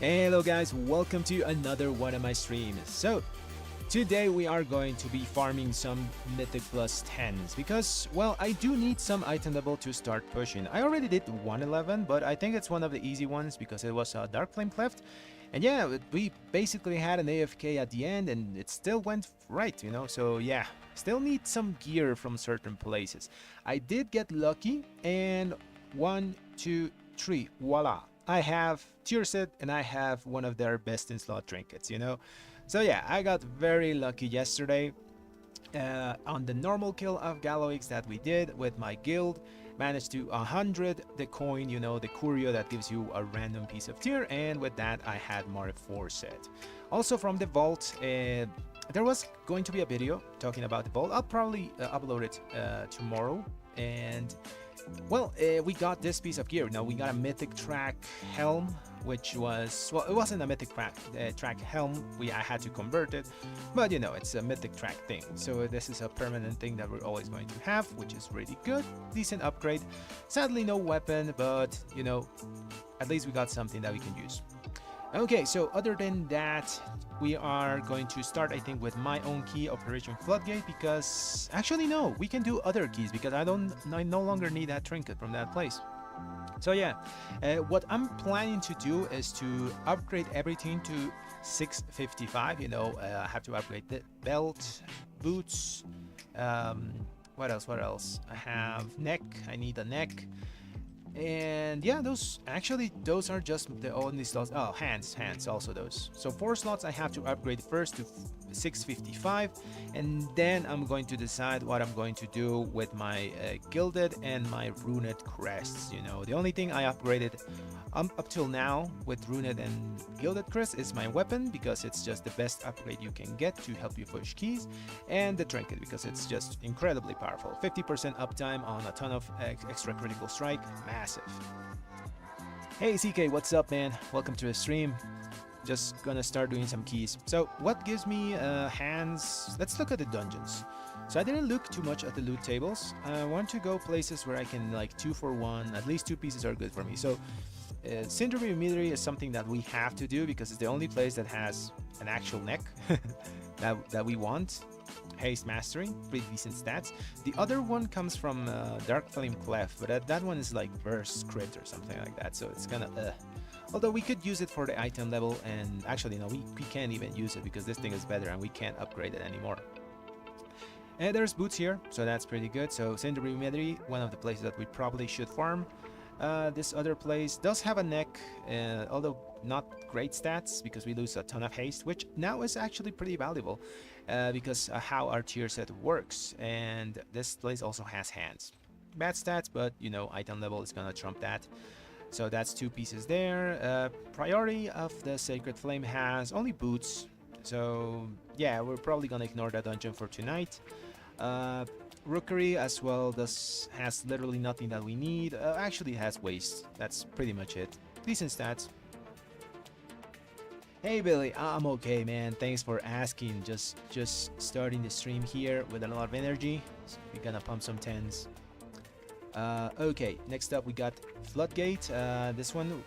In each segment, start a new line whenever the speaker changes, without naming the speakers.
Hello guys, welcome to another one of my streams. So today we are going to be farming some mythic +10s because, well, I do need some item level to start pushing. I already did 111, but I think it's one of the easy ones because it was a Dark Flame Cleft. And yeah, we basically had an AFK at the end and it still went right, you know, so yeah, still need some gear from certain places. I did get lucky and 1, 2, 3, voila. I have tier set and I have one of their best in slot trinkets, you know. So yeah, I got very lucky yesterday on the normal kill of Galoix that we did with my guild. Managed to 100 the coin, you know, the curio that gives you a random piece of tier, and with that I had more 4 set. Also from the vault, there was going to be a video talking about the vault. I'll probably upload it tomorrow. And well, we got this piece of gear. Now we got a mythic track helm, which was, well, it wasn't a mythic track helm. I had to convert it, but you know, it's a mythic track thing. So this is a permanent thing that we're always going to have, which is really good. Decent upgrade. Sadly, no weapon, but you know, at least we got something that we can use. Okay, so other than that, we are going to start, I think, with my own key, Operation Floodgate, because actually no, we can do other keys because I no longer need that trinket from that place. So yeah, what I'm planning to do is to upgrade everything to 655. You know, I have to upgrade the belt, boots. What else? I have neck. I need a neck. And yeah, those are just the only slots. Oh, hands also those. So 4 slots I have to upgrade first to 655, and then I'm going to decide what I'm going to do with my gilded and my runed crests. You know, the only thing I upgraded up till now with runed and gilded crest is my weapon, because it's just the best upgrade you can get to help you push keys, and the trinket because it's just incredibly powerful. 50% uptime on a ton of extra critical strike. Massive. Hey CK, what's up, man? Welcome to the stream. Just gonna start doing some keys. So what gives me hands? Let's look at the dungeons. So I didn't look too much at the loot tables. I want to go places where I can like 2 for 1. At least 2 pieces are good for me. So Cinderbrew Meadery is something that we have to do because it's the only place that has an actual neck that we want. Haste Mastery, pretty decent stats. The other one comes from Dark Flame Cleft, but that one is like burst crit or something like that, so it's kind of although we could use it for the item level, and actually no, we can't even use it because this thing is better and we can't upgrade it anymore. And there's boots here, so that's pretty good. So Cinderbrew Meadery, one of the places that we probably should farm. This other place does have a neck, although not great stats because we lose a ton of haste, which now is actually pretty valuable because how our tier set works. And this place also has hands. Bad stats, but you know, item level is gonna trump that. So that's 2 pieces there. Priority of the Sacred Flame has only boots, so yeah, we're probably gonna ignore that dungeon for tonight. Rookery as well has literally nothing that we need. Actually has waste. That's pretty much it. Decent stats. Hey Billy, I'm okay, man. Thanks for asking. Just starting the stream here with a lot of energy. So we're gonna pump some 10s. Okay, next up we got Floodgate. This one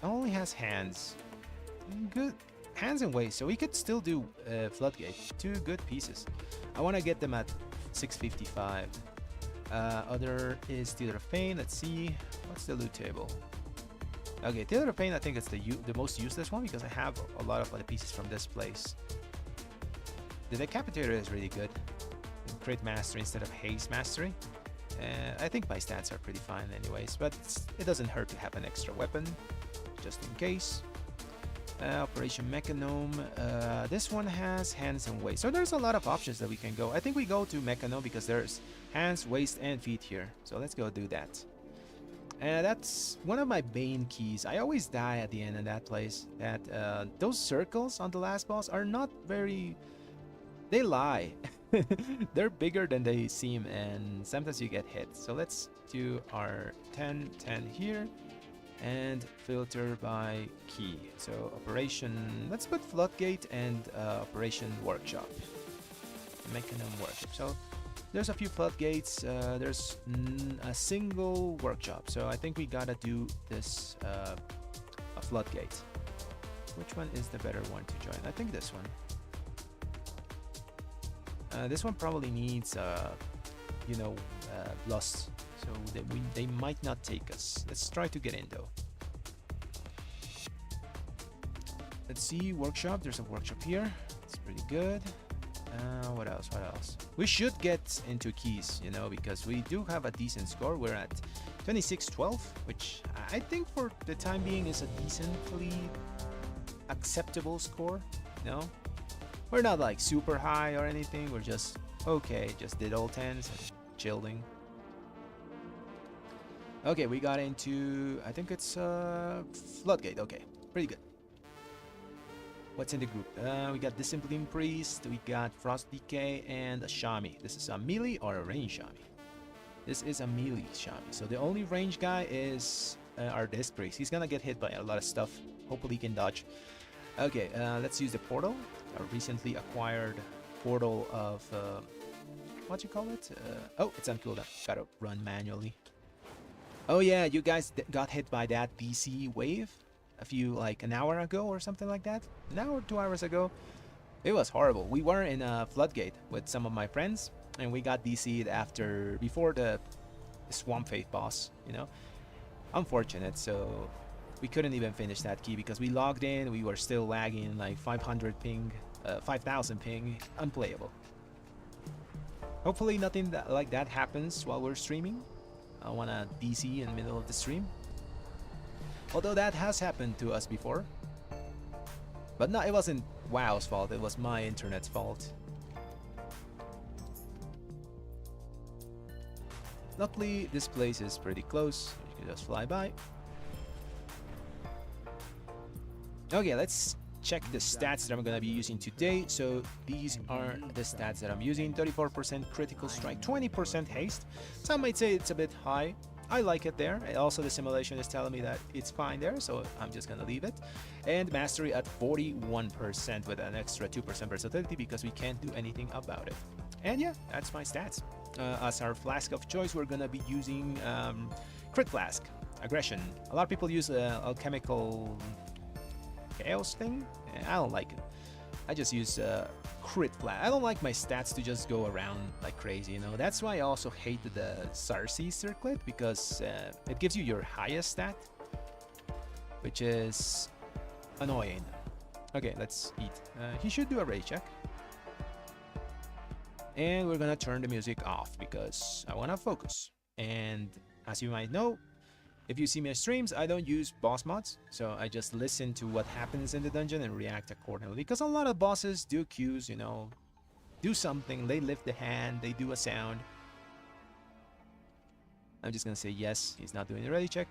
only has hands. Good. Hands and waist, so we could still do Floodgate. 2 good pieces. I want to get them at 655. Other is Theater of Pain. Let's see, what's the loot table? Okay, Theater of Pain, I think it's the most useless one because I have a lot of other pieces from this place. The Decapitator is really good. Crit Mastery instead of Haste Mastery. I think my stats are pretty fine anyways, but it doesn't hurt to have an extra weapon, just in case. Operation Mechanome. This one has hands and waist, so there's a lot of options that we can go. I think we go to Mechanome because there's hands, waist, and feet here, so let's go do that. That's one of my bane keys. I always die at the end of that place. Those circles on the last boss are not very... they lie. They're bigger than they seem, and sometimes you get hit. So let's do our 10 here and filter by key. So operation, let's put Floodgate and Operation Workshop, Mechanum Workshop. So there's a few Floodgates, there's a single workshop, so I think we gotta do this Floodgate. Which one is the better one to join? I think this one. This one probably needs, you know, loss, so they might not take us. Let's try to get in though. Let's see, workshop. There's a workshop here. It's pretty good. What else? What else? We should get into keys, you know, because we do have a decent score. We're at 2612, which I think for the time being is a decently acceptable score. You know, we're not like super high or anything. We're just okay. Just did all 10s and chilling. Okay, we got into, I think it's Floodgate. Okay, pretty good. What's in the group? We got Discipline Priest, we got Frost Decay, and a Shami. This is a melee or a range Shami? This is a melee Shami. So the only range guy is our Disc Priest. He's gonna get hit by a lot of stuff. Hopefully he can dodge. Okay, let's use the portal. Our recently acquired portal of, what you call it? Oh, it's on cooldown. Gotta run manually. Oh yeah, you guys got hit by that DC wave a few, like an hour ago or something like that. An hour, 2 hours ago. It was horrible. We were in a Floodgate with some of my friends, and we got DC'd before the Swamp Faith boss, you know. Unfortunate, so we couldn't even finish that key because we logged in, we were still lagging, like 500 ping, 5000 ping, unplayable. Hopefully nothing like that happens while we're streaming. I want to DC in the middle of the stream. Although that has happened to us before. But no, it wasn't WoW's fault, it was my internet's fault. Luckily, this place is pretty close. You can just fly by. Okay, let's check the stats that I'm gonna be using today. So these are the stats that I'm using. 34% critical strike, 20% haste. Some might say it's a bit high. I like it there. Also, the simulation is telling me that it's fine there, so I'm just gonna leave it. And mastery at 41% with an extra 2% versatility because we can't do anything about it. And yeah, that's my stats. As our flask of choice, we're gonna be using Crit Flask, Aggression. A lot of people use Alchemical Chaos thing. I don't like it. I just use Crit Flask. I don't like my stats to just go around like crazy, you know. That's why I also hate the Sarsi Circlet, because it gives you your highest stat, which is annoying. Okay, let's eat. He should do a rage check. And we're gonna turn the music off because I wanna focus. And as you might know, if you see my streams, I don't use boss mods, so I just listen to what happens in the dungeon and react accordingly. Because a lot of bosses do cues, you know, do something, they lift the hand, they do a sound. I'm just gonna say yes, he's not doing the ready check.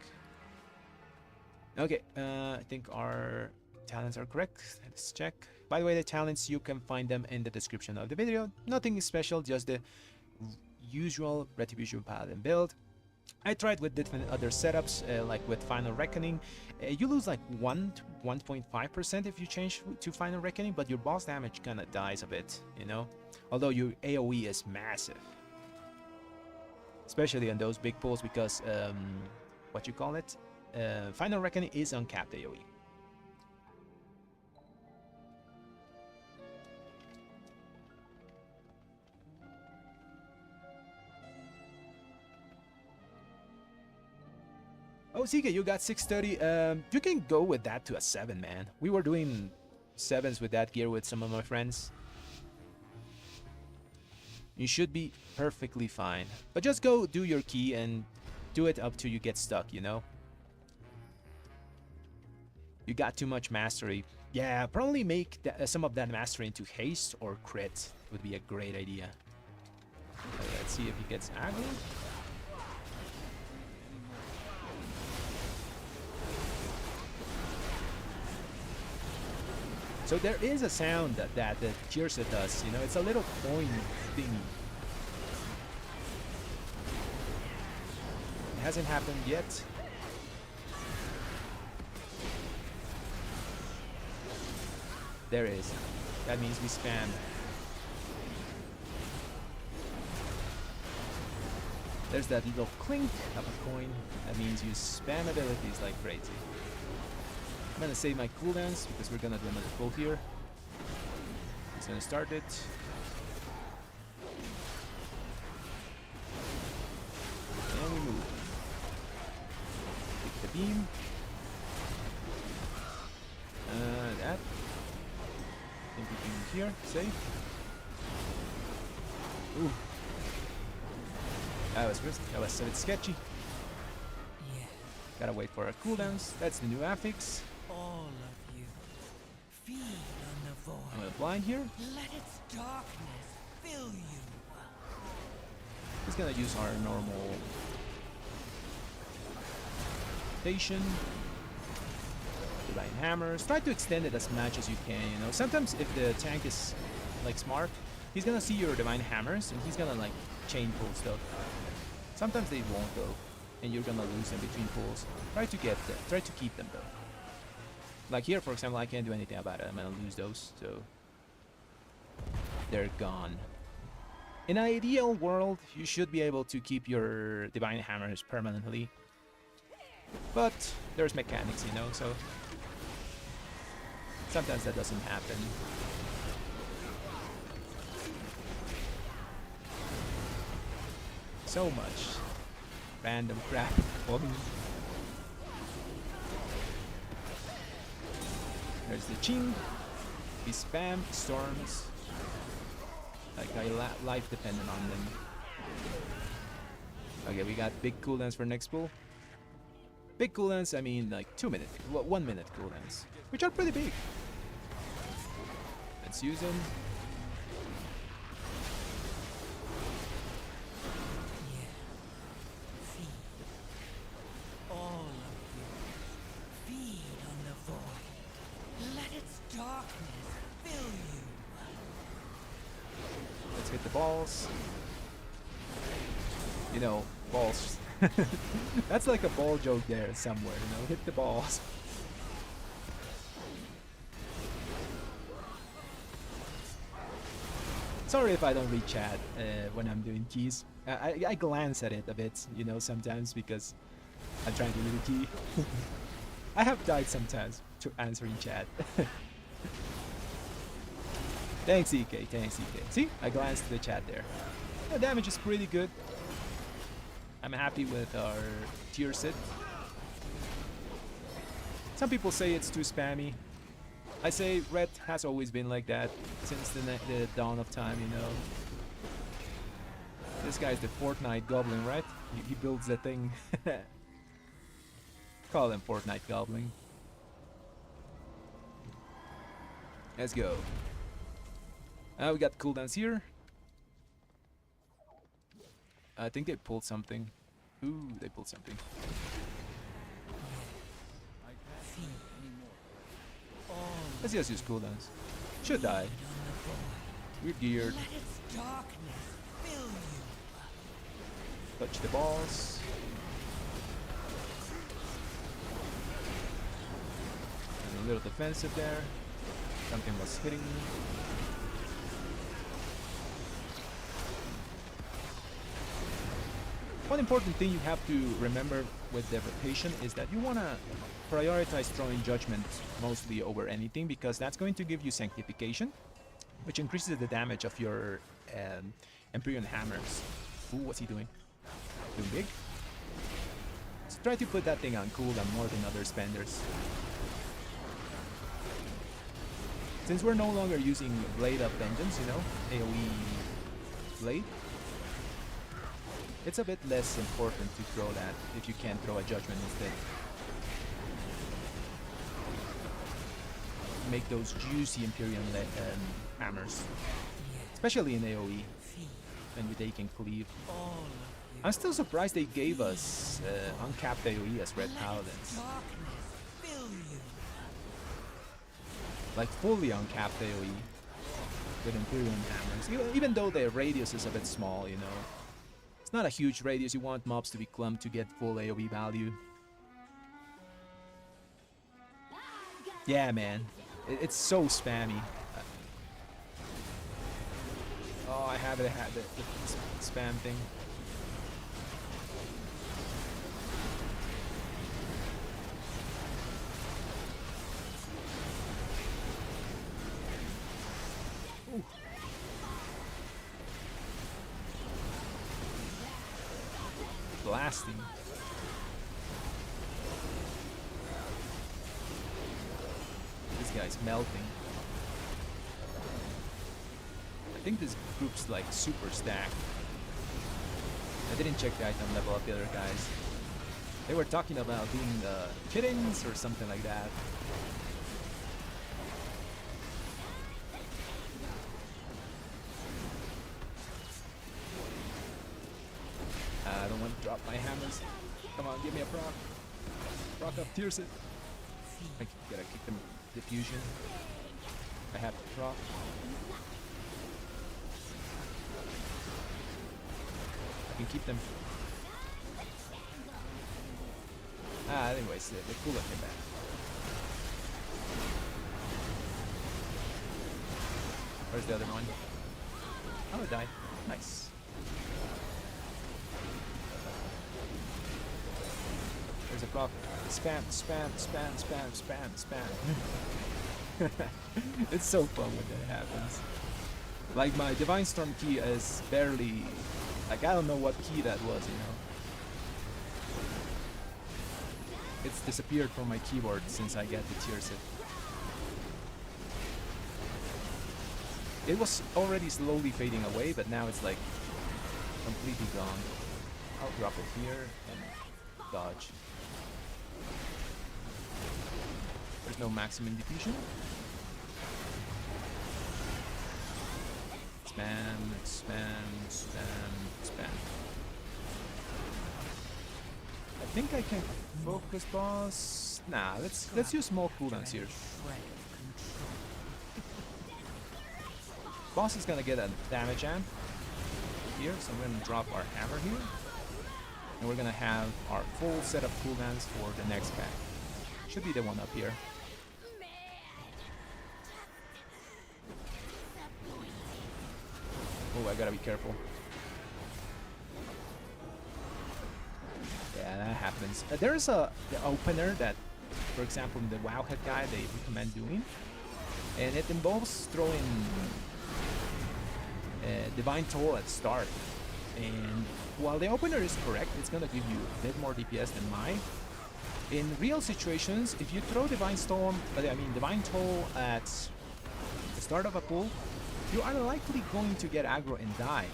Okay, I think our talents are correct. Let's check. By the way, the talents, you can find them in the description of the video. Nothing special, just the usual Retribution Paladin build. I tried with different other setups, like with Final Reckoning. You lose like 1 to 1.5% if you change to Final Reckoning, but your boss damage kind of dies a bit, you know? Although your AoE is massive. Especially on those big pulls because, what you call it? Final Reckoning is uncapped AoE. Oh, Zika, you got 630. You can go with that to a 7, man. We were doing 7s with that gear with some of my friends. You should be perfectly fine. But just go do your key and do it up till you get stuck, you know? You got too much mastery. Yeah, probably make some of that mastery into haste or crit would be a great idea. Okay, let's see if he gets aggro. So there is a sound that the Jirsa does, you know, it's a little coin thingy. It hasn't happened yet. There it is. That means we spam. There's that little clink of a coin. That means you spam abilities like crazy. I'm gonna save my cooldowns because we're gonna do another pull here. It's gonna start it. And we move. Pick the beam. That. I think we can move here. Safe. Ooh. That was risky. That was a bit sketchy.
Yeah.
Gotta wait for our cooldowns. That's the new affix.
All of you, feed on the void.
I'm gonna blind here.
Let its darkness fill you.
He's gonna use our normal station. Divine hammers. Try to extend it as much as you can, you know. Sometimes if the tank is like smart, he's gonna see your divine hammers and he's gonna like chain pull stuff. Sometimes they won't though, and you're gonna lose them between pulls. Try to get them. Try to keep them though. Like here, for example, I can't do anything about it. I'm gonna lose those, so they're gone. In an ideal world, you should be able to keep your divine hammers permanently, but there's mechanics, you know, so sometimes that doesn't happen. So much random crap. There's the Ching. We spam storms. Like I life dependent on them. Okay, we got big cooldowns for next pull. Big cooldowns, I mean like 2 minute, 1 minute cooldowns, which are pretty big. Let's use them.
All of you, feed on the void. Let its darkness fill you.
Let's hit the balls. You know, balls. That's like a ball joke there somewhere, you know, hit the balls. Sorry if I don't read chat when I'm doing keys. I glance at it a bit, you know, sometimes because I'm trying to read a key. I have died sometimes to answering chat. Thanks, EK. Thanks, EK. See? I glanced at the chat there. The damage is pretty good. I'm happy with our tier sit. Some people say it's too spammy. I say Red has always been like that since the dawn of time, you know. This guy's the Fortnite Goblin, right? He builds the thing. Call him Fortnite Goblin. Let's go. We got cooldowns here. I think they pulled something. Ooh, they pulled something. Let's just use cooldowns. Should die. We're geared. Touch the balls. And a little defensive there. Something was hitting me. One important thing you have to remember with the rotation is that you want to prioritize throwing judgment mostly over anything, because that's going to give you sanctification, which increases the damage of your Empyrean hammers. Ooh, what's he doing? Doing big? So try to put that thing on cooldown more than other spenders. Since we're no longer using Blade of Vengeance, you know, AoE Blade, it's a bit less important to throw that if you can throw a judgment instead. Make those juicy Empyrean hammers, especially in AoE, when they can cleave. I'm still surprised they gave us uncapped AoE as Red Paladins. Like fully uncapped AoE with Empyrean hammers, even though their radius is a bit small, you know. It's not a huge radius, you want mobs to be clumped to get full AoE value. Yeah, man. It's so spammy. Oh, I have it. I had the spam thing. blasting. This guy's melting. I think this group's like super stacked. I didn't check the item level of the other guys. They were talking about being kittens or something like that. I don't want to drop my hammers. Come on, give me a proc. Proc up, tears it. I gotta kick them. Diffusion. I have to proc. I can keep them. Anyways, the cooler came back. Where's the other one? Oh, it died. Nice. There's a proc. Spam, spam, spam, spam, spam, spam. It's so fun when that happens. Like my Divine Storm key is barely... Like I don't know what key that was, you know. It's disappeared from my keyboard since I got the tier set. It was already slowly fading away, but now it's like completely gone. I'll drop it here and dodge. There's no maximum diffusion. Spam, spam, spam, spam. I think I can focus boss. Nah, let's use small cooldowns here. Boss is gonna get a damage amp here, so I'm gonna drop our hammer here. And we're gonna have our full set of cooldowns for the next pack. Should be the one up here. Oh, I gotta be careful. Yeah, that happens. There's the opener that, for example, in the Wowhead guy, they recommend doing. And it involves throwing Divine Toll at start. And while the opener is correct, it's gonna give you a bit more DPS than mine. In real situations, if you throw Divine Toll at the start of a pull, you are likely going to get aggro and die.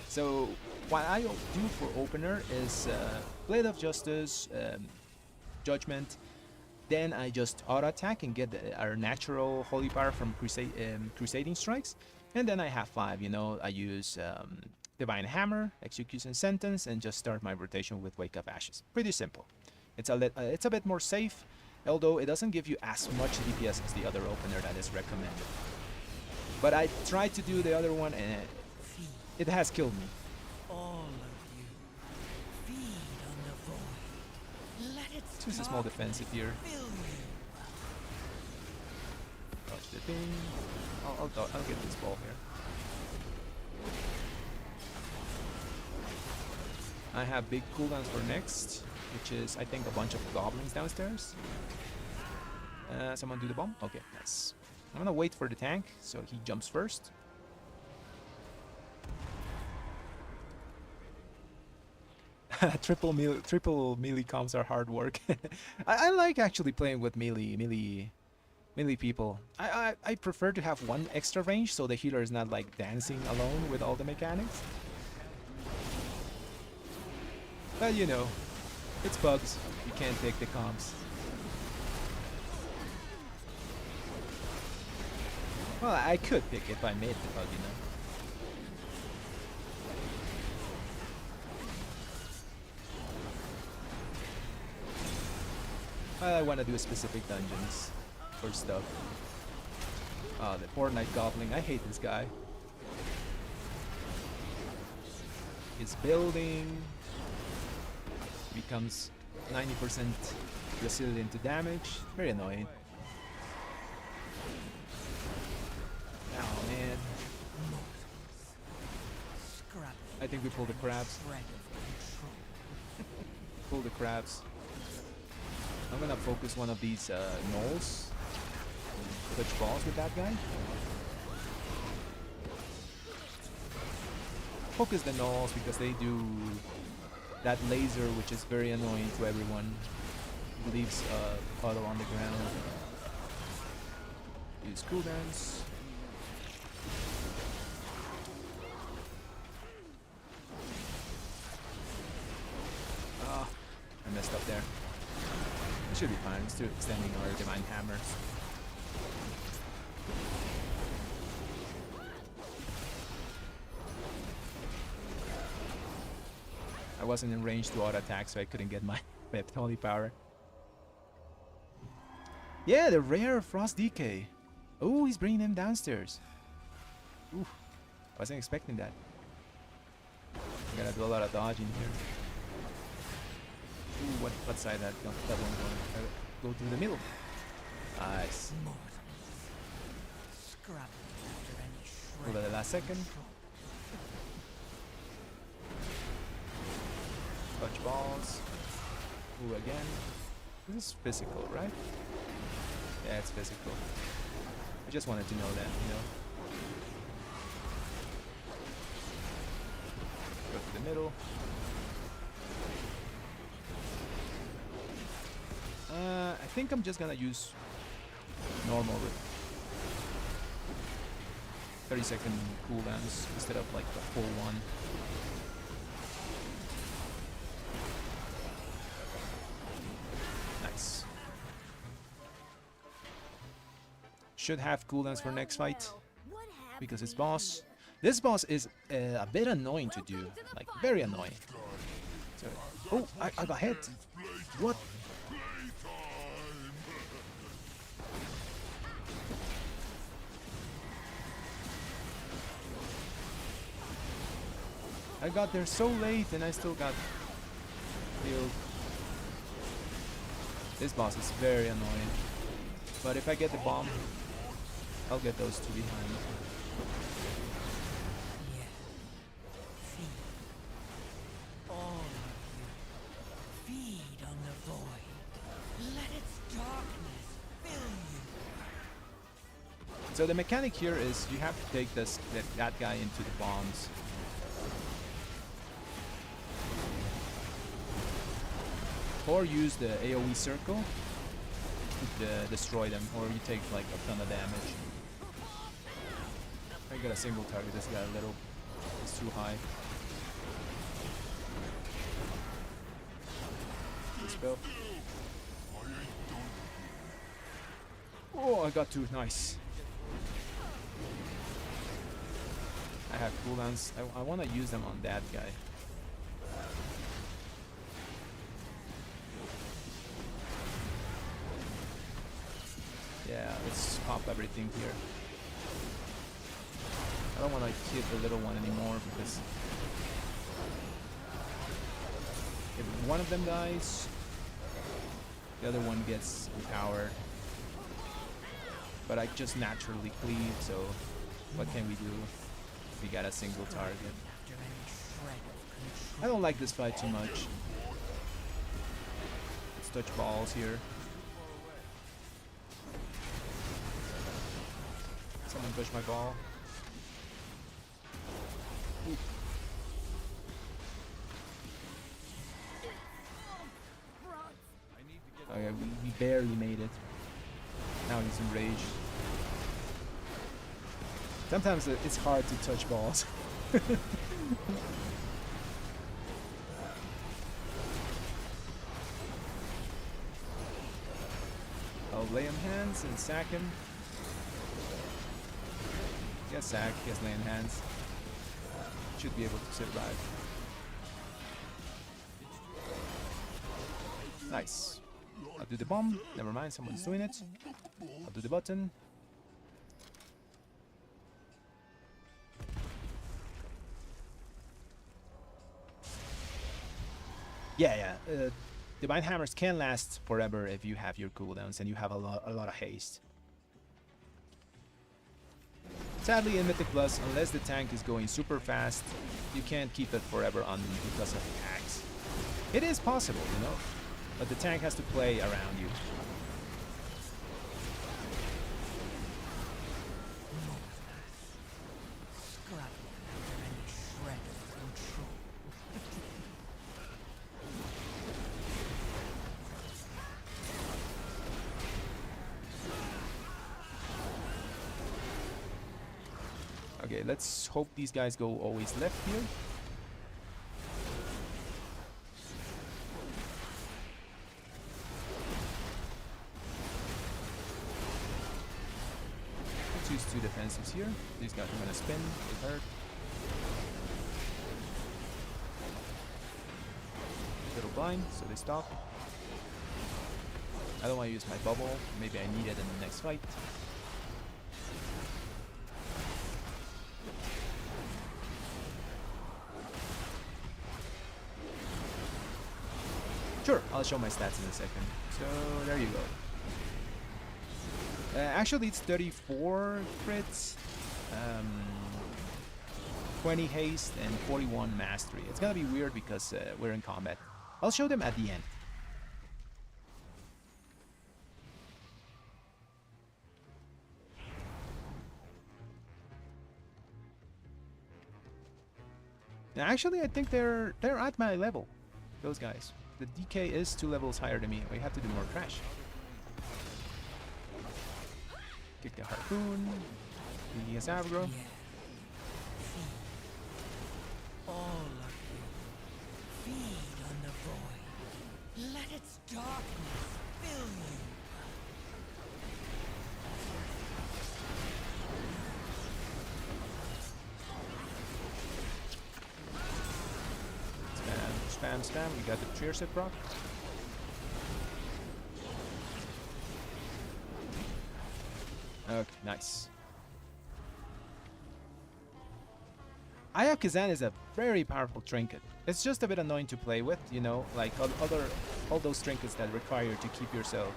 So what I do for opener is Blade of Justice, Judgment, then I just auto attack and get our natural holy power from Crusading Strikes, and then I have 5, you know, I use Divine Hammer, Execution Sentence, and just start my rotation with Wake Up Ashes. Pretty simple. It's a bit more safe, although it doesn't give you as much DPS as the other opener that is recommended. But I tried to do the other one and it has killed me.
All of you, feed on the void. Let it
Choose a small defensive here. Touch the thing. I'll get this ball here. I have big cooldowns for next, which is I think a bunch of goblins downstairs. Someone do the bomb? Okay, nice. I'm gonna wait for the tank, so he jumps first. Triple melee comps are hard work. I like actually playing with melee people. I prefer to have one extra range, so the healer is not like dancing alone with all the mechanics. But you know, it's bugs. You can't take the comps. Well, I could pick if I made the bug, you know. I want to do specific dungeons for stuff. The Fortnite Goblin. I hate this guy. He's building. Becomes 90% resilient to damage. Very annoying. Oh man. I think we pull the crabs. Pull the crabs. I'm gonna focus one of these gnolls. Touch balls with that guy. focus the gnolls because they do that laser, which is very annoying to everyone. It leaves a puddle on the ground. Use cooldowns. Ah, I messed up there. It should be fine. We're still extending our divine hammers. I wasn't in range to auto attack, so I couldn't get my holy power. Yeah, the rare Frost Decay. Oh, he's bringing him downstairs. Ooh, wasn't expecting that. I gotta do a lot of dodging here. Ooh, what side that one going? Go through the middle. Nice. Over the last second. Touch balls. Ooh, again. This is physical, right? Yeah, it's physical. I just wanted to know that, you know. Go to the middle. I think I'm just gonna use normal with 30-second cooldowns instead of like the full one. Nice. Should have cooldowns for next fight because it's boss. This boss is a bit annoying to do, like very annoying. So, oh, I got hit. What? I got there so late and I still got killed. This boss is very annoying. But if I get the bomb, I'll get those two behind.
Yeah. Feed. All of you. Feed on the void. Let its darkness fill you.
So the mechanic here is you have to take that guy into the bombs. Or use the AoE circle to destroy them, or you take like a ton of damage. I got a single target, this guy a little, it's too high. Spell. Oh, I got two, nice. I have cooldowns, I want to use them on that guy. Yeah, let's pop everything here. I don't want to hit the little one anymore because if one of them dies, the other one gets empowered. But I just naturally cleave, so what can we do? We got a single target. I don't like this fight too much. Let's touch balls here. Someone push my ball. Ooh. Okay, we barely made it. Now he's enraged. Sometimes it's hard to touch balls. I'll lay him hands and sack him. Get sack, he has laying hands. Should be able to survive. Nice. I'll do the bomb. Never mind, someone's doing it. I'll do the button. Yeah. Divine hammers can last forever if you have your cooldowns and you have a lot of haste. Sadly, in Mythic Plus, unless the tank is going super fast, you can't keep it forever on because of the axe. It is possible, you know, but the tank has to play around you. Okay, let's hope these guys go always left here. Let's use 2 defensives here. These guys are gonna spin, they hurt. Little blind, so they stop. I don't want to use my bubble. Maybe I need it in the next fight. Sure, I'll show my stats in a second. So there you go. Actually, it's 34 crits, 20 haste, and 41 mastery. It's gonna be weird because we're in combat. I'll show them at the end. Now, actually, I think they're at my level. Those guys. The DK is 2 levels higher than me. We have to do more trash. Kick the harpoon. He has aggro.
All of you, feed on the void. Let its darkness fill you.
Spam, spam. We got the cheer set proc. Okay, nice. CYEAN is a very powerful trinket. It's just a bit annoying to play with, you know, like all those trinkets that require you to keep yourself.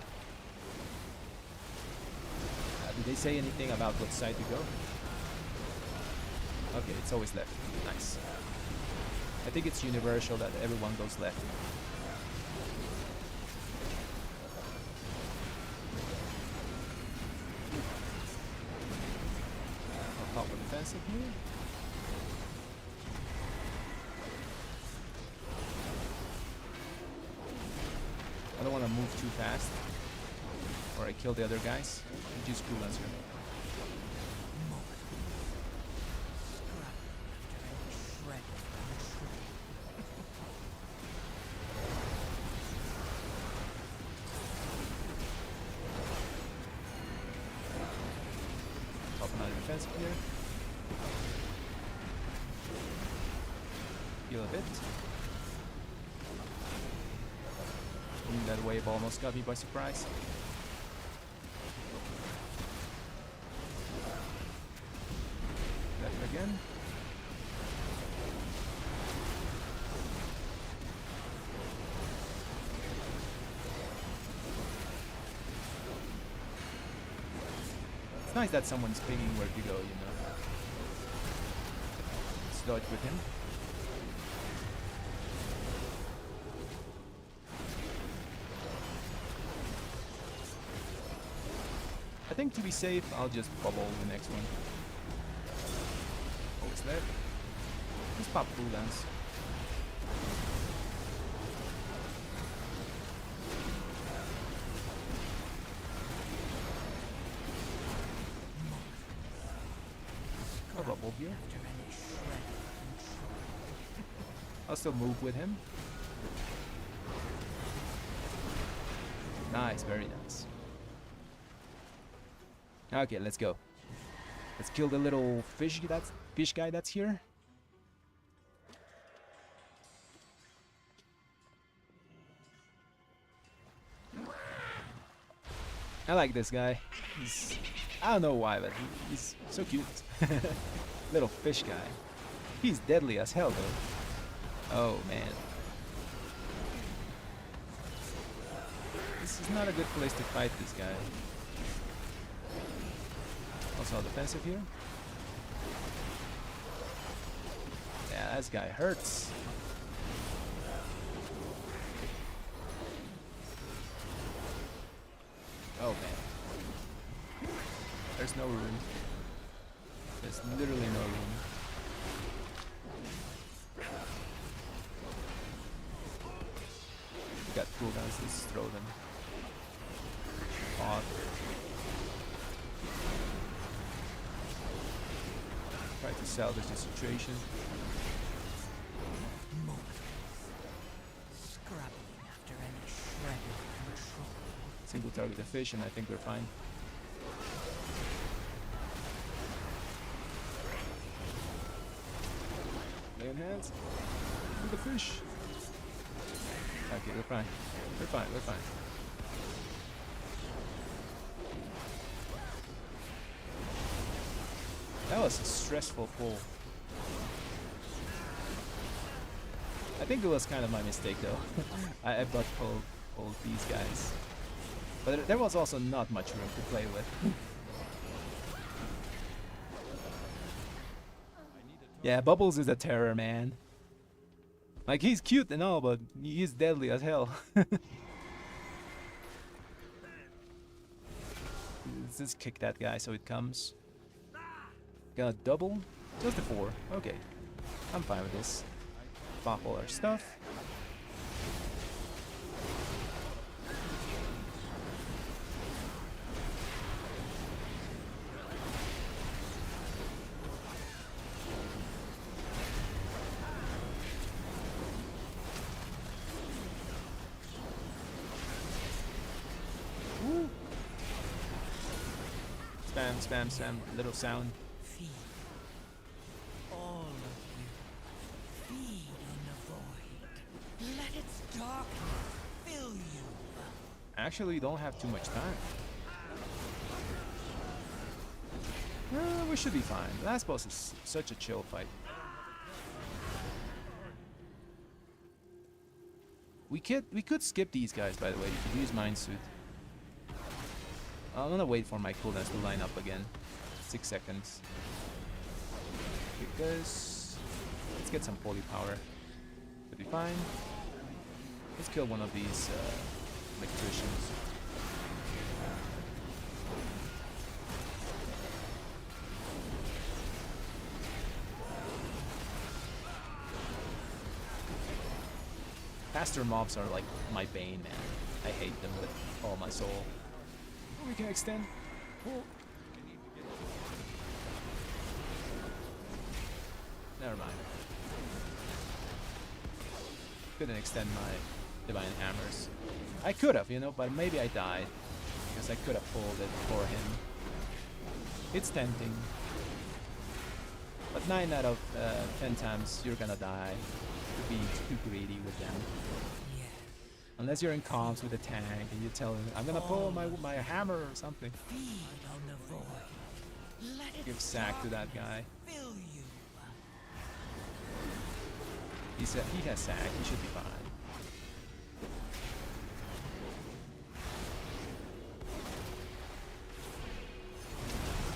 Did they say anything about what side to go? Okay, it's always left. Nice. I think it's universal that everyone goes left. I'll pop a defensive here. I don't want to move too fast, or I kill the other guys. I use cooldowns here. Defensive here. Heal a bit. That wave almost got me by surprise. Left again. It's nice that someone's pinging where to go, you know. Let's dodge with him. I think to be safe, I'll just bubble the next one. Always there. Just pop cooldowns. I'll bubble here. I'll still move with him. Nice, very nice. Okay, let's go. Let's kill the little fish guy that's here. I like this guy. I don't know why, but he's so cute. Little fish guy. He's deadly as hell though. Oh man. This is not a good place to fight this guy. Also defensive here. Yeah, this guy hurts. Oh man. There's no room. There's literally no room. We got cooldowns, let's throw them. Off. Try salvage the situation.
Scrabbling after any shred of control.
Single target the fish, and I think we're fine. Lay on hands. Do the fish. Okay, we're fine. We're fine. We're fine. That was a stressful pull. I think it was kind of my mistake though. I butt pulled these guys. But there was also not much room to play with. Yeah, Bubbles is a terror, man. Like, he's cute and all, but he's deadly as hell. Let's just kick that guy so it comes. Gonna double? Just a 4. Okay. I'm fine with this. Pop all our stuff. Woo. Spam, little sound.
Feed. All of you. Feed on the void. Let its darkness fill you.
Actually, don't have too much time. We should be fine. The last boss is such a chill fight. We could skip these guys, by the way. You could use Mind Suit. I'm gonna wait for my cooldowns to line up again. 6 seconds. Because let's get some holy power. Should be fine. Let's kill one of these electricians. Faster mobs are like my bane, man. I hate them with all my soul. Oh, we can extend. Oh. Never mind. Couldn't extend my divine hammers. I could have, you know, but maybe I died because I could have pulled it for him. It's tempting, but 9 out of 10 times you're gonna die. You're being too greedy with them. Unless you're in comms with a tank and you tell him, I'm gonna pull my hammer or something.
Feed on the void. Let
Give
its
sack to that guy.
darkness fill you.
He has sack, he should be fine.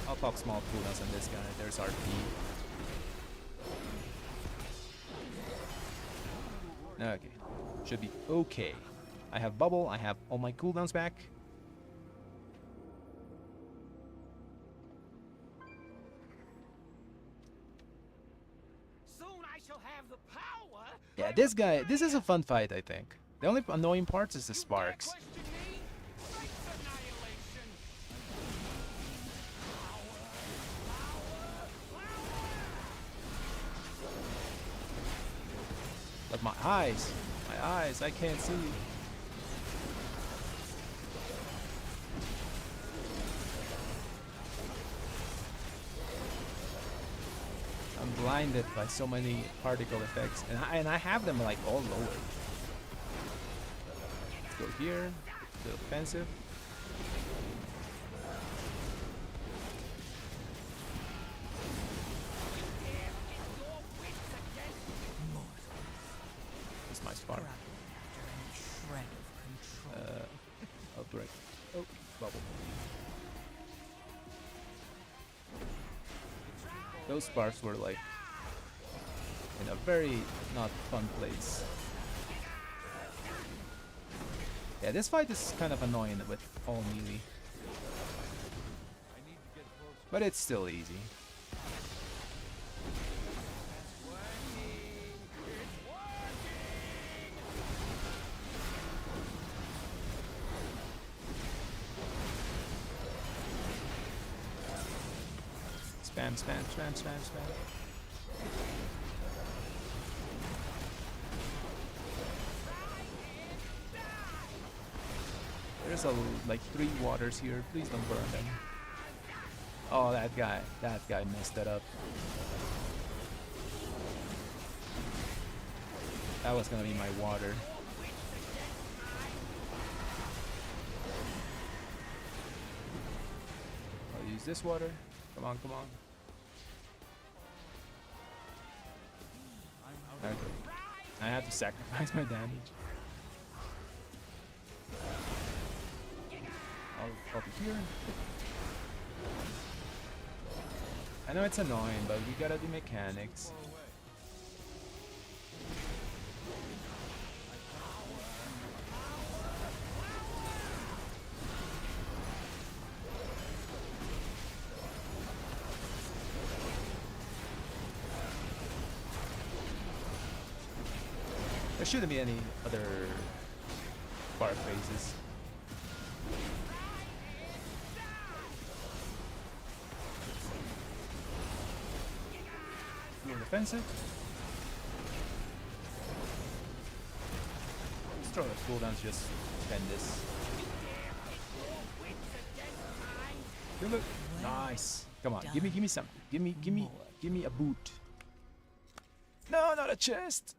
I'll pop small cooldowns on this guy. There's RP. Okay. Should be okay. I have bubble, I have all my cooldowns back.
Soon I shall have the power.
Yeah, this guy, this is a fun fight, I think. The only annoying part is the sparks.
Question me? Face annihilation.
But my eyes, I can't see. I'm blinded by so many particle effects, and I have them like all lowered. Let's go here, the offensive. That's my spark.
Shred of control.
I'll break. Oh, bubble. Those sparks were like in a very not fun place. Yeah, this fight is kind of annoying with all melee. But it's still easy. Spam. There's like 3 waters here. Please don't burn them. Oh, that guy messed that up. That was gonna be my water. I'll use this water. Come on, come on. Okay. I have to sacrifice my damage. I'll be here. I know it's annoying, but we gotta do mechanics. There shouldn't be any other bar phases. You're defensive. Let's throw the cooldown to just spend this. Kill it. Nice. Come on, give me something. Give me a boot. No, not a chest.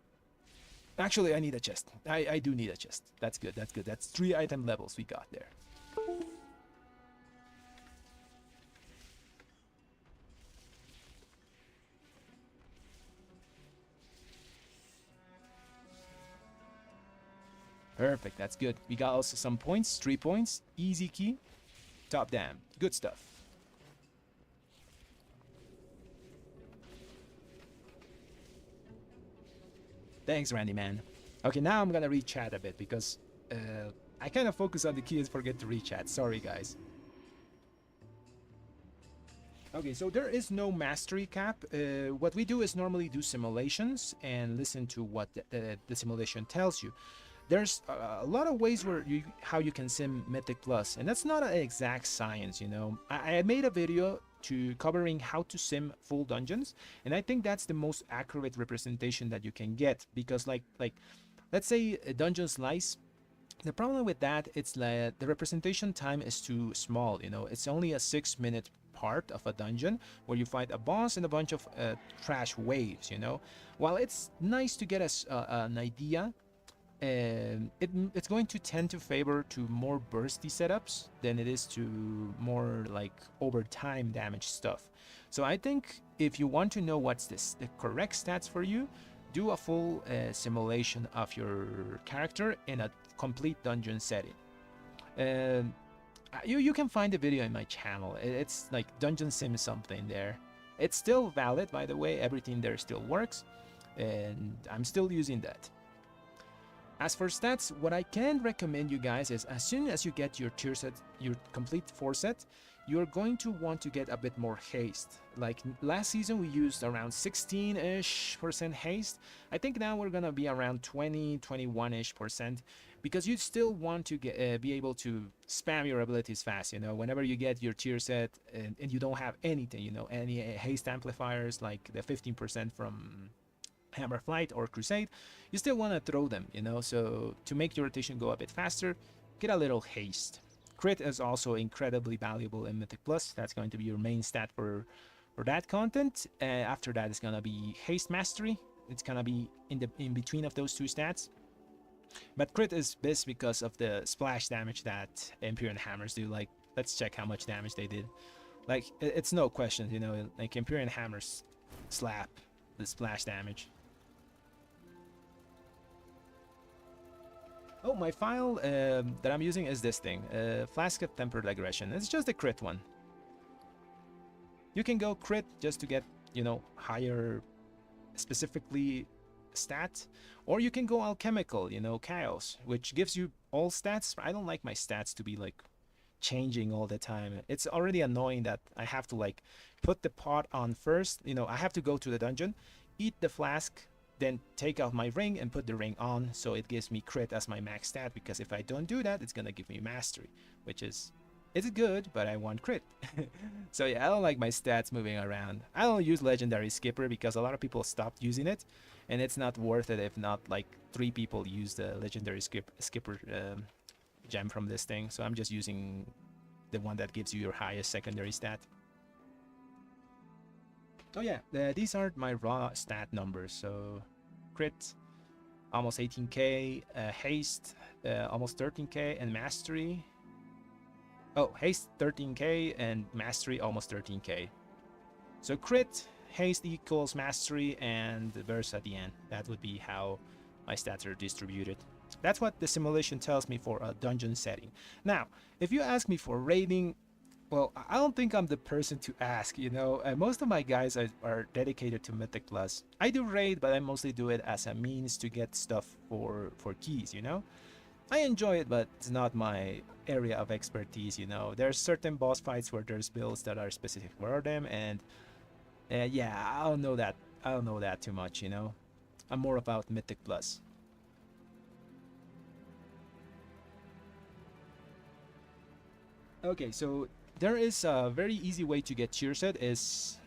Actually, I need a chest. I do need a chest. That's good. That's good. That's 3 item levels we got there. Perfect. That's good. We got also some points. 3 points. Easy key. Top dam. Good stuff. Thanks, Randy, man. Okay, now I'm gonna read chat a bit because I kind of focus on the key and forget to read chat. Sorry, guys. Okay, so there is no mastery cap. What we do is normally do simulations and listen to what the simulation tells you. There's a lot of ways where how you can sim Mythic Plus, and that's not an exact science, you know. I made a video covering how to sim full dungeons, and I think that's the most accurate representation that you can get, because like let's say a dungeon slice, the problem with that, it's like the representation time is too small, you know. It's only a 6-minute part of a dungeon where you fight a boss and a bunch of trash waves, you know. While it's nice to get an idea, it's going to tend to favor to more bursty setups than it is to more like over time damage stuff. So I think if you want to know what's the correct stats for you, do a full simulation of your character in a complete dungeon setting. You can find the video in my channel. It's like Dungeon Sim something there. It's still valid, by the way. Everything there still works, and I'm still using that. As for stats, what I can recommend you guys is, as soon as you get your tier set, your complete 4 set, you're going to want to get a bit more haste. Like last season we used around 16-ish% haste. I think now we're gonna be around 21-ish%, because you still want to be able to spam your abilities fast, you know. Whenever you get your tier set and you don't have anything, you know, any haste amplifiers like the 15% from Hammer Flight or Crusade, you still want to throw them, you know. So to make your rotation go a bit faster, get a little haste. Crit is also incredibly valuable in Mythic Plus. That's going to be your main stat for that content. After that, it's gonna be haste mastery. It's gonna be in between of those 2 stats. But crit is best because of the splash damage that Empyrean hammers do. Like, let's check how much damage they did. Like, it's no question, you know. Like Empyrean hammers slap the splash damage. Oh, my file that I'm using is this thing, Flask of Tempered Aggression. It's just a crit one. You can go crit just to get, you know, higher specifically stat, or you can go alchemical, you know, chaos, which gives you all stats. I don't like my stats to be like changing all the time. It's already annoying that I have to like put the pot on first, you know. I have to go to the dungeon, eat the flask, then take out my ring and put the ring on, so it gives me crit as my max stat, because if I don't do that, it's gonna give me mastery, which is, it's good, but I want crit. So yeah, I don't like my stats moving around. I don't use Legendary Skipper because a lot of people stopped using it, and it's not worth it if not like 3 people use the Legendary Skipper gem from this thing, so I'm just using the one that gives you your highest secondary stat. Oh yeah, these are my raw stat numbers. So crit, almost 18k, haste, almost 13k, and mastery. Oh, haste 13k and mastery almost 13k. So crit, haste equals mastery, and burst at the end. That would be how my stats are distributed. That's what the simulation tells me for a dungeon setting. Now, if you ask me for raiding, well, I don't think I'm the person to ask, you know. Most of my guys are dedicated to Mythic Plus. I do raid, but I mostly do it as a means to get stuff for keys, you know. I enjoy it, but it's not my area of expertise, you know. There's certain boss fights where there's builds that are specific for them, and yeah, I don't know that too much, you know. I'm more about Mythic Plus. Okay, so there is a very easy way to get tier set. Is,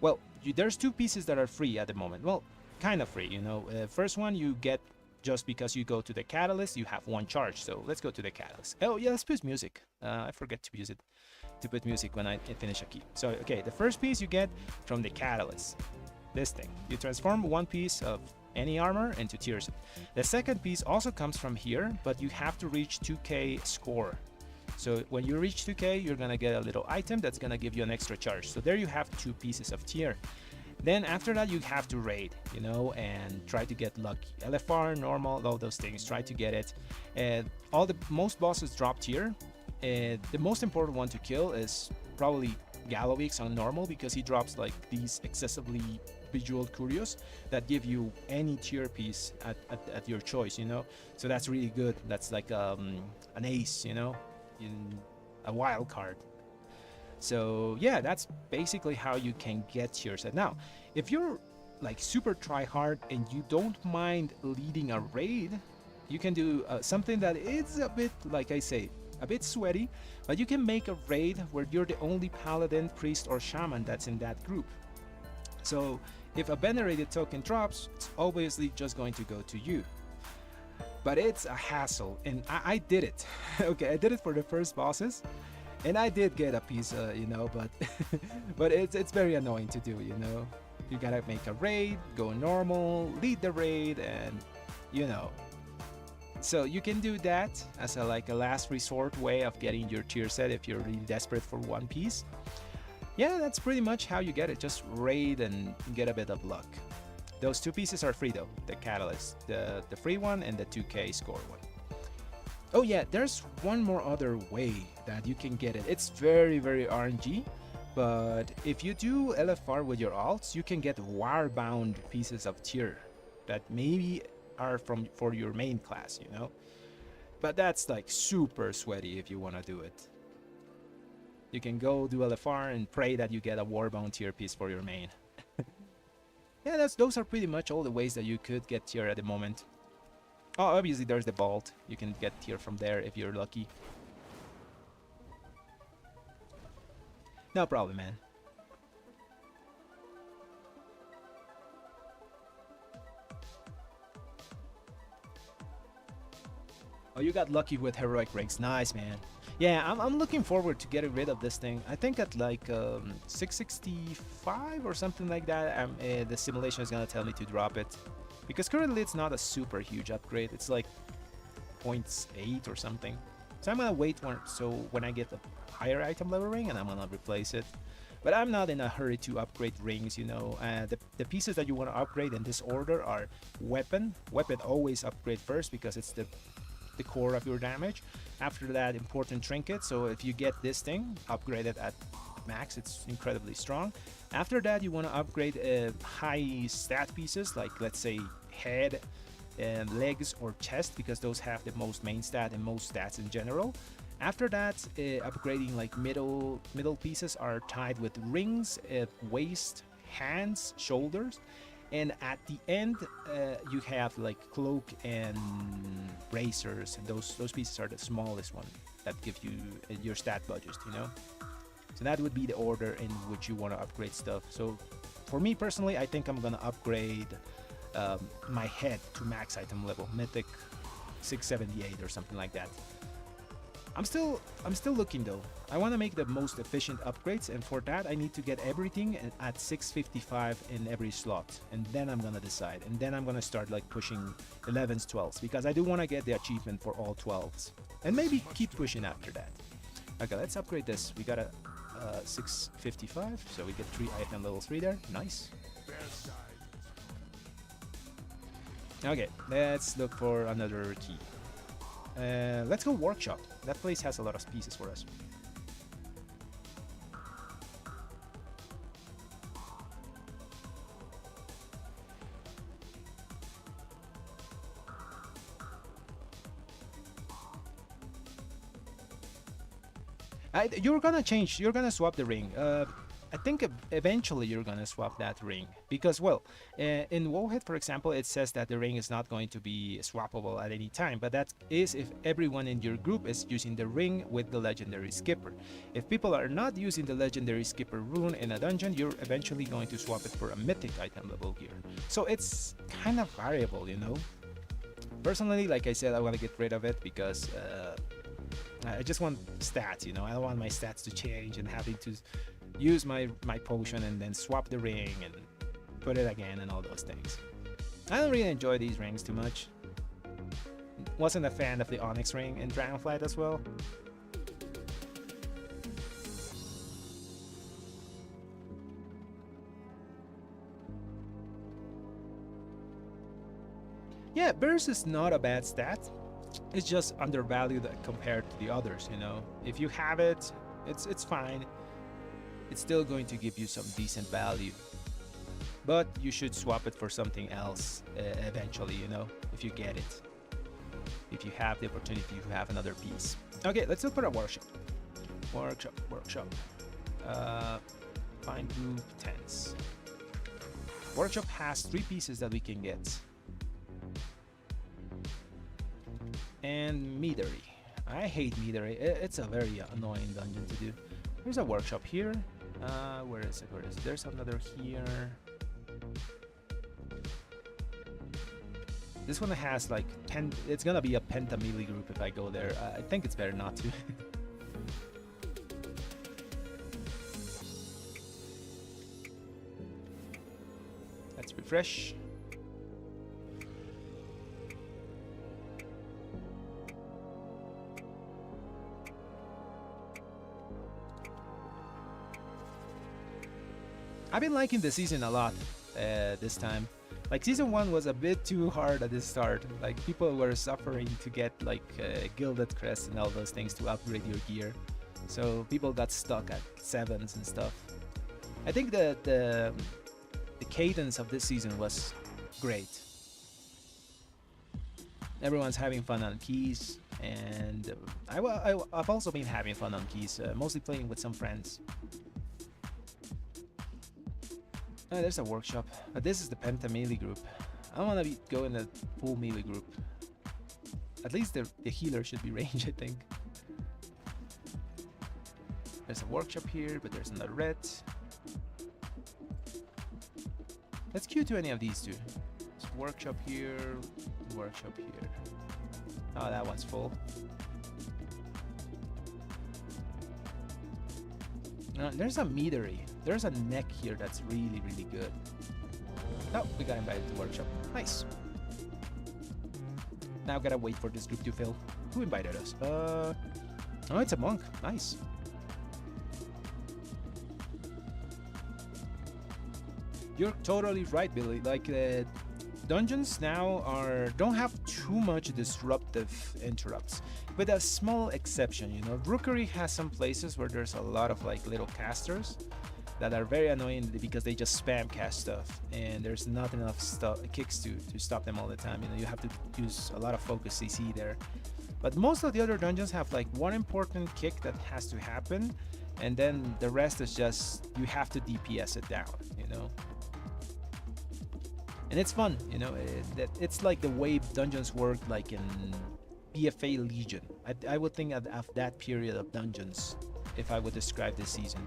well, there's two pieces that are free at the moment. Well, kind of free, you know. First one you get just because you go to the catalyst. You have one charge, so let's go to the catalyst. Oh yeah, let's put music. I forget to use it, to put music when I finish a key. So okay, the first piece you get from the catalyst, this thing. You transform one piece of any armor into tier set. The second piece also comes from here, but you have to reach 2k score. So when you reach 2k, you're gonna get a little item that's gonna give you an extra charge. So there you have two pieces of tier. Then after that, you have to raid, you know, and try to get lucky. LFR, normal, all those things, try to get it. And most bosses drop tier. The most important one to kill is probably Gallowix on normal, because he drops like these excessively bejeweled curios that give you any tier piece at your choice, you know. So that's really good. That's like an ace, you know, in a wild card. So yeah, that's basically how you can get tier set. Now, if you're like super try hard and you don't mind leading a raid, you can do something that is a bit, like I say, a bit sweaty, but you can make a raid where you're the only paladin, priest, or shaman that's in that group. So if a venerated token drops, it's obviously just going to go to you. But it's a hassle, and I did it. Okay, I did it for the first bosses, and I did get a piece, you know, but but it's very annoying to do, you know. You gotta make a raid, go normal, lead the raid, and you know. So you can do that as a last resort way of getting your tier set if you're really desperate for one piece. Yeah, that's pretty much how you get it. Just raid and get a bit of luck. Those two pieces are free though, the catalyst, the free one and the 2k score one. Oh yeah, there's one more other way that you can get it. It's very RNG, but if you do LFR with your alts, you can get war-bound pieces of tier that maybe are for your main class, you know. But that's like super sweaty if you want to do it. You can go do LFR and pray that you get a war-bound tier piece for your main. Yeah, those are pretty much all the ways that you could get tier at the moment. Oh, obviously there's the vault. You can get tier from there if you're lucky. No problem, man. Oh, you got lucky with heroic ranks. Nice, man. Yeah, I'm looking forward to getting rid of this thing. I think at like 665 or something like that, the simulation is gonna tell me to drop it. Because currently it's not a super huge upgrade. It's like 0.8 or something. So I'm gonna wait so when I get a higher item level ring, and I'm gonna replace it. But I'm not in a hurry to upgrade rings, you know. The pieces that you want to upgrade in this order are weapon. Weapon always upgrade first because it's the core of your damage. After that, important trinket. So if you get this thing upgraded at max, it's incredibly strong. After that, you want to upgrade high stat pieces, like let's say head, legs, or chest, because those have the most main stat and most stats in general. After that, upgrading like middle pieces are tied with rings, waist, hands, shoulders. And at the end, you have like cloak and bracers, and those pieces are the smallest one that give you your stat budget, you know. So that would be the order in which you want to upgrade stuff. So for me personally, I think I'm gonna upgrade my head to max item level, mythic 678 or something like that. I'm still looking though. I want to make the most efficient upgrades, and for that I need to get everything at 655 in every slot, and then I'm gonna decide, and then I'm gonna start like pushing 11s, 12s, because I do want to get the achievement for all 12s, and maybe keep pushing after that. Okay, let's upgrade this. We got a 655, so we get 3 item level 3 there. Nice. Okay, let's look for another key. Let's go workshop. That place has a lot of pieces for us. You're gonna swap the ring. I think eventually you're gonna swap that ring, because, well, in Wowhead, for example, it says that the ring is not going to be swappable at any time, but that is if everyone in your group is using the ring with the legendary skipper. If people are not using the legendary skipper rune in a dungeon, you're eventually going to swap it for a mythic item level gear. So it's kind of variable, you know. Personally, like I said, I want to get rid of it because I just want stats, you know. I don't want my stats to change and having to use my potion and then swap the ring and put it again and all those things. I don't really enjoy these rings too much. Wasn't a fan of the Onyx ring in Dragonflight as well. Yeah, Burst is not a bad stat. It's just undervalued compared to the others, you know. If you have it, it's fine. It's still going to give you some decent value, but you should swap it for something else eventually, you know, if you get it, if you have the opportunity to have another piece. Okay, let's look for a workshop. Find group 10s. Workshop has 3 pieces that we can get, and Meadery. I hate Meadery. It's a very annoying dungeon to do. There's a workshop here. Where is it? There's another here. This one has like 10. It's gonna be a pentamelee group if I go there. I think it's better not to. Let's refresh. I've been liking the season a lot this time. Like, season 1 was a bit too hard at the start. Like, people were suffering to get like gilded crest and all those things to upgrade your gear. So people got stuck at 7s and stuff. I think that the cadence of this season was great. Everyone's having fun on keys, and I've also been having fun on keys, mostly playing with some friends. There's a workshop, but this is the pentamelee group. I don't want to go in the full melee group. At least the healer should be range, I think. There's a workshop here, but there's another red. Let's queue to any of these two. There's workshop here, workshop here. Oh, that one's full. There's a Meadery. There's a neck here that's really, really good. Oh, we got invited to workshop. Nice. Now gotta wait for this group to fill. Who invited us? Oh, it's a monk. Nice. You're totally right, Billy. Like, dungeons now don't have too much disruptive interrupts, with a small exception, you know. Rookery has some places where there's a lot of like little casters that are very annoying because they just spam cast stuff, and there's not enough kicks to stop them all the time. You know, you have to use a lot of focus CC there. But most of the other dungeons have like one important kick that has to happen, and then the rest is just you have to DPS it down, you know. And it's fun, you know. It's like the way dungeons work, like in BFA Legion. I would think of that period of dungeons if I would describe this season,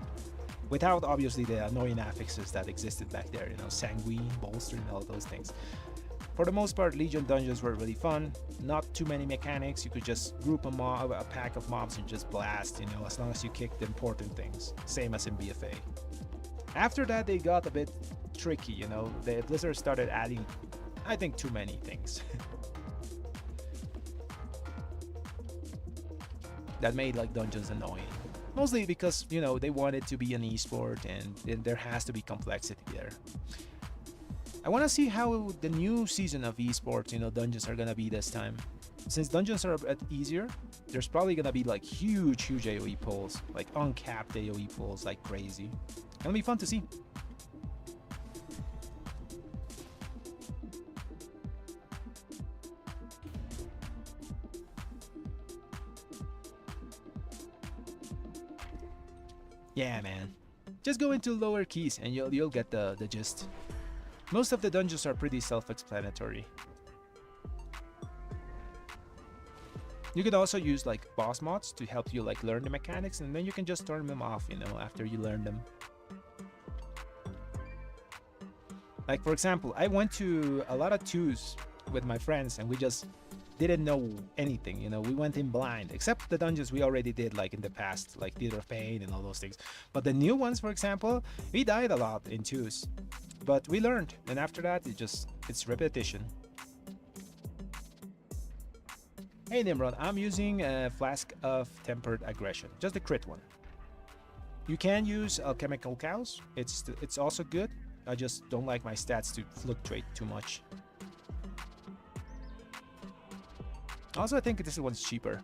without obviously the annoying affixes that existed back there, you know, sanguine, bolster, and all those things. For the most part, Legion dungeons were really fun. Not too many mechanics. You could just group a pack of mobs and just blast, you know, as long as you kick the important things. Same as in BFA. After that, they got a bit tricky, you know. The Blizzard started adding, I think, too many things. That made like dungeons annoying. Mostly because, you know, they wanted to be an esport and there has to be complexity there. I want to see how the new season of esports, you know, dungeons are gonna be this time. Since dungeons are a bit easier, there's probably gonna be like huge AoE pulls, like uncapped AoE pulls like crazy. It'll be fun to see. Yeah, man. Just go into lower keys and you'll get the gist. Most of the dungeons are pretty self-explanatory. You could also use like boss mods to help you like learn the mechanics, and then you can just turn them off, you know, after you learn them. Like for example, I went to a lot of 2s with my friends and we just didn't know anything, you know. We went in blind, except the dungeons we already did like in the past, like Theater of Pain and all those things. But the new ones, for example, we died a lot in 2s. But we learned, and after that, it's repetition. Hey Nimrod, I'm using a Flask of Tempered Aggression, just the crit one. You can use Alchemical Cows, it's also good. I just don't like my stats to fluctuate too much. Also, I think this one's cheaper.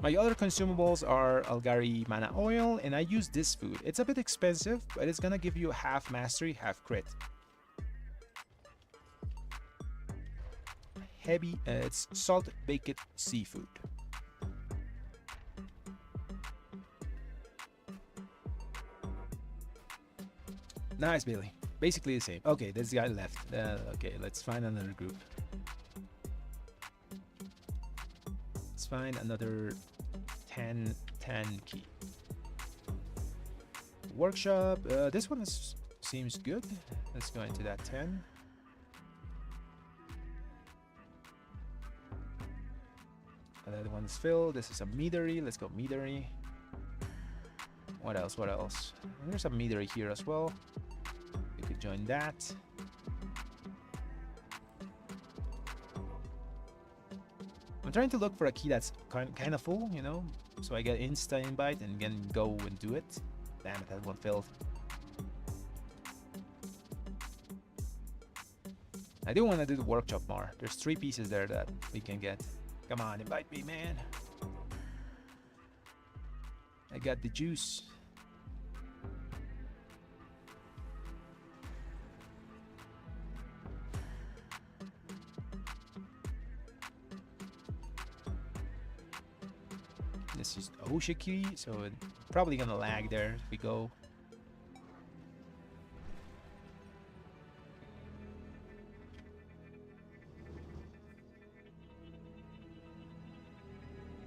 My other consumables are Algari Mana Oil, and I use this food. It's a bit expensive, but it's gonna give you half mastery, half crit. Heavy, it's salt baked seafood. Nice, Bailey. Basically the same. Okay, this guy left. Okay, let's find another group. Let's find another 10 key. Workshop. This one seems good. Let's go into that 10. That one's filled. This is a meadery. Let's go meadery. What else? What else? There's a meadery here as well. We could join that. I'm trying to look for a key that's kind of full, you know, so I get insta invite and then go and do it. Damn it, that one failed. I do want to do the workshop more. There's 3 pieces there that we can get. Come on, invite me, man. I got the juice. This is Oshiki, so it's probably gonna lag there if we go.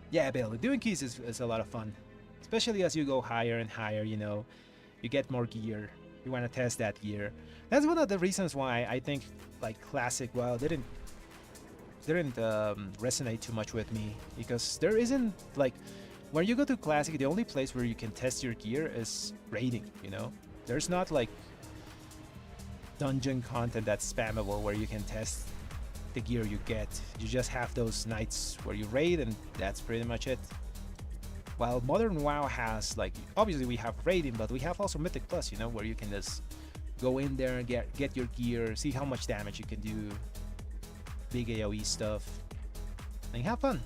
Yeah, Bill, doing keys is a lot of fun. Especially as you go higher and higher, you know. You get more gear. You want to test that gear. That's one of the reasons why I think like Classic WoW didn't resonate too much with me. Because there isn't like... When you go to Classic, the only place where you can test your gear is raiding, you know? There's not like dungeon content that's spammable where you can test the gear you get. You just have those nights where you raid and that's pretty much it. While Modern WoW has like, obviously we have raiding, but we have also Mythic Plus, you know, where you can just go in there and get your gear, see how much damage you can do, big AoE stuff, and have fun.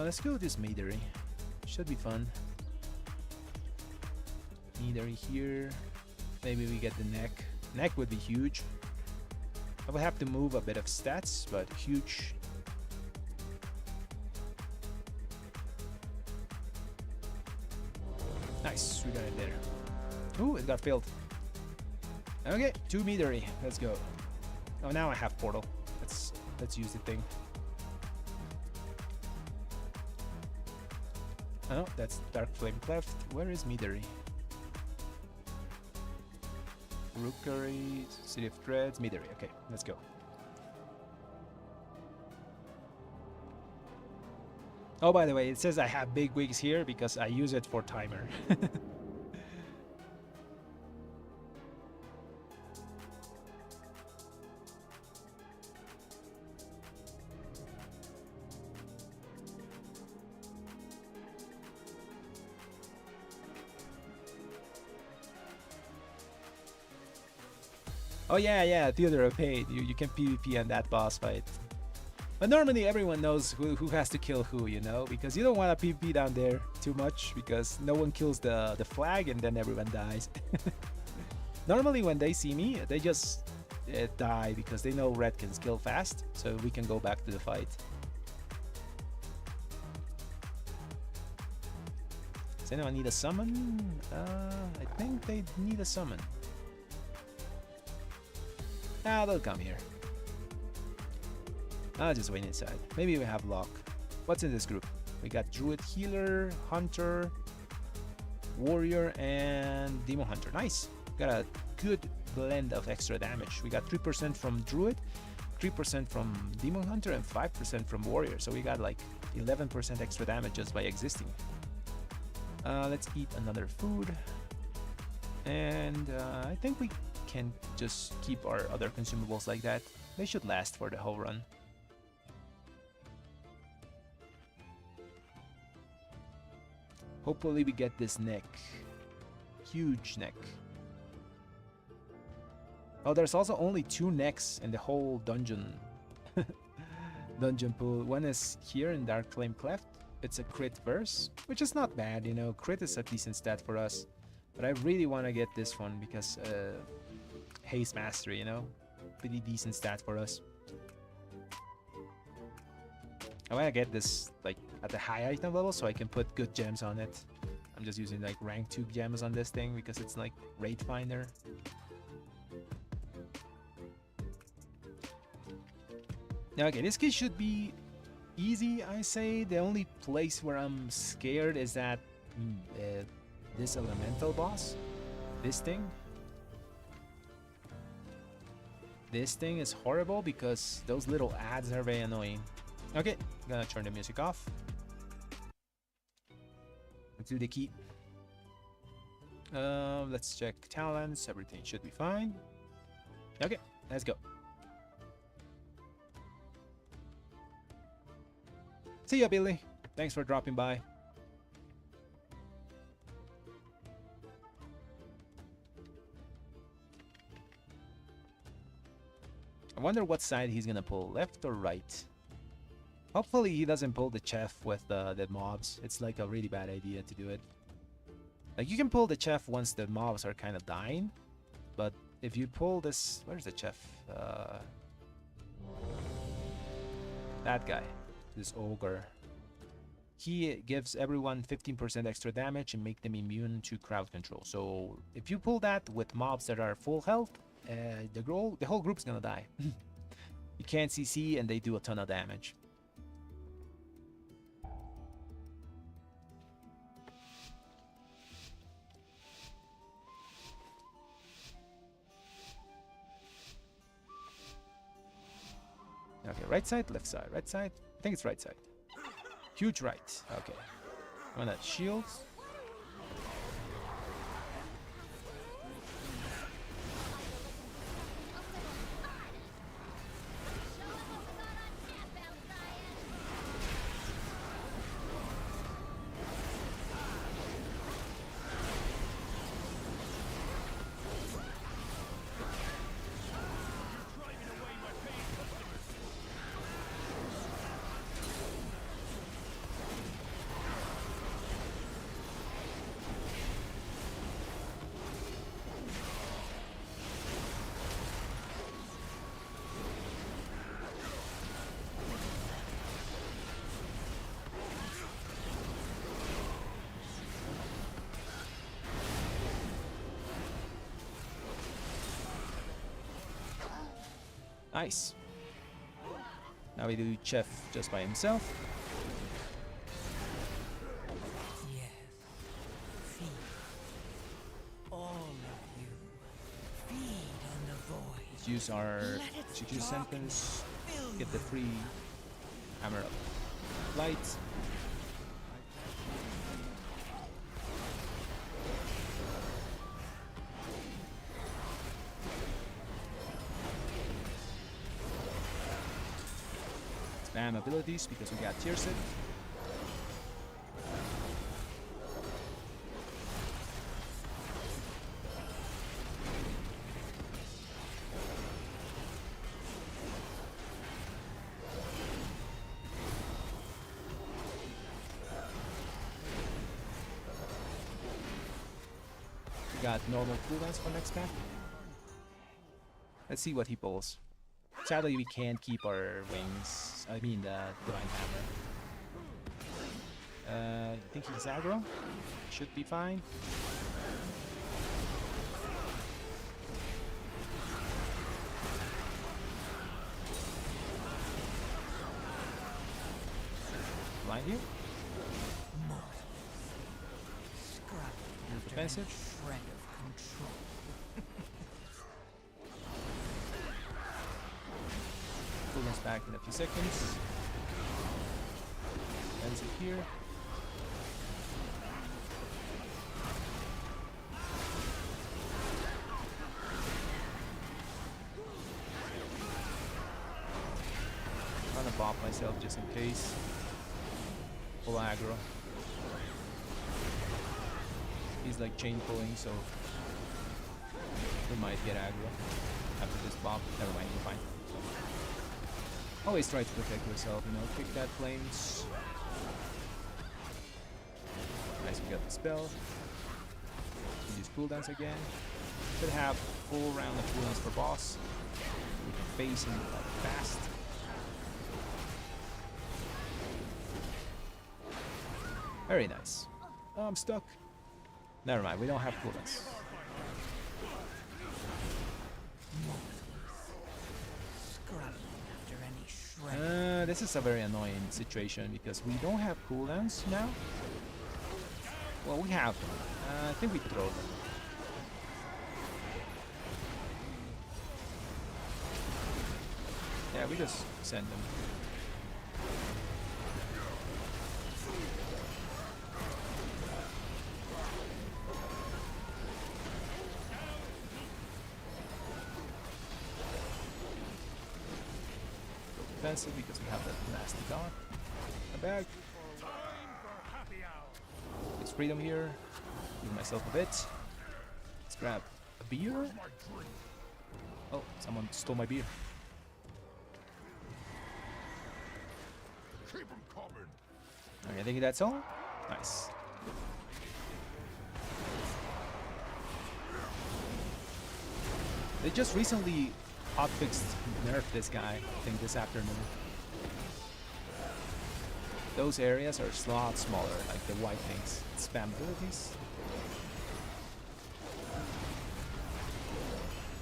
Let's go with this Meadery. Should be fun. Meadery here. Maybe we get the neck. Neck would be huge. I would have to move a bit of stats, but huge. Nice, we got it there. Ooh, it got filled. Okay, 2 Meadery. Let's go. Oh, now I have portal. Let's use the thing. Oh, that's Dark Flame Cleft. Where is Meadery? Rookery, City of Dreads, Meadery. Okay, let's go. Oh, by the way, it says I have big wigs here because I use it for timer. Oh yeah, Theodore paid. You can PvP on that boss fight. But normally everyone knows who has to kill who, you know? Because you don't want to PvP down there too much because no one kills the flag and then everyone dies. Normally when they see me, they just die because they know red can kill fast. So we can go back to the fight. Does anyone need a summon? I think they need a summon. Ah, they'll come here. I'll just wait inside. Maybe we have luck. What's in this group? We got Druid Healer, Hunter, Warrior, and Demon Hunter. Nice. Got a good blend of extra damage. We got 3% from Druid, 3% from Demon Hunter, and 5% from Warrior. So we got like 11% extra damage just by existing. Let's eat another food. And I think we can just keep our other consumables like that. They should last for the whole run. Hopefully we get this neck. Huge neck. Oh, there's also only 2 necks in the whole dungeon. Dungeon pool. One is here in Dark Flame Cleft. It's a crit verse, which is not bad, you know. Crit is a decent stat for us. But I really want to get this one because Haste Mastery, you know, pretty decent stat for us. I want to get this like at the high item level so I can put good gems on it. I'm just using like rank 2 gems on this thing because it's like rate finder. Okay, this kid should be easy, I say. The only place where I'm scared is that this elemental boss. This thing is horrible because those little ads are very annoying. Okay, gonna turn the music off. Let's do the key. Let's check talents. Everything should be fine. Okay, let's go. See ya, Billy. Thanks for dropping by. I wonder what side he's gonna pull, left or right. Hopefully he doesn't pull the chef with the mobs. It's like a really bad idea to do it. Like you can pull the chef once the mobs are kind of dying, but if you pull this, where's the chef? That guy, this ogre. He gives everyone 15% extra damage and make them immune to crowd control. So if you pull that with mobs that are full health, the whole group's gonna die. You can't CC and they do a ton of damage. Okay, right side, left side, right side. I think it's right side. Huge right. Okay. One that shields. Nice. Now we do Chef just by himself.
Yes. Feed. All of you. Feed
Let's use our
Let its
execution sentence.
fill
Get the free hammer up. Light. Spam abilities because we got tier set. Got normal cooldowns for next pack. Let's see what he pulls. Sadly, we can't keep our wings. I mean, the divine hammer. I think he's aggro. Should be fine. Blind you. Defensive.
Shred of control.
Cooldowns back in a few seconds. Ends it here. I'm gonna bop myself just in case. Full aggro. He's like chain pulling, so we might get aggro after this bop. Never mind, you're fine. Always try to protect yourself, you know, kick that flames. Nice, we got the spell. We use cooldowns again. Should have full round of cooldowns for boss. We can face him like fast. Very nice. Oh, I'm stuck. Never mind, we don't have cooldowns. This is a very annoying situation because we don't have cooldowns now. Well, we have them. I think we throw them. Yeah, we just send them. Defensive because we have that nasty guard. A bag. It's freedom here. Give myself a bit. Let's grab a beer. Oh, someone stole my beer. Okay, I think that's all. Nice. They just recently hotfixed nerfed this guy, I think this afternoon. Those areas are a lot smaller, like the white things. Spam abilities.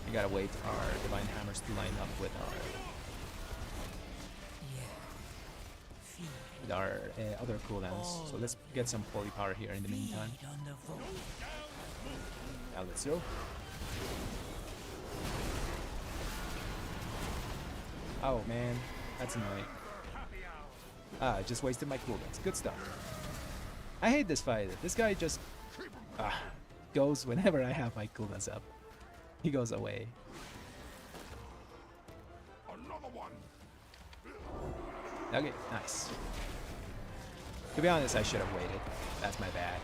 We gotta wait our divine hammers to line up with our other cooldowns. So let's get some holy power here in the meantime. Now let's go. Oh man, that's annoying. I just wasted my cooldowns. Good stuff. I hate this fight. This guy just goes whenever I have my cooldowns up. He goes away.
Another one.
Okay, nice. To be honest, I should have waited. That's my bad.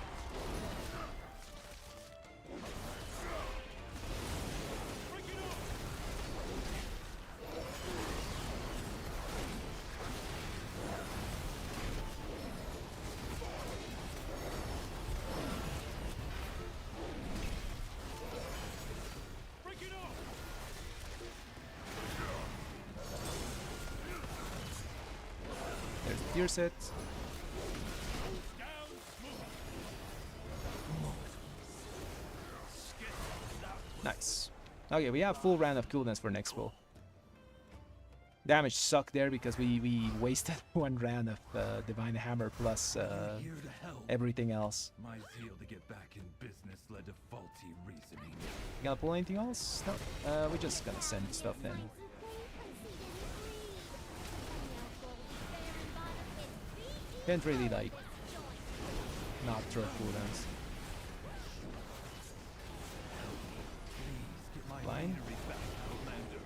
There's the tier set. Nice. Okay, we have full round of cooldowns for next pull. Damage sucked there because we wasted one round of Divine Hammer plus
Here to help.
everything else.
My zeal to get back in business led to faulty reasoning.
You gonna pull anything else? No. We're just gonna send stuff in. Can't really like not throw cooldowns.
Please get my
Blind?
meadery back, Outlander.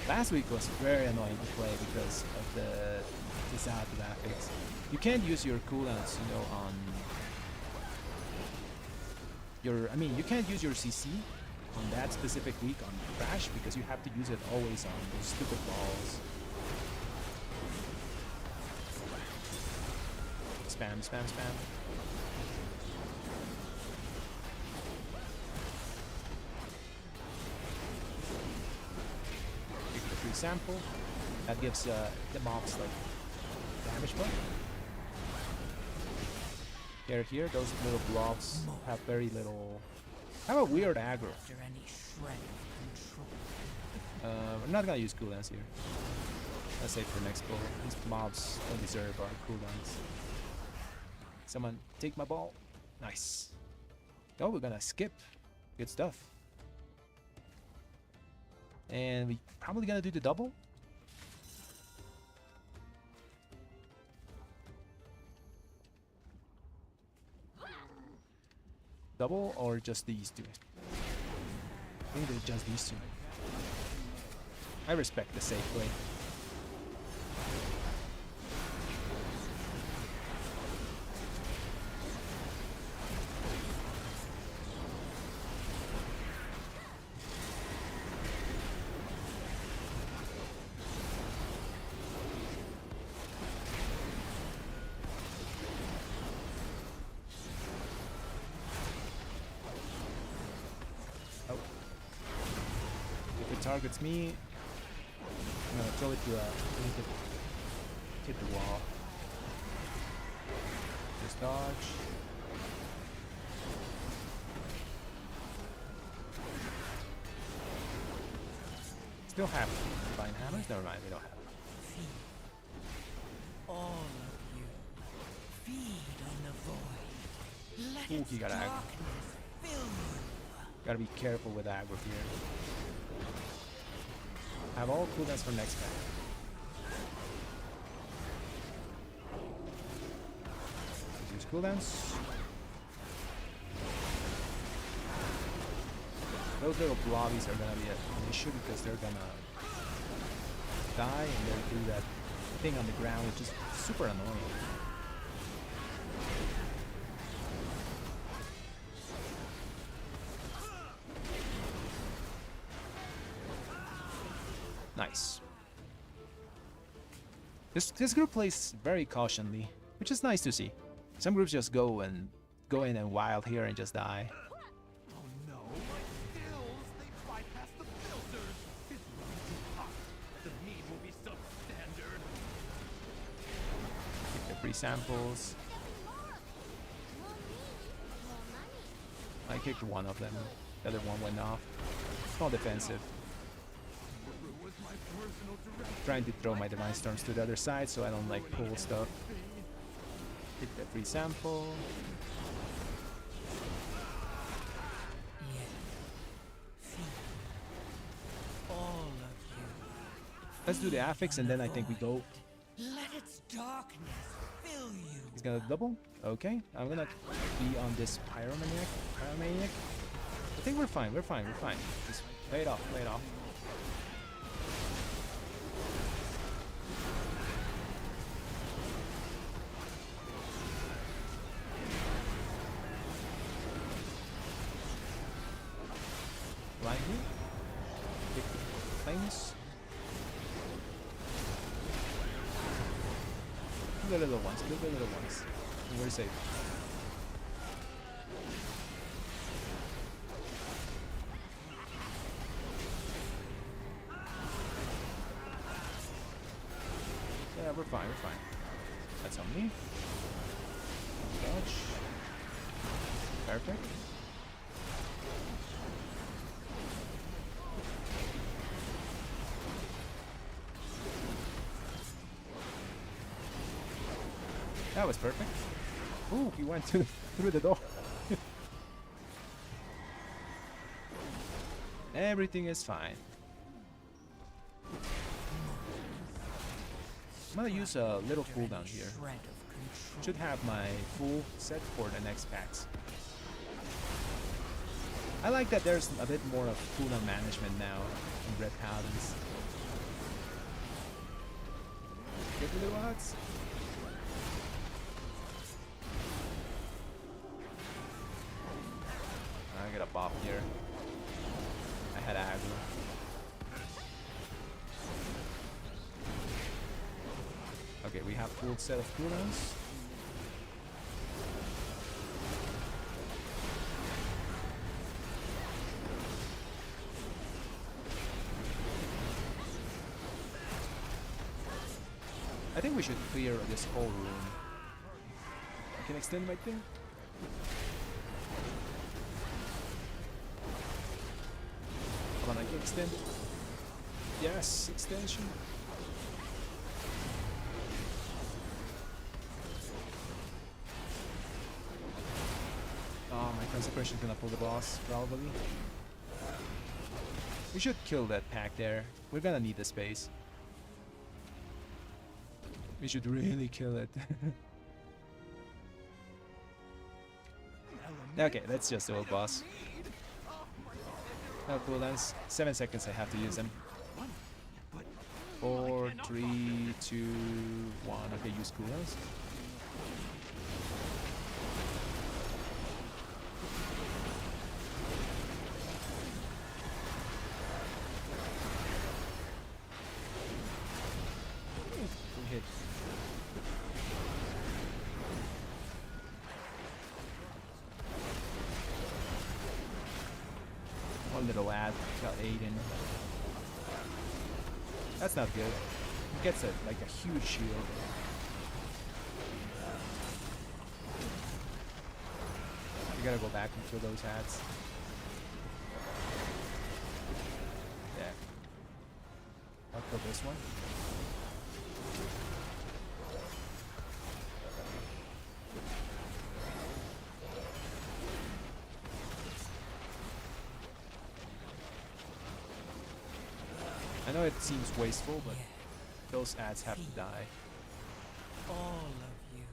Last week was very annoying to play because of the disadvantage graphics. You can't use your cooldowns, you know, on your. I mean, you can't use your CC on that specific week on Crash because you have to use it always on those stupid balls. Spam, spam, spam. Take the free sample. That gives the mobs like damage buff. Here, those little blobs have very little. Have a weird aggro.
After any shred of control.
I'm not gonna use cooldowns here. Let's save for next pull. These mobs don't deserve our cooldowns. Someone take my ball. Nice. Oh, we're gonna skip. Good stuff. And we probably gonna do the double. Double or just these two? I think they're just these two. I respect the safe play. Targets me, I'm gonna throw it to hit the wall. Just dodge. Still have Divine Hammers? Never mind, we don't have it.
Feed. All of you. Feed on the void. Let
Ooh,
its
he got aggro.
darkness fill you.
Gotta be careful with aggro here. Have all cooldowns for next guy. Use cooldowns. Those little blobbies are gonna be an issue because they're gonna die and they'll do that thing on the ground, which is super annoying. Nice. This group plays very cautiously, which is nice to see. Some groups just go in and wild here and just die.
Oh no, my skills! They bypass the filters! It's running too hot. The meat will be substandard.
Take the free samples. I kicked one of them. The other one went off. It's not defensive.
Cinderbrew was my personal director.
Trying to throw my Divine Storms to the other side so I don't like pull stuff. Take the free sample.
Yes. Feed. All of you.
Let's do the affix and then I think we go.
Let its darkness fill you.
He's gonna double. Okay, I'm gonna be on this pyromaniac. I think we're fine. We're fine. Just play it off. Blind me. Pick the flames. Kill the little ones. And we're safe. Yeah, we're fine. That's on me. Dodge. Perfect. That was perfect. Ooh, he went through the door. Everything is fine. I'm gonna use a little cooldown here. Should have my full set for the next packs. I like that there's a bit more of cooldown management now in Red Paladins. Get the little huts. I got a bop here. I had aggro. Okay, we have full set of cooldowns. I think we should clear this whole room. I can extend my thing. Come on, I can extend. Yes, extension. Oh, my consecration's gonna pull the boss, probably. We should kill that pack there. We're gonna need the space. We should really kill it. Okay, let's just do a boss. No cooldowns. 7 seconds I have to use them. 4, 3, 2, 1. Okay, use cooldowns. Hit. One little ad got 8 in. That's not good. He gets like a huge shield. You gotta go back and kill those ads. Yeah. I'll kill this one. I know it seems wasteful, but those ads have to die.
All of you,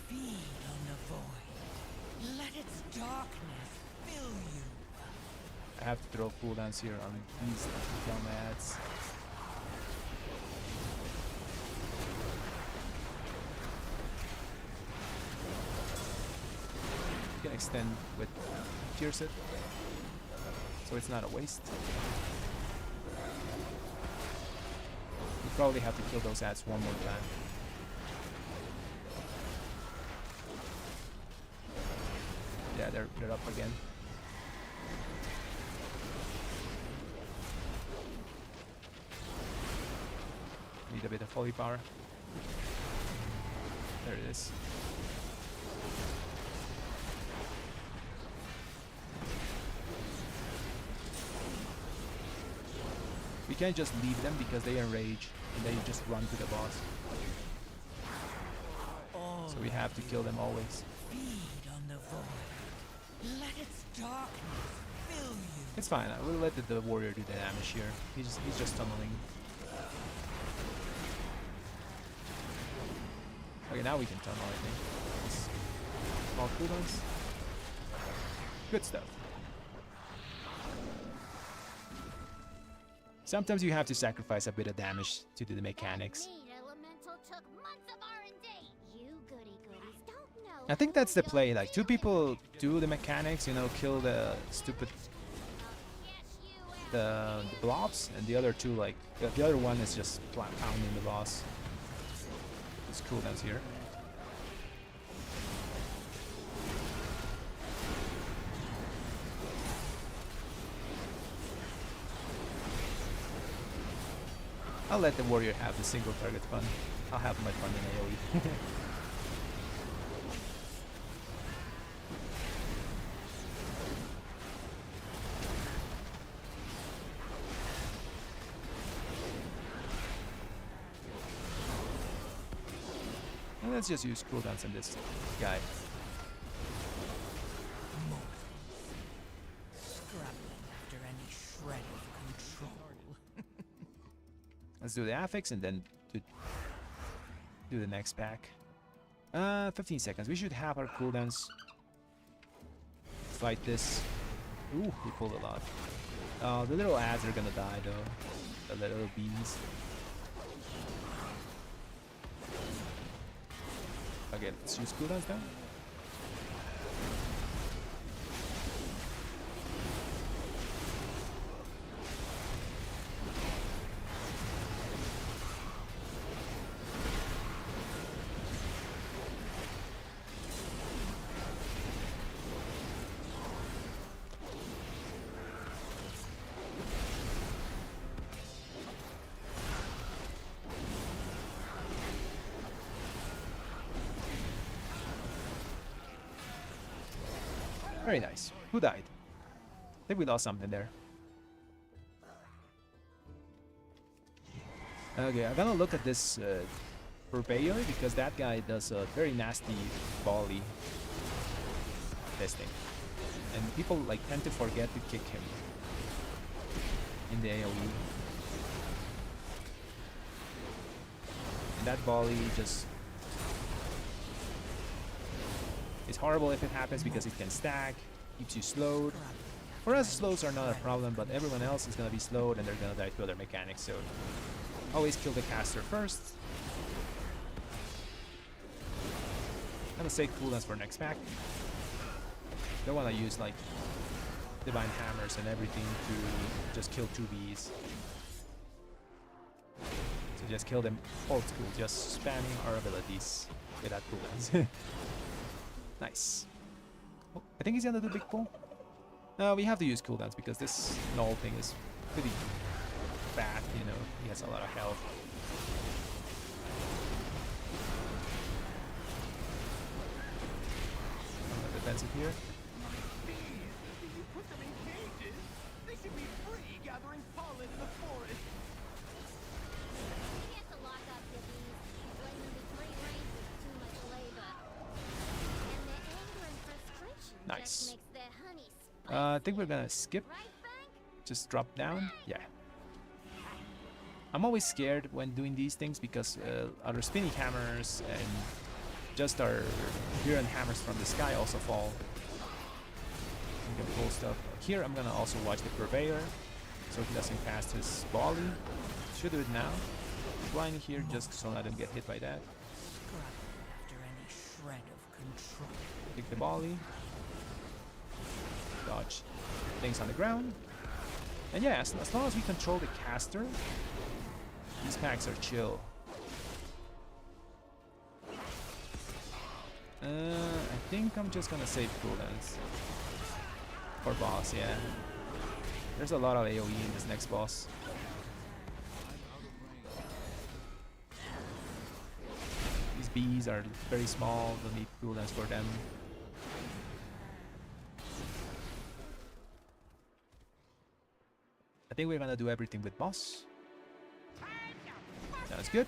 feed on the void. Let its darkness fill you.
I have to throw cooldowns here on these dumb ads. You can extend with Pierce it, so it's not a waste. We probably have to kill those ads one more time. Yeah, they're up again. Need a bit of holy power. There it is. We can't just leave them because they enrage and they just run to the boss. So we have to kill them always.
Feed on the void. Let its darkness fill you.
It's fine. I will let the warrior do the damage here. He's just tunneling. Okay, now we can tunnel, I think. Small cooldowns. Good stuff. Sometimes you have to sacrifice a bit of damage to do the mechanics. I think that's the play, like 2 people do the mechanics, you know, kill the stupid the blobs, and the other 2 like the other one is just pounding the boss. It's cooldowns here. I'll let the warrior have the single target fun. I'll have my fun in AoE. Let's just use cooldowns on this guy.
Scrabbling after any shred of control.
Let's do the affix and then do the next pack. 15 seconds. We should have our cooldowns. Fight this. Ooh, we pulled a lot. The little ads are gonna die though. The little bees. Okay, let's use cooldowns now. Very nice. Who died? I think we lost something there. Okay, I'm gonna look at this Purveyor because that guy does a very nasty volley testing. And people like tend to forget to kick him in the AoE. And that volley just is horrible if it happens because it can stack, keeps you slowed. For us, slows are not a problem, but everyone else is gonna be slowed and they're gonna die to other mechanics, so always kill the caster first. I'm gonna say cooldowns for next pack. Don't wanna use like divine hammers and everything to just kill 2Bs. So just kill them old school, just spamming our abilities without cooldowns. Nice. Oh, I think he's gonna do big pull. No, we have to use cooldowns because this null thing is pretty bad, you know. He has a lot of health. I'm not defensive here.
Bees! You put them in cages! They should be free gathering pollen in the forest!
You have to lock up your bees. Blending the free range is too much labor. And their anger and frustration
Nice.
just makes their honey
I think we're gonna skip.
right, Bank?
Just drop down. Yeah. I'm always scared when doing these things because our spinning hammers and just our Huron hammers from the sky also fall. You can pull stuff. Here I'm gonna also watch the Purveyor so he doesn't cast his volley. Should do it now. Blind here just so I don't get hit by that.
Scrabbling after any shred of control.
Pick the volley. Dodge things on the ground. And yeah, as long as we control the caster, these packs are chill. I think I'm just gonna save cooldowns. For boss, yeah. There's a lot of AoE in this next boss. These bees are very small, don't need cooldowns for them. I think we're gonna do everything with boss. Sounds good.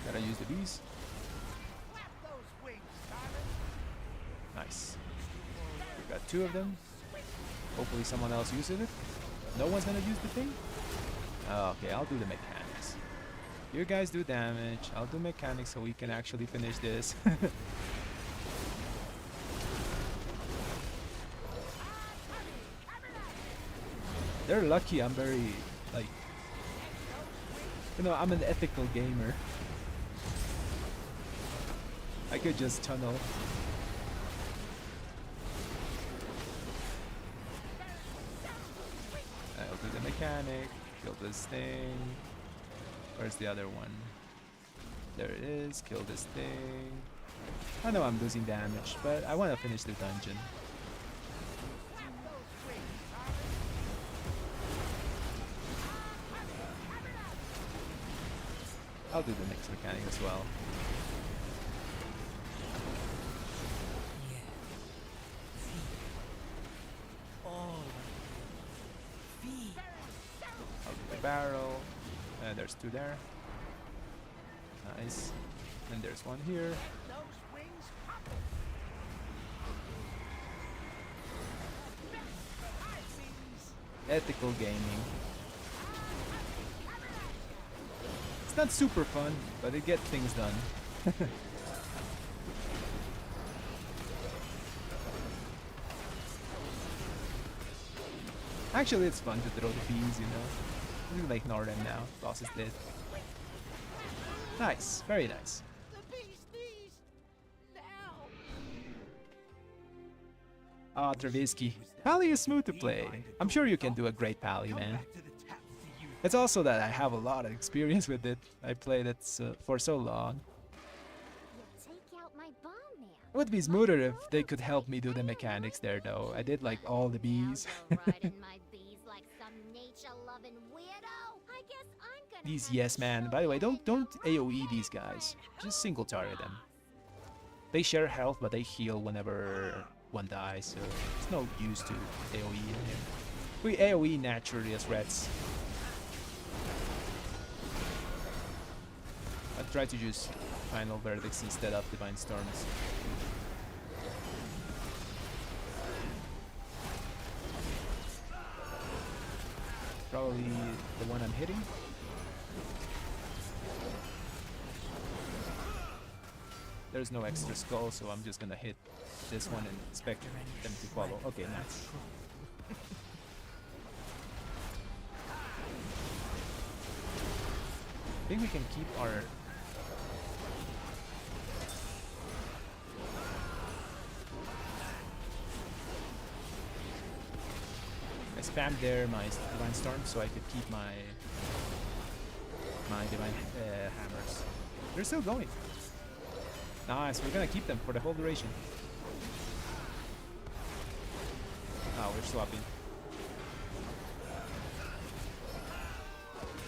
Gotta use the bees. Nice. We got 2 of them. Hopefully someone else uses it. No one's gonna use the thing? Oh, okay, I'll do the mechanics. You guys do damage. I'll do mechanics so we can actually finish this. They're lucky I'm very, like... You know, I'm an ethical gamer. I could just tunnel. I'll do the mechanic, kill this thing. Where's the other one? There it is, kill this thing. I know I'm losing damage, but I want to finish the dungeon. I'll do the next mechanic as well.
Yeah. Feed. All of you. Feed.
I'll do the barrel. There's two there. Nice. And there's one here.
Those wings pop.
Ethical gaming. It's not super fun, but it gets things done. Actually, it's fun to throw the bees, you know. We can ignore them now. Boss is dead. Nice, very nice.
The beast feast. Now.
Ah, Travisky. Pally is smooth to play. I'm sure you can do a great Pally, man.
Back to the tap to use.
It's also that I have a lot of experience with it. I played it for so long.
You take out my bomb now.
It would be smoother if they could help me do the mechanics there, though. I did like all the bees.
Now go riding my bees like some nature-loving weirdo. I guess I'm gonna
These
have
yes
to
man.
show
By the way,
you
don't
the
AoE these guys. Just single target them. They share health, but they heal whenever one dies, so it's no use to AoE in here. We AoE naturally as Reds. I try to use Final Verdicts instead of Divine Storms. Probably the one I'm hitting. There's no extra skull, so I'm just gonna hit this one and expect them to follow. Okay, nice. I think we can keep our... I spammed there my Divine Storm so I could keep my Divine Hammers. They're still going. Nice, we're gonna keep them for the whole duration. Oh, we're swapping.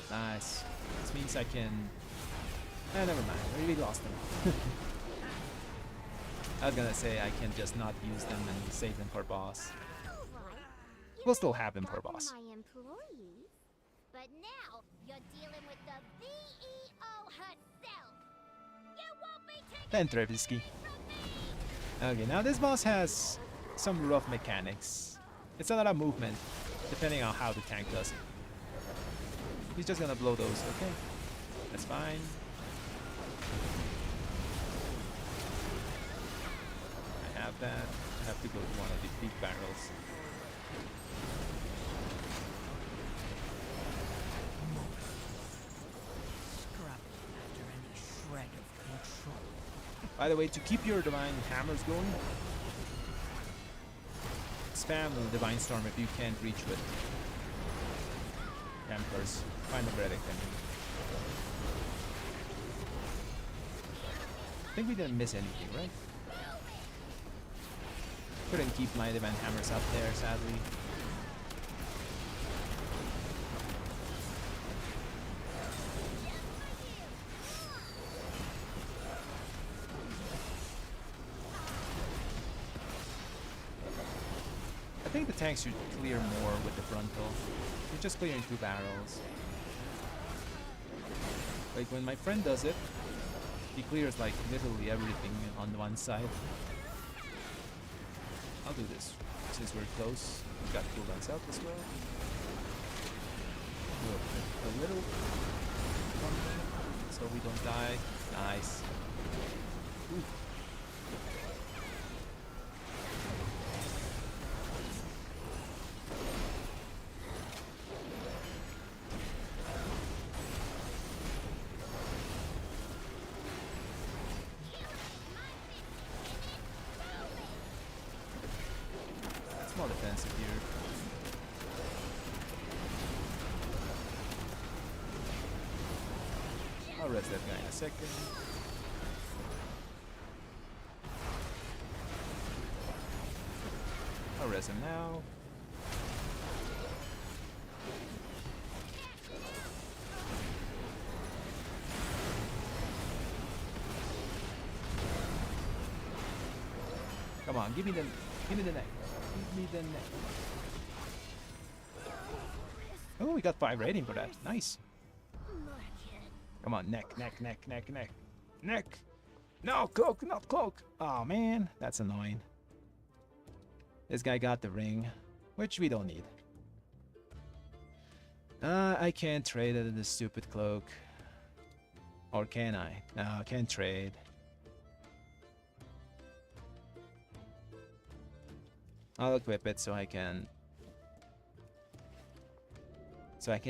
Nice. This means I can... never mind. I really lost them. I was gonna say I can just not use them and save them for boss.
Alright. You
We'll still
may
have them for
forgotten
boss.
My employees, but now you're dealing with the VEO herself. You won't be taking
Then Trevisky.
from me.
Okay, now this boss has some rough mechanics. It's a lot of movement, depending on how the tank does it. He's just gonna blow those, okay? That's fine. I have that. I have to go to one of the big barrels.
Scrubbing after any shred of control.
By the way, to keep your Divine Hammers going, spam the Divine Storm if you can't reach with Emperors. Find the Verdict, I mean. I think we didn't miss anything, right? Couldn't keep my Divine Hammers up there, sadly. I think the tanks should clear more with the frontal. You're just clearing 2 barrels. Like when my friend does it, he clears like literally everything on the one side. I'll do this since we're close. We've got cooldowns out as well. Do a little so we don't die. Nice. Ooh. More defensive here. I'll rest that guy in a second. I'll rest him now. Come on, give me the neck. Give me the neck. Oh, we got 5 rating for that. Nice. Come on, neck. Neck. No, cloak, not cloak. Oh man, that's annoying. This guy got the ring, which we don't need. I can't trade it in the stupid cloak. Or can I? No, I can't trade. I'll equip it so I can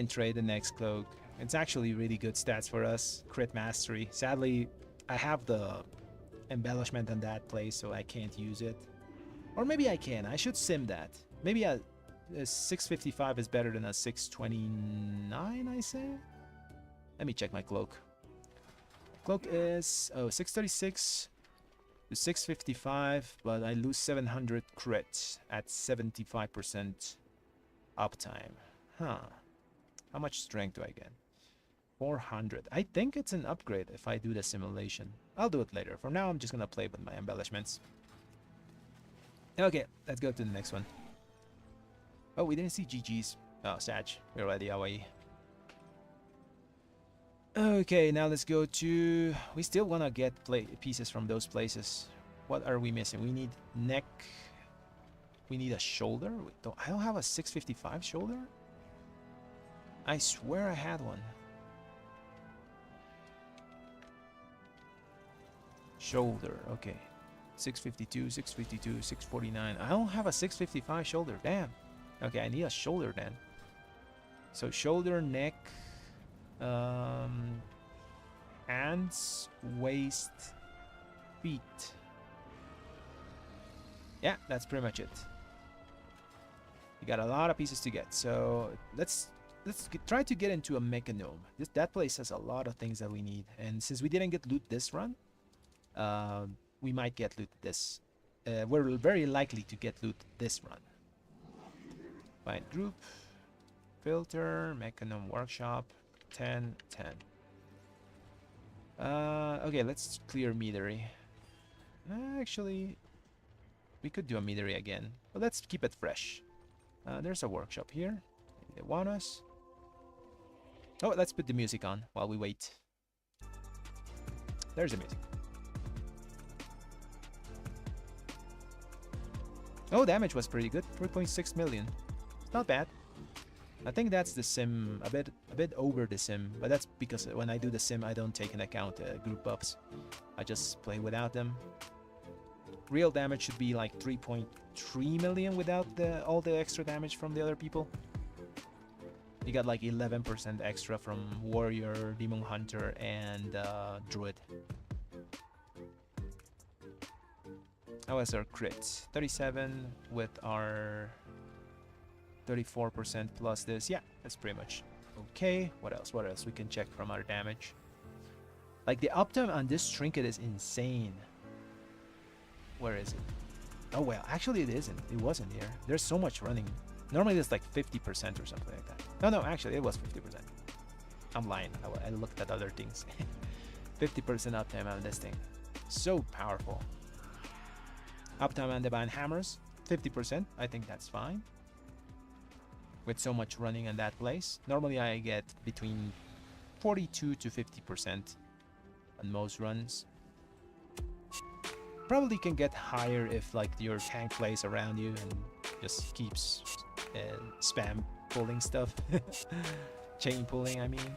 trade the next cloak. It's actually really good stats for us. Crit mastery. Sadly, I have the embellishment on that place, so I can't use it. Or maybe I can. I should sim that. Maybe a 655 is better than a 629, I say. Let me check my cloak. Cloak is 636 to 655, but I lose 700 crit at 75% uptime. Huh. How much strength do I get? 400. I think it's an upgrade if I do the simulation. I'll do it later. For now, I'm just gonna play with my embellishments. Okay, let's go to the next one. Oh, we didn't see GG's. Oh, Sag. We're already away. Okay, now let's go to... We still wanna get pieces from those places. What are we missing? We need neck. We need a shoulder. I don't have a 655 shoulder? I swear I had one. Shoulder, okay. 652, 652, 649. I don't have a 655 shoulder. Damn. Okay, I need a shoulder then. So shoulder, neck, hands, waist, feet. Yeah, that's pretty much it. You got a lot of pieces to get. So let's try to get into a mechanome. That place has a lot of things that we need. And since we didn't get loot this run, we might get loot this. We're very likely to get loot this run. Find group, filter, mechanome workshop, 10, 10. Okay, let's clear Meadery. Actually, we could do a Meadery again, but let's keep it fresh. There's a workshop here. They want us. Oh, let's put the music on while we wait. There's the music. Oh, damage was pretty good. 3.6 million. It's not bad. I think that's the sim, a bit over the sim, but that's because when I do the sim, I don't take into account group buffs. I just play without them. Real damage should be like 3.3 million without all the extra damage from the other people. You got like 11% extra from Warrior, Demon Hunter, and Druid. How was our crit? 37 with our 34% plus this. Yeah, that's pretty much okay. What else? What else we can check from our damage? Like the uptime on this trinket is insane. Where is it? Oh well, actually it isn't. It wasn't here. There's so much running. Normally it's like 50% or something like that. No, actually it was 50%. I'm lying. I looked at other things. 50% uptime on this thing. So powerful. Uptime on Divine Hammers, 50%. I think that's fine. With so much running in that place. Normally I get between 42 to 50% on most runs. Probably can get higher if like your tank plays around you and just keeps spam pulling stuff. Chain pulling, I mean.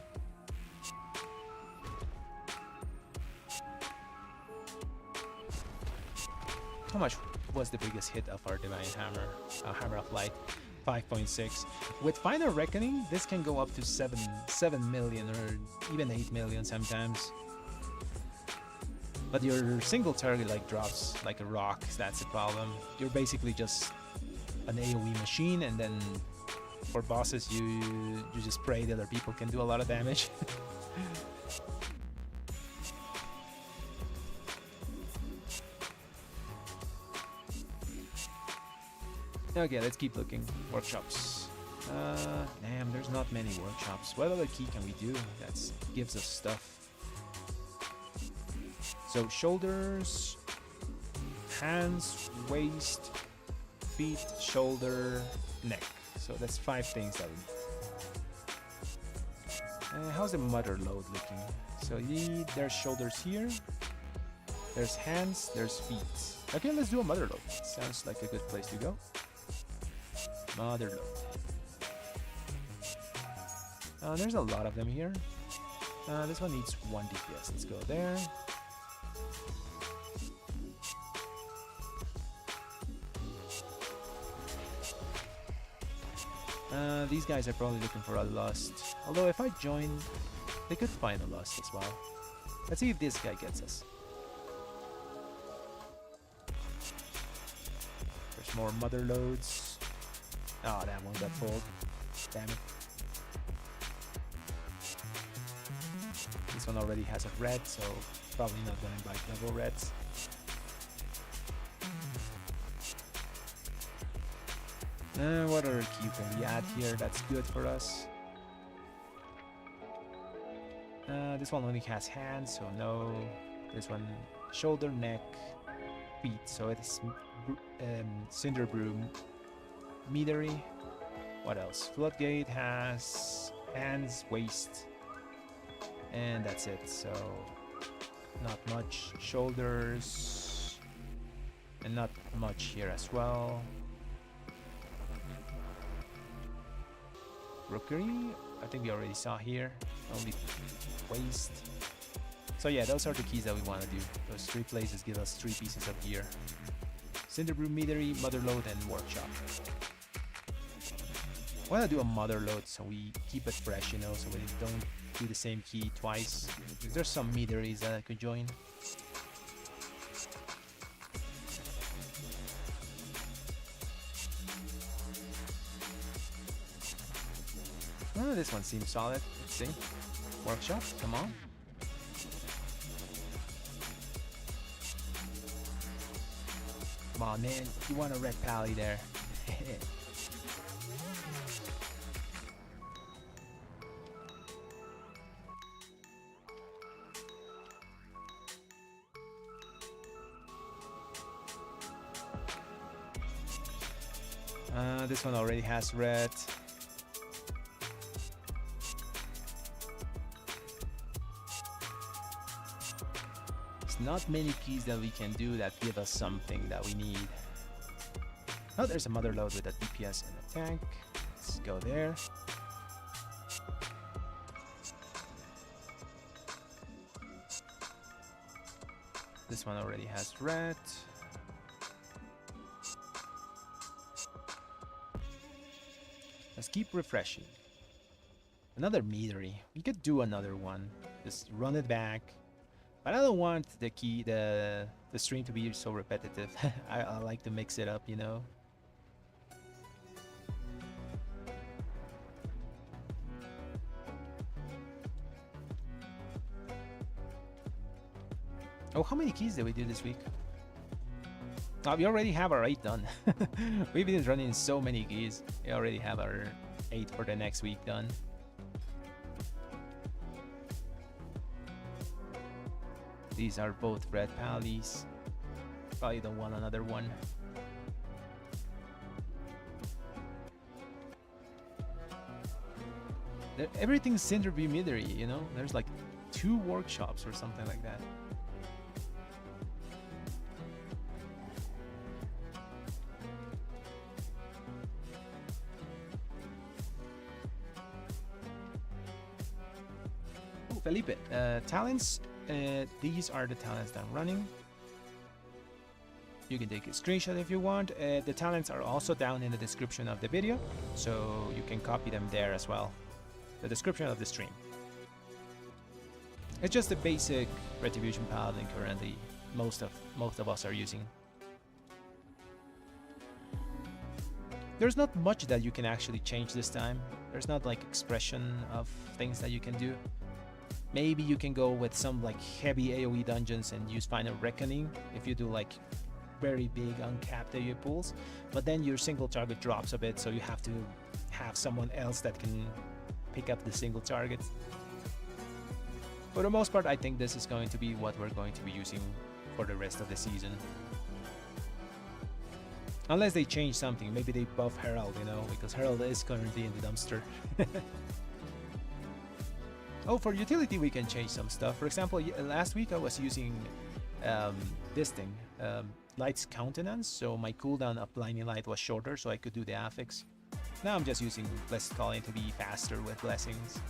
How much was the biggest hit of our Divine Hammer? Hammer of Light, 5.6. With Final Reckoning, this can go up to 7 million or even 8 million sometimes. But your single target like drops like a rock. That's the problem. You're basically just an AoE machine, and then for bosses you just pray that other people can do a lot of damage. Okay, let's keep looking. Workshops. Damn, there's not many workshops. What other key can we do that gives us stuff? So shoulders. hands, waist, feet, shoulder, neck. So that's 5 things that we need. How's the Motherload looking? So there's shoulders here, there's hands, there's feet. Okay, let's do a Motherload. Sounds like a good place to go. Motherload. There's a lot of them here. This one needs 1 DPS. Let's go there. These guys are probably looking for a lust. Although if I join, they could find a lust as well. Let's see if this guy gets us. There's more Motherloads. Oh, that one got pulled. Damn it. This one already has a red, so probably not going to buy double reds. What other key can we add here that's good for us? This one only has hands, so no. This one, shoulder, neck, feet. So it's Cinderbrew Meadery. What else? Floodgate has hands, waist, and that's it. So not much. Shoulders, and not much here as well. Rookery, I think we already saw here. Only waist. So yeah, those are the keys that we want to do. Those 3 places give us 3 pieces of gear. Cinderbrew Meadery, Motherload, and Workshop. I want to do a Motherload so we keep it fresh, you know, so we don't do the same key twice. There's some Meaderies that I could join. Oh, this one seems solid. Let's see. Workshop, come on. Come on, man. You want a red pally there. This one already has red. Not many keys that we can do that give us something that we need. Oh, there's a Motherload with a DPS and a tank. Let's go there. This one already has red. Let's keep refreshing. Another Meadery. We could do another one. Just run it back. But I don't want the stream to be so repetitive. I like to mix it up, you know. Oh, how many keys did we do this week? Oh, we already have our 8 done. We've been running so many keys. We already have our 8 for the next week done. These are both red pallies. Probably don't want another one. Everything's Cinderbrew Meadery, you know? There's like 2 workshops or something like that. Oh, Felipe, talents. These are the talents that I'm running. You can take a screenshot if you want. The talents are also down in the description of the video, so you can copy them there as well. The description of the stream. It's just a basic Retribution Paladin currently most of us are using. There's not much that you can actually change this time. There's not like expression of things that you can do. Maybe you can go with some like heavy AoE dungeons and use Final Reckoning if you do like very big uncapped AoE pools, but then your single target drops a bit, so you have to have someone else that can pick up the single targets. For the most part, I think this is going to be what we're going to be using for the rest of the season. Unless they change something, maybe they buff Herald, you know, because Herald is currently in the dumpster. Oh, for utility we can change some stuff. For example, last week I was using this thing, Light's Countenance, so my cooldown of Blinding Light was shorter, so I could do the affix. Now I'm just using Blessed Calling to be faster with blessings.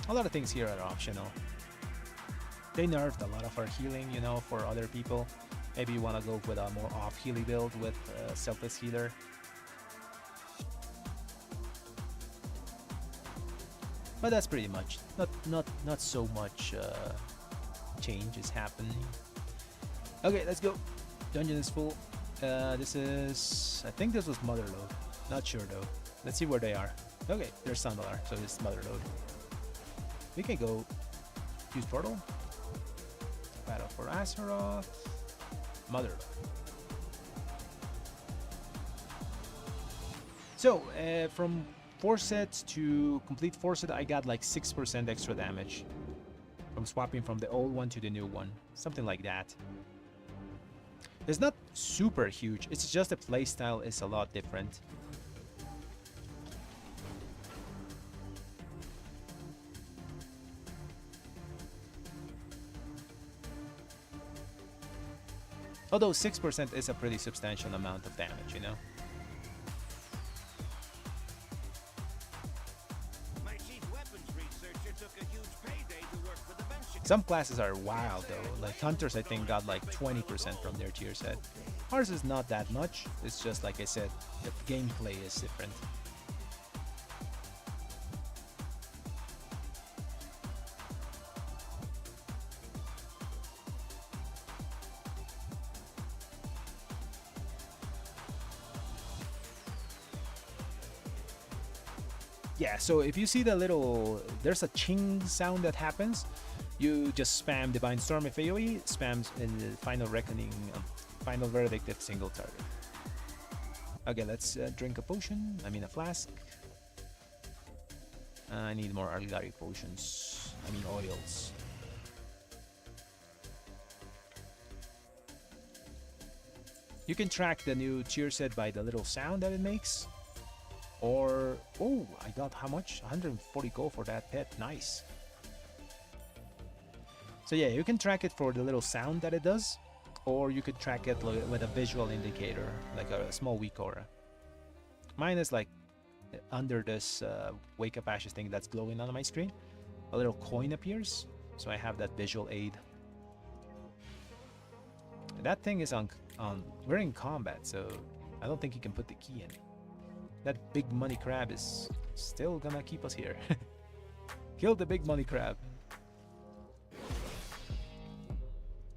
A lot of things here are optional. They nerfed a lot of our healing, you know, for other people. Maybe you want to go with a more off-healy build with Selfless Healer. But that's pretty much. Not so much change is happening. Okay, let's go. Dungeon is full. This is... I think this was Motherload. Not sure though. Let's see where they are. Okay, there's Sandalar, so it's Motherload. We can go use Portal. Battle for Azeroth. Motherload. So, from 4 sets to complete 4 set, I got like 6% extra damage. From swapping from the old one to the new one. Something like that. It's not super huge, it's just the playstyle is a lot different. Although 6% is a pretty substantial amount of damage, you know?
My chief weapons researcher took a huge payday to work for the venture.
Some classes are wild though, like Hunters I think got like 20% from their tier set. Ours is not that much, it's just like I said, the gameplay is different. Yeah, so if you see the little, there's a ching sound that happens, you just spam Divine Storm if AoE, spams in the Final Reckoning, Final Verdict if single target. Okay, let's drink a potion, I mean a flask. I need more Argari potions, I mean oils. You can track the new tier set by the little sound that it makes. Or, oh, I got how much? 140 gold for that pet, nice. So yeah, you can track it for the little sound that it does, or you could track it with a visual indicator, like a small weak aura. Mine is like under this Wake Up Ashes thing that's glowing on my screen. A little coin appears, so I have that visual aid. That thing is on we're in combat, so I don't think you can put the key in. That big money crab is still gonna keep us here. Kill the big money crab.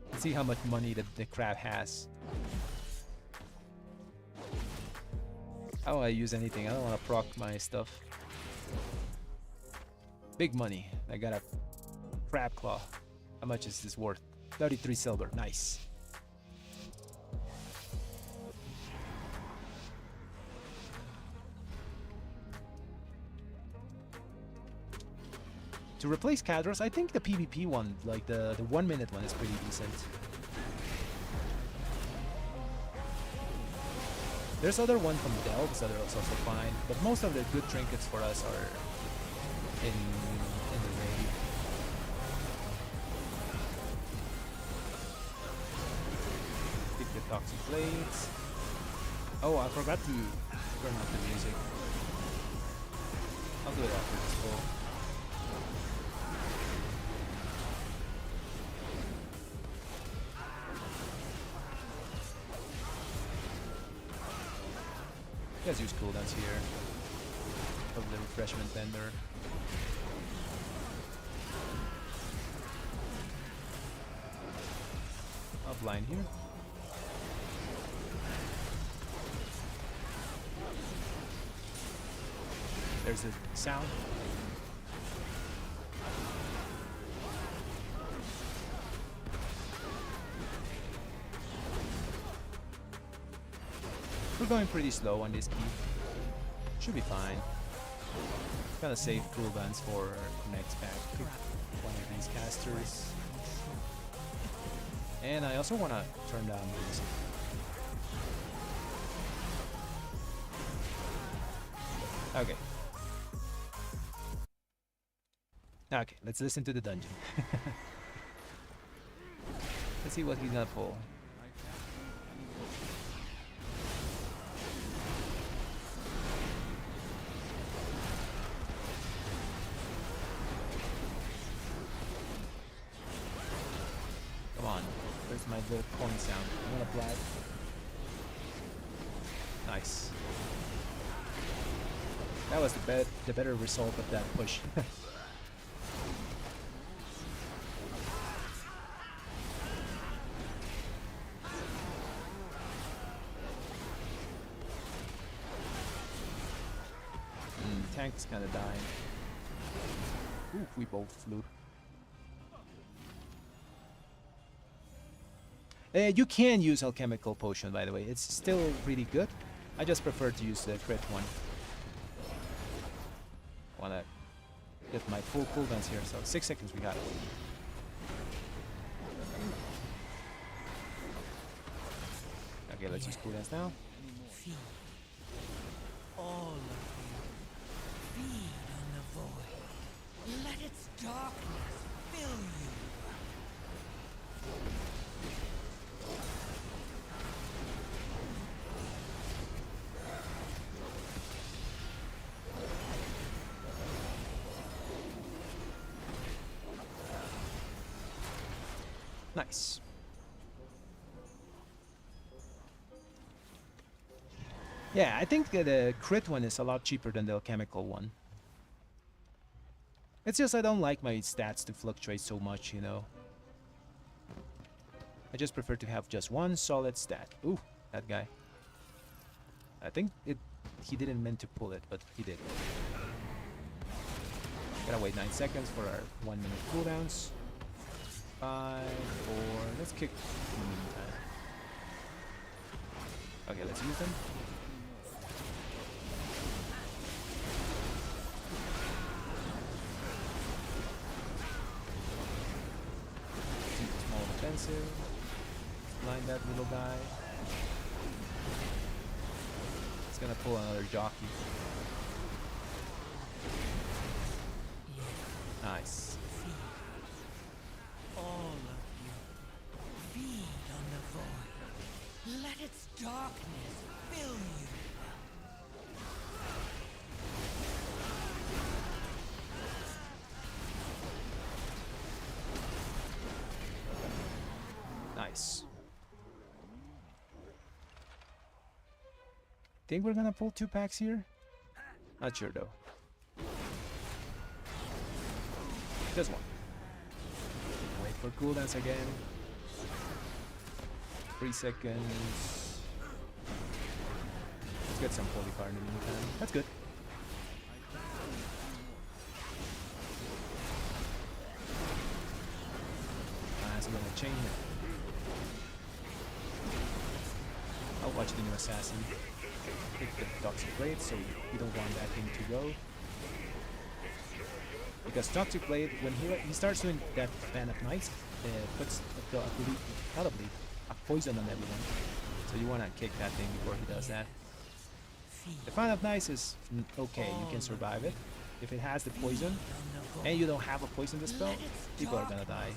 Let's see how much money the crab has. How do I use anything? I don't want to proc my stuff. Big money. I got a crab claw. How much is this worth? 33 silver. Nice. To replace Kadros, I think the PvP one, like the 1 minute one, is pretty decent. There's other one from Delves that are also fine, but most of the good trinkets for us are in the raid. Pick the toxic blades. Oh, I forgot to turn off the music. I'll do it after this pull. You guys use cooldowns here. Of the refreshment vendor. Offline here. There's a sound. We're going pretty slow on this key. Should be fine. Gotta save cooldowns for next pack. Pick one of these casters. And I also wanna turn down music. Okay. Okay, let's listen to the dungeon. Let's see what he's gonna pull. Come on, where's my little coin sound? I'm gonna flag. Nice. That was the better result of that push. Tank's kinda dying. Ooh, we both flew. You can use alchemical potion, by the way. It's still really good. I just prefer to use the crit one. Wanna get my full cooldowns here, so 6 seconds we got it. Okay, let's use cooldowns now.
Feed. All of you. Feed on the void. Let its darkness fill you.
Nice. Yeah, I think the crit one is a lot cheaper than the alchemical one. It's just I don't like my stats to fluctuate so much, you know. I just prefer to have just one solid stat. Ooh, that guy. I think he didn't mean to pull it, but he did. Gotta wait 9 seconds for our 1 minute cooldowns. 5, 4, let's kick in the meantime. Okay, let's use them. Small defensive. Blind that little guy. It's gonna pull another jockey. Nice.
All of you. Feed on the void. Let its darkness fill you.
Nice. Think we're gonna pull 2 packs here? Not sure though. Just one. Wait for cooldowns again. 3 seconds. Let's get some holy card in the meantime. That's good. So I'm gonna chain it. I'll watch the new assassin. Pick the Toxic Blade, so we don't want that thing to go. Because Toxic Blade, when he starts doing that Fan of Knights, puts a poison on everyone. So you want to kick that thing before he does that. The Fan of Knights is okay, you can survive it. If it has the poison, and you don't have a poison dispel, people are gonna die.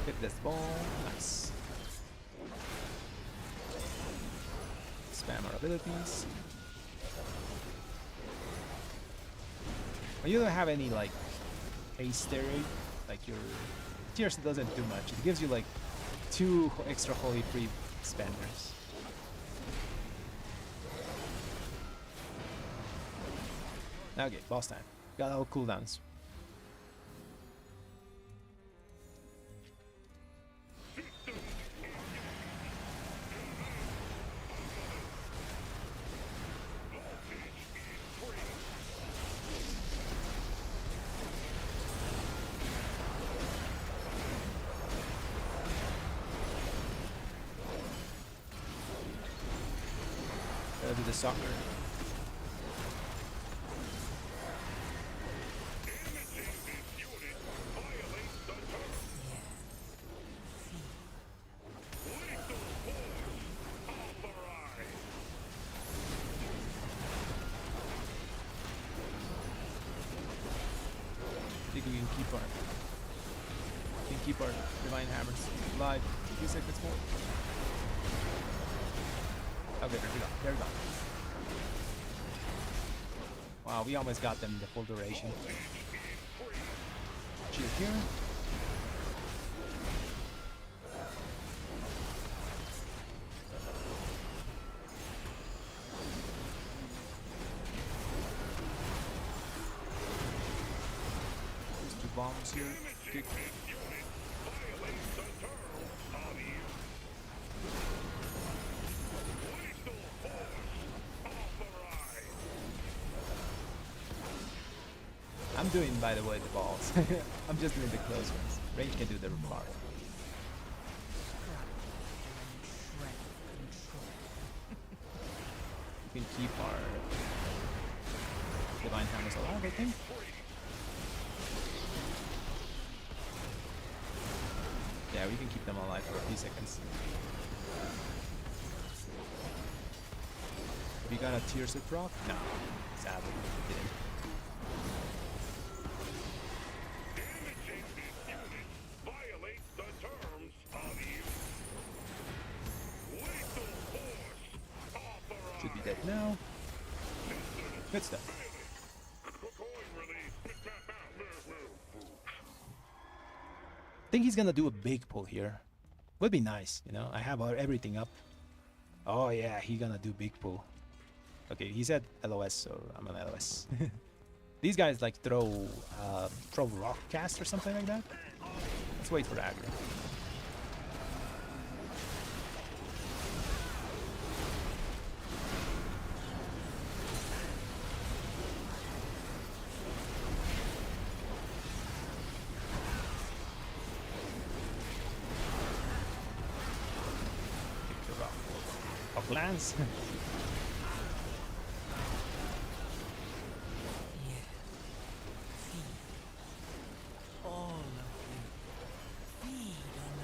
Hit this ball, nice. Spam our abilities. When you don't have any like haste theory, like your tears doesn't do much. It gives you like 2 extra holy free spenders. Okay, boss time. Got all cooldowns. Gotta do the soccer. keep our divine hammers alive. 2 seconds more. Okay, there we go. There we go. Wow, we almost got them the full duration. Shield here. There's 2 bombs here. Kick. I'm doing, by the way, the balls. I'm just doing the close ones. Range can do the part. We can keep our divine hammers alive, I think. Yeah, we can keep them alive for a few seconds. We got a Tears of Rock? No, sadly, we didn't. Should be dead now. Good stuff. I think he's gonna do a big pull here. Would be nice, you know. I have everything up. Oh yeah, he's gonna do big pull. Okay, he said LOS, so I'm an LOS. These guys like throw rock cast or something like that. Let's wait for the aggro. Lance.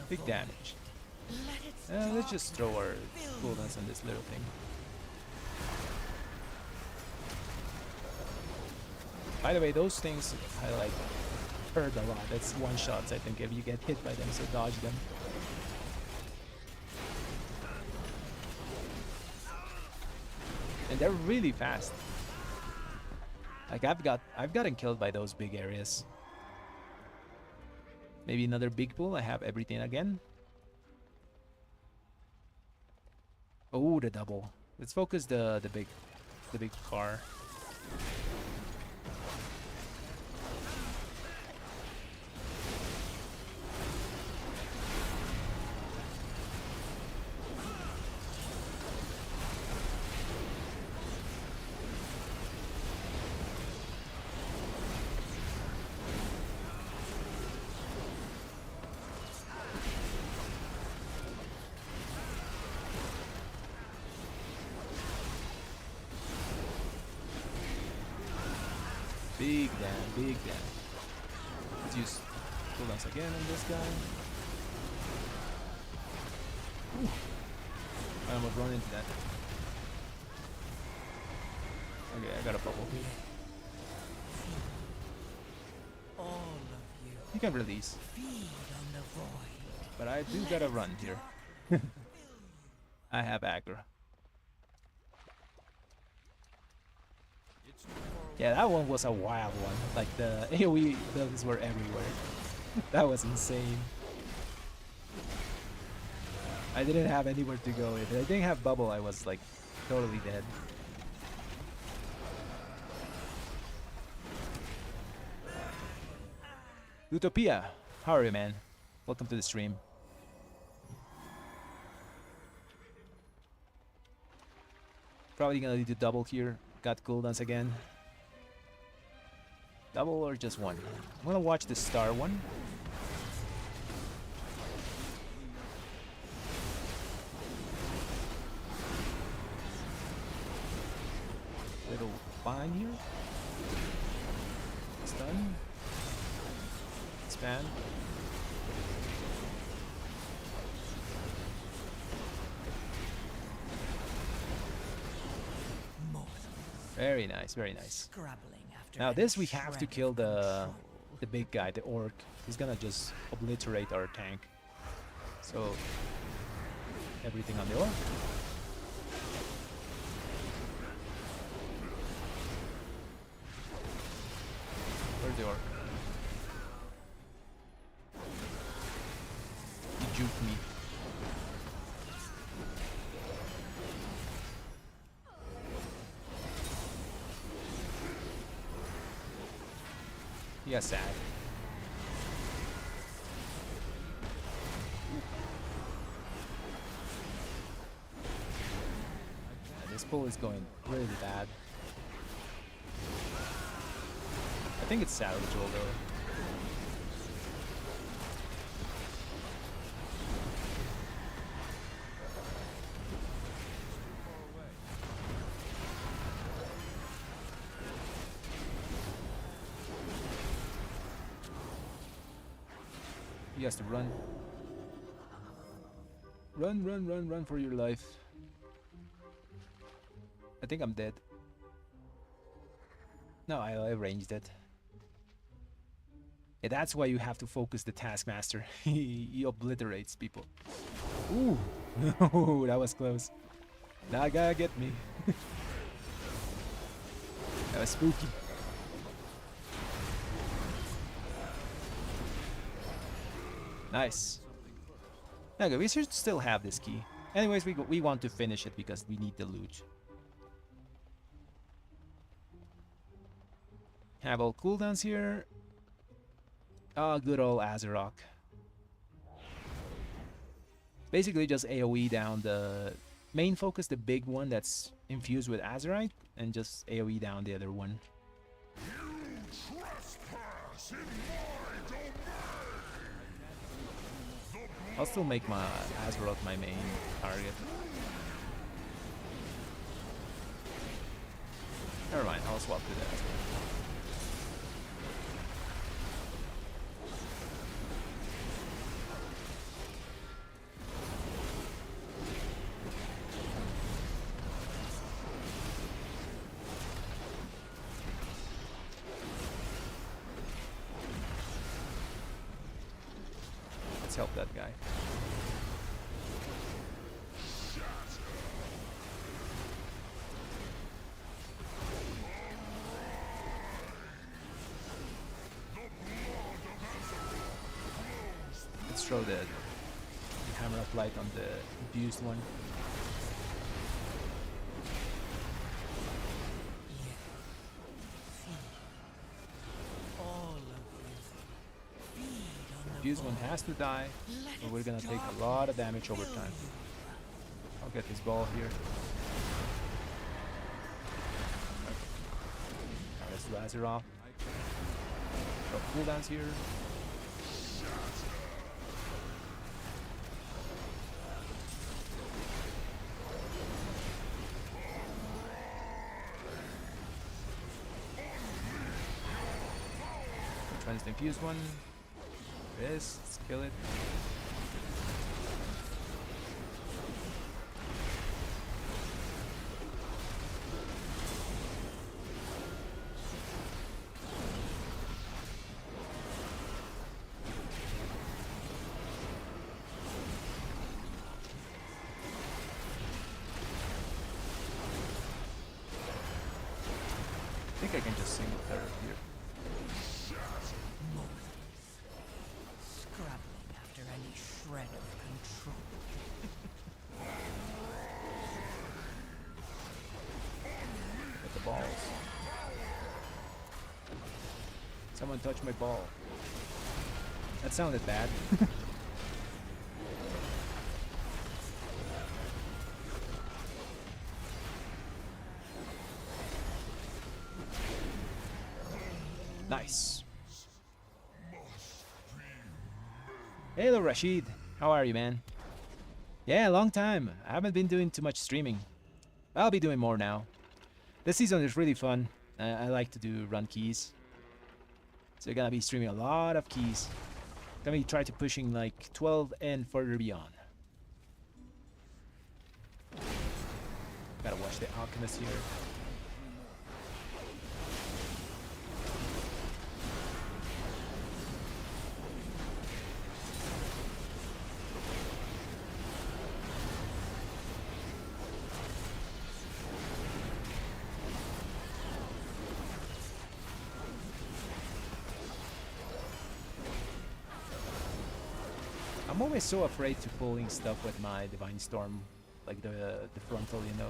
Big damage. Let's just throw our cooldowns on this little thing. By the way, those things I like hurt a lot. That's one shots, I think, if you get hit by them, so dodge them. And they're really fast. Like I've gotten killed by those big areas. Maybe another big pull. I have everything again. Oh, the double. Let's focus the big car. Big damn, big damn. Let's use cooldowns again on this guy. Ooh. I almost run into that. Okay, I got a bubble here.
All of you
You can release.
feed on the void.
But I do gotta run here. I have aggro. Yeah, that one was a wild one. Like the AoE builds were everywhere. That was insane. I didn't have anywhere to go. If I didn't have bubble, I was like totally dead. Utopia, how are you, man? Welcome to the stream. Probably gonna need to double here. Got cooldowns again. Double or just one? I'm gonna watch the star one. Little bind here. Stun. Expand. Very nice, very nice.
Scrabbling after
Now this we
every
have to
shred
kill
of
the the big guy, the orc. He's gonna just obliterate our tank. So everything on the orc. Where's the orc? He juked me. Yeah, sad. Yeah, this pull is going really bad. I think it's salvageable though. He has to run. Run for your life. I think I'm dead. No, I ranged it. Yeah, that's why you have to focus the Taskmaster. He obliterates people. Ooh, no, that was close. That guy get me. That was spooky. Nice. Okay, we should still have this key. Anyways, we want to finish it because we need the loot. Have all cooldowns here. Oh, good old Azerok. Basically just AoE down the main focus, the big one that's infused with Azerite, and just AoE down the other one. I'll still make my Azeroth my main target. Never mind, I'll swap to that. Let's help that guy. Let's throw the hammer of light on the abused one. Abused one has to die, or we're gonna take a lot of damage over time. I'll get this ball here. Let's Azeroth. Drop cooldowns here. Which one's the infused one? There it is. Let's kill it. I think I can just single turret here.
Scrabbling after any shred of control.
Get the balls. Someone touched my ball. That sounded bad. Nice. Hello Rashid, how are you, man? Yeah, long time. I haven't been doing too much streaming. I'll be doing more now. This season is really fun. I like to do run keys. So you're gonna be streaming a lot of keys. Gonna be try to pushing like 12 and further beyond. Gotta watch the Alchemist here. I'm always so afraid to pulling stuff with my Divine Storm, like the frontal, you know.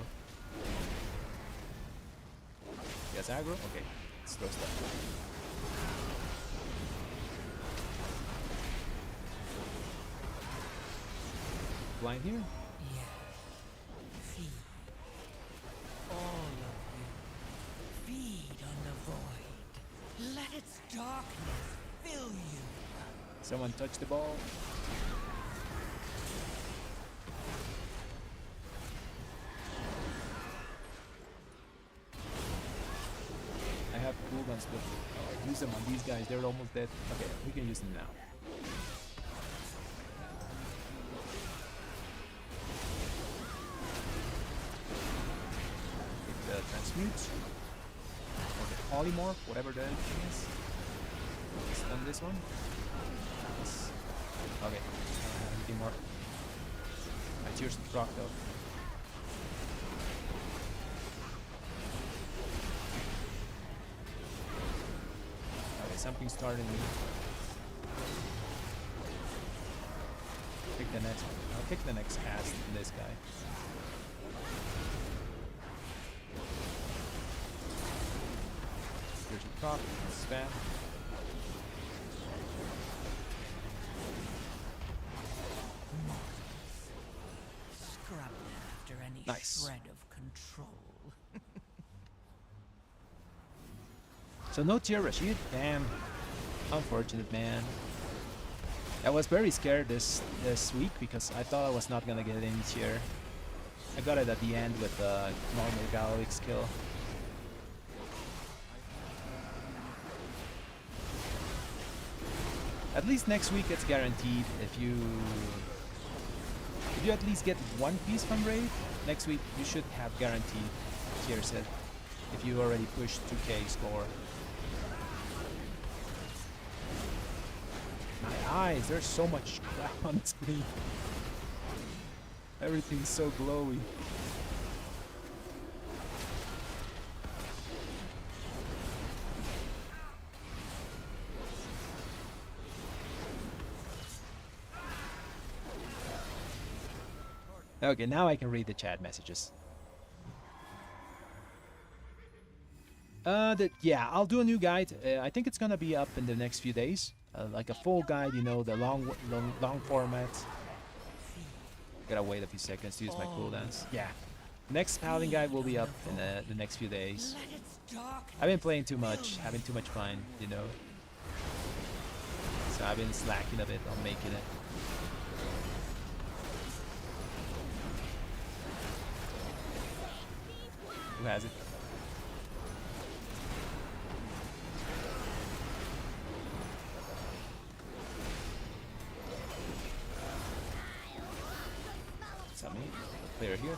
Yes, aggro? Okay, let's throw stuff. Blind here?
Yeah. Feed. All of you. Feed on the void. Let its darkness fill you.
Someone touch the ball. I have cooldowns, but I use them on these guys. They're almost dead. Okay, we can use them now. Take the transmute or the polymorph, whatever the thing is. Stun this one. Yes. Okay, I don't have anything more. My tears proc though. Okay, something's starting me. Pick the next one. I'll pick the next cast in this guy. Tears proc, spam.
Scrub after any
Nice.
shred of control.
So no tier Rashid? Damn. Unfortunate, man. I was very scared this week because I thought I was not gonna get any tier. I got it at the end with the normal Gallic skill. At least next week it's guaranteed. If you at least get one piece from raid, next week you should have guaranteed tier set if you already pushed 2k score. My eyes, there's so much crap on the screen. Everything's so glowy. Okay, now I can read the chat messages. Yeah, I'll do a new guide. I think it's gonna be up in the next few days. Like a full guide, you know, the long format. Gotta wait a few seconds to use my cooldowns. Yeah. Next Paladin guide will be up in the next few days.
Let its darkness
I've been playing too much, having too much fun, you know. So I've been slacking a bit on making it. Who has it? It's not me. Player here.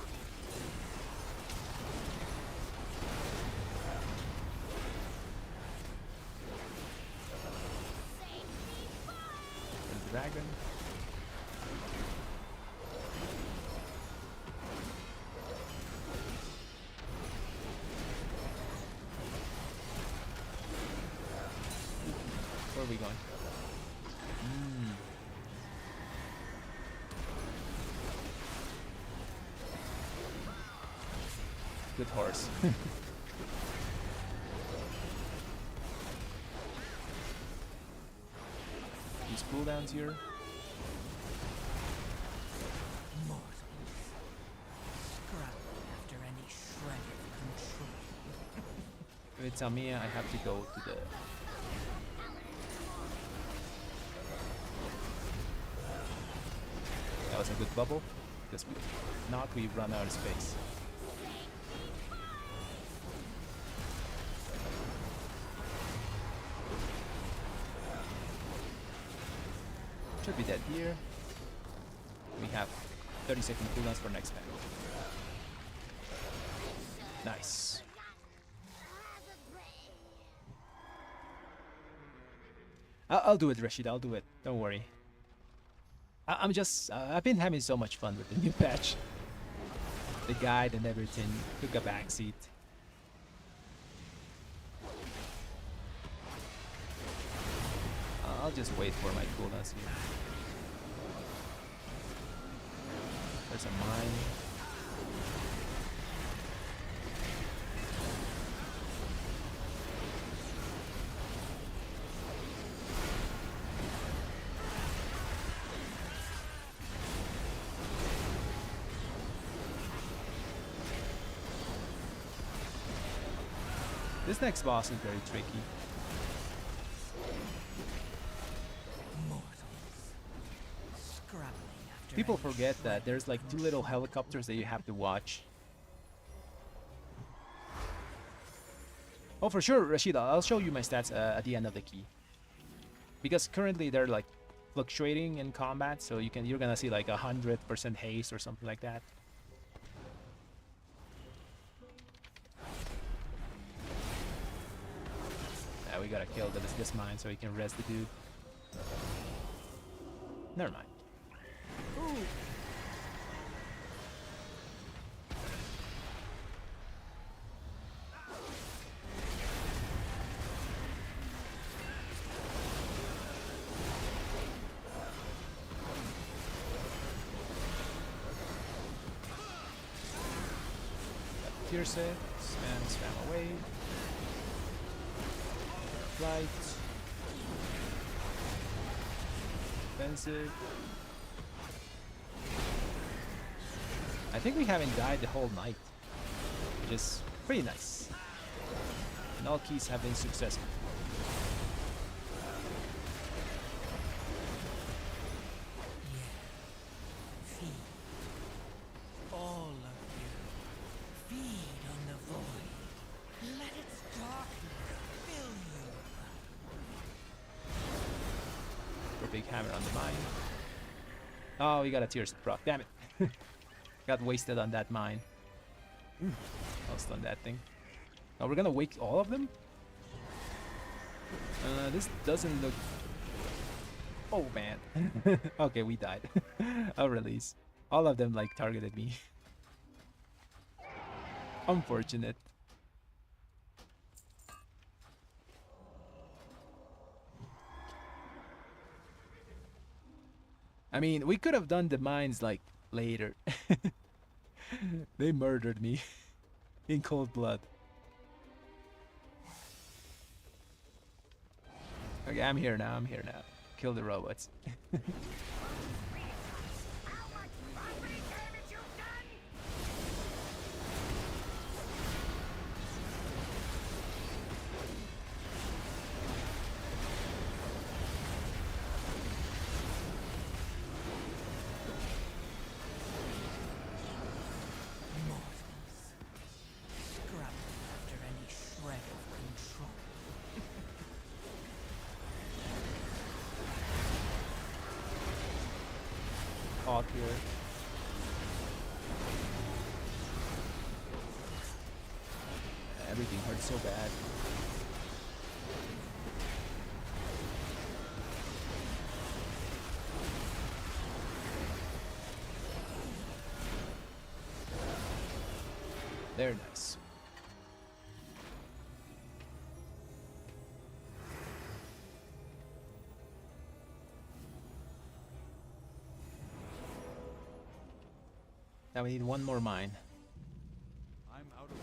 There's the dragon. Where are we going? Good horse. These cooldowns here.
mortals. Scrub after any shred of control.
If it's Amia, I have to go to the... That was a good bubble, because if not, we run out of space. Should be dead here. We have 30-second cooldowns for next pack. Nice. I'll do it, Rashid. I'll do it. Don't worry. I'm just... I've been having so much fun with the new patch. The guide and everything took a backseat. I'll just wait for my cooldowns here. There's a mine. This next boss is very tricky. People forget that there's like 2 little helicopters that you have to watch. Oh, for sure, Rashida, I'll show you my stats at the end of the key. Because currently they're like fluctuating in combat, so you're gonna see like 100% haste or something like that. Yeah, we gotta kill this mine so we can rest the dude. Never mind. Ooh. Pierce it, spam away. Flight. Defensive. I think we haven't died the whole night, which is pretty nice. And all keys have been successful.
Feed. All of you. Feed on the void. Let its darkness fill you.
For big hammer on the mine. Oh, we got a Tears proc. Damn it. Got wasted on that mine. Lost on that thing. Oh, we're gonna wake all of them? This doesn't look... Oh, man. Okay, we died. I'll release. All of them, like, targeted me. Unfortunate. I mean, we could have done the mines, like, later. They murdered me in cold blood. Okay, I'm here now. Kill the robots. Caught here. Everything hurts so bad. Very nice. Now we need one more mine.
I'm out of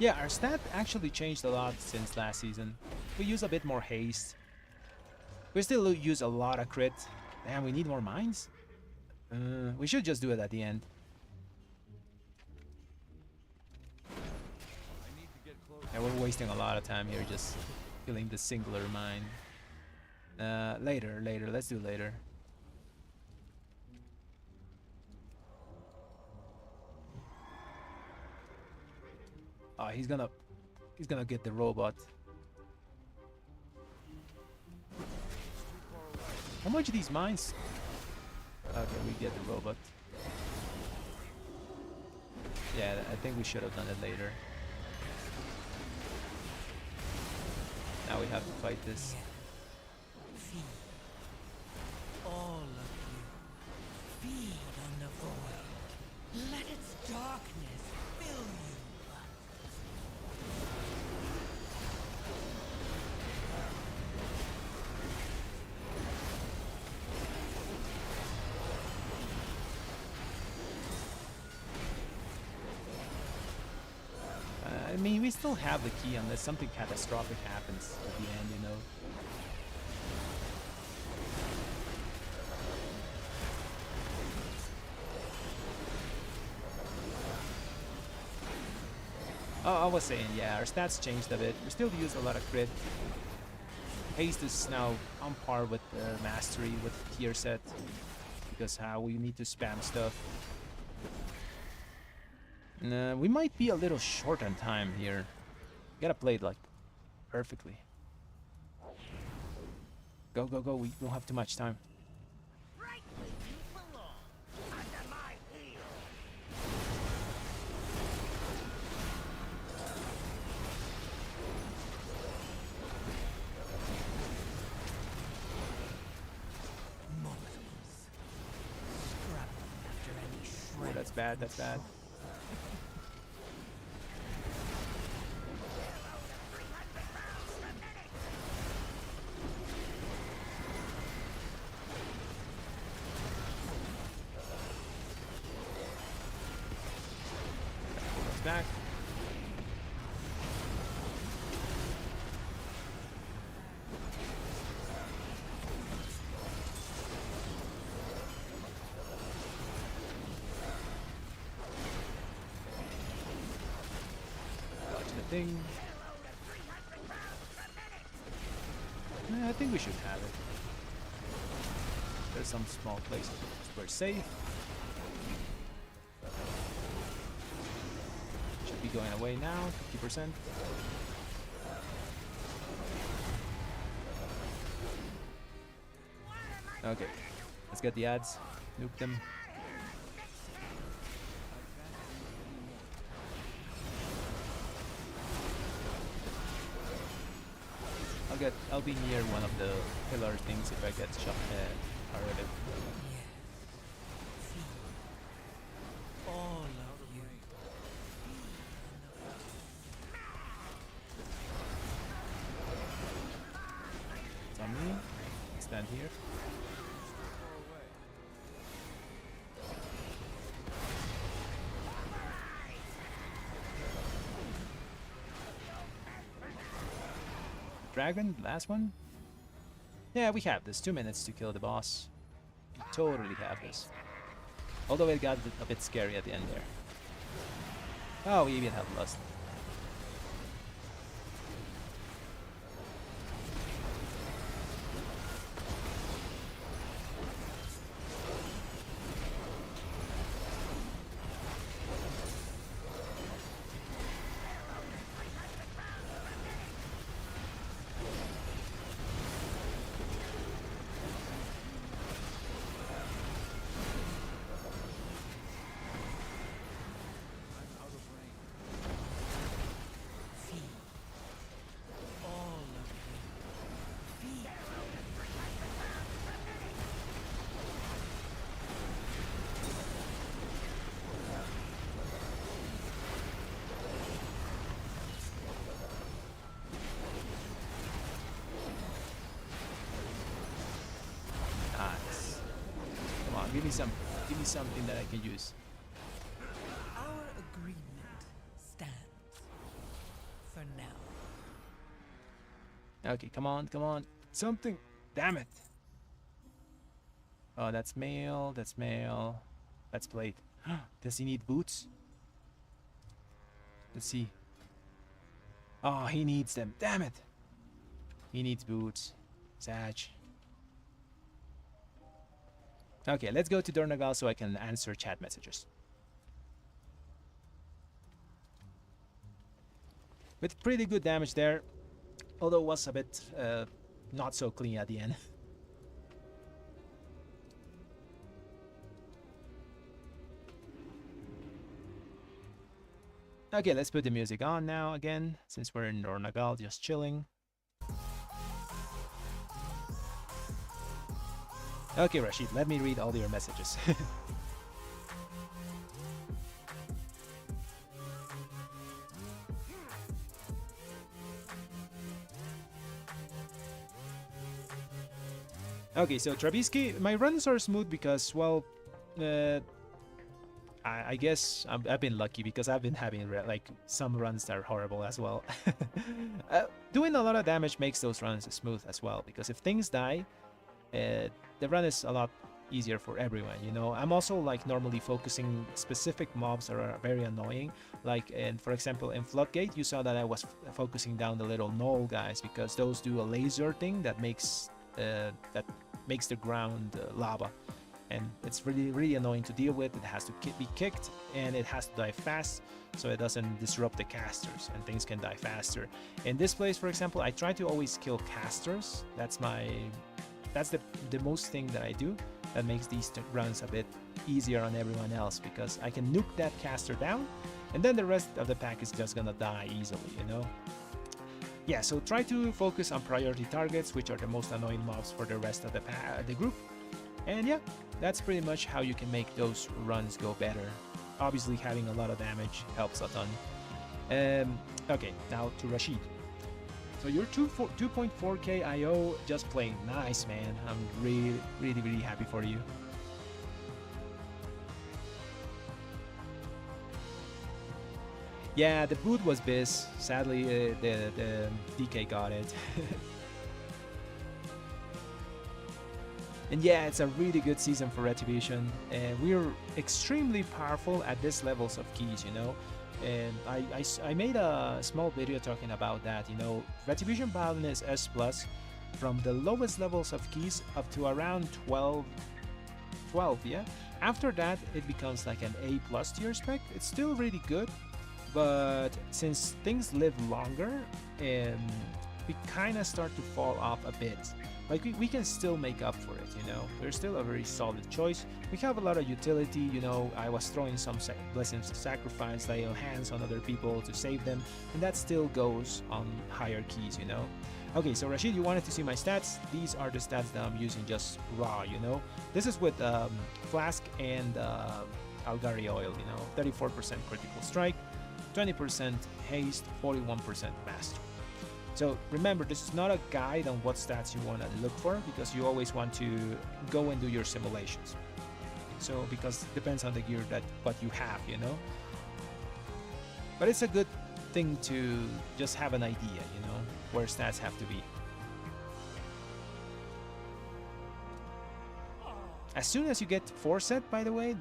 Yeah, our stat actually changed a lot since last season. We use a bit more haste. We still use a lot of crit. Damn, we need more mines? We should just do it at the end.
I need to get close.
Yeah, we're wasting a lot of time here just killing the singular mine. Later. Let's do later. Oh, he's gonna get the robot. How much of these mines? Okay, we get the robot. Yeah, I think we should have done it later. Now we have to fight this.
Feed. All of you. Feed on the void. Let its darkness fill you.
mean, we still have the key unless something catastrophic happens at the end, you know. Oh, I was saying, yeah, our stats changed a bit. We still use a lot of crit. Haste is now on par with Mastery, with tier set, because how we need to spam stuff. We might be a little short on time here. Gotta play it like perfectly. Go, go, go! We don't have too much time.
Right where you belong, under my heel.
Mortals, scrabbling after any
Oh,
shred.
that's bad. That's bad. Back. Dodge the thing. I think we should have it. There's some small places where we're safe. Be going away now, 50%. Okay, let's get the ads, nuke them. I'll be near one of the pillar things if I get shot already.
All of you.
It's on me. Stand here. Dragon, last one? Yeah, we have this. 2 minutes to kill the boss. We totally have this. Although it got a bit scary at the end there. Oh, we even have Lust. Give me something that I can use.
Our agreement stands for now.
Okay, come on, come on. Something. Damn it. Oh, that's male. That's male. That's plate. Does he need boots? Let's see. Oh, he needs them. Damn it. He needs boots. Sag. Okay, let's go to Dornagal so I can answer chat messages. With pretty good damage there, although it was a bit not so clean at the end. Okay, let's put the music on now again, since we're in Dornagal, just chilling. Okay, Rashid, let me read all your messages. Okay, so Trabisky, my runs are smooth because, well, I guess I've been lucky because I've been having like some runs that are horrible as well. Doing a lot of damage makes those runs smooth as well, because if things die, the run is a lot easier for everyone, you know. I'm also like normally focusing specific mobs that are very annoying, like for example in Floodgate you saw that I was focusing down the little knoll guys, because those do a laser thing that makes the ground lava, and it's really annoying to deal with. It has to be kicked and it has to die fast so it doesn't disrupt the casters and things can die faster. In this place, for example, I try to always kill casters. That's the most thing that I do that makes these runs a bit easier on everyone else, because I can nuke that caster down and then the rest of the pack is just gonna die easily, you know. Yeah, so try to focus on priority targets, which are the most annoying mobs for the rest of the group. And yeah, that's pretty much how you can make those runs go better. Obviously having a lot of damage helps a ton. Okay, now to Rashid. So your 2.4k IO just playing nice, man. I'm really happy for you. Yeah, the boot was biz. Sadly, the DK got it. And yeah, it's a really good season for Retribution. We're extremely powerful at this levels of keys, you know. And I made a small video talking about that, you know. Retribution Paladin is S+, from the lowest levels of keys up to around 12, yeah. After that, it becomes like an A+ tier spec. It's still really good, but since things live longer, we kind of start to fall off a bit. Like we can still make up for it, you know. We're still a very solid choice. We have a lot of utility, you know. I was throwing some blessings of sacrifice, laying hands on other people to save them, and that still goes on higher keys, you know. Okay, so Rashid, you wanted to see my stats. These are the stats that I'm using just raw, you know. This is with Flask and Algari Oil, you know. 34% critical strike, 20% haste, 41% mastery. So remember, this is not a guide on what stats you want to look for, because you always want to go and do your simulations. So because it depends on the gear that what you have, you know. But it's a good thing to just have an idea, you know, where stats have to be. As soon as you get 4 set, by the way,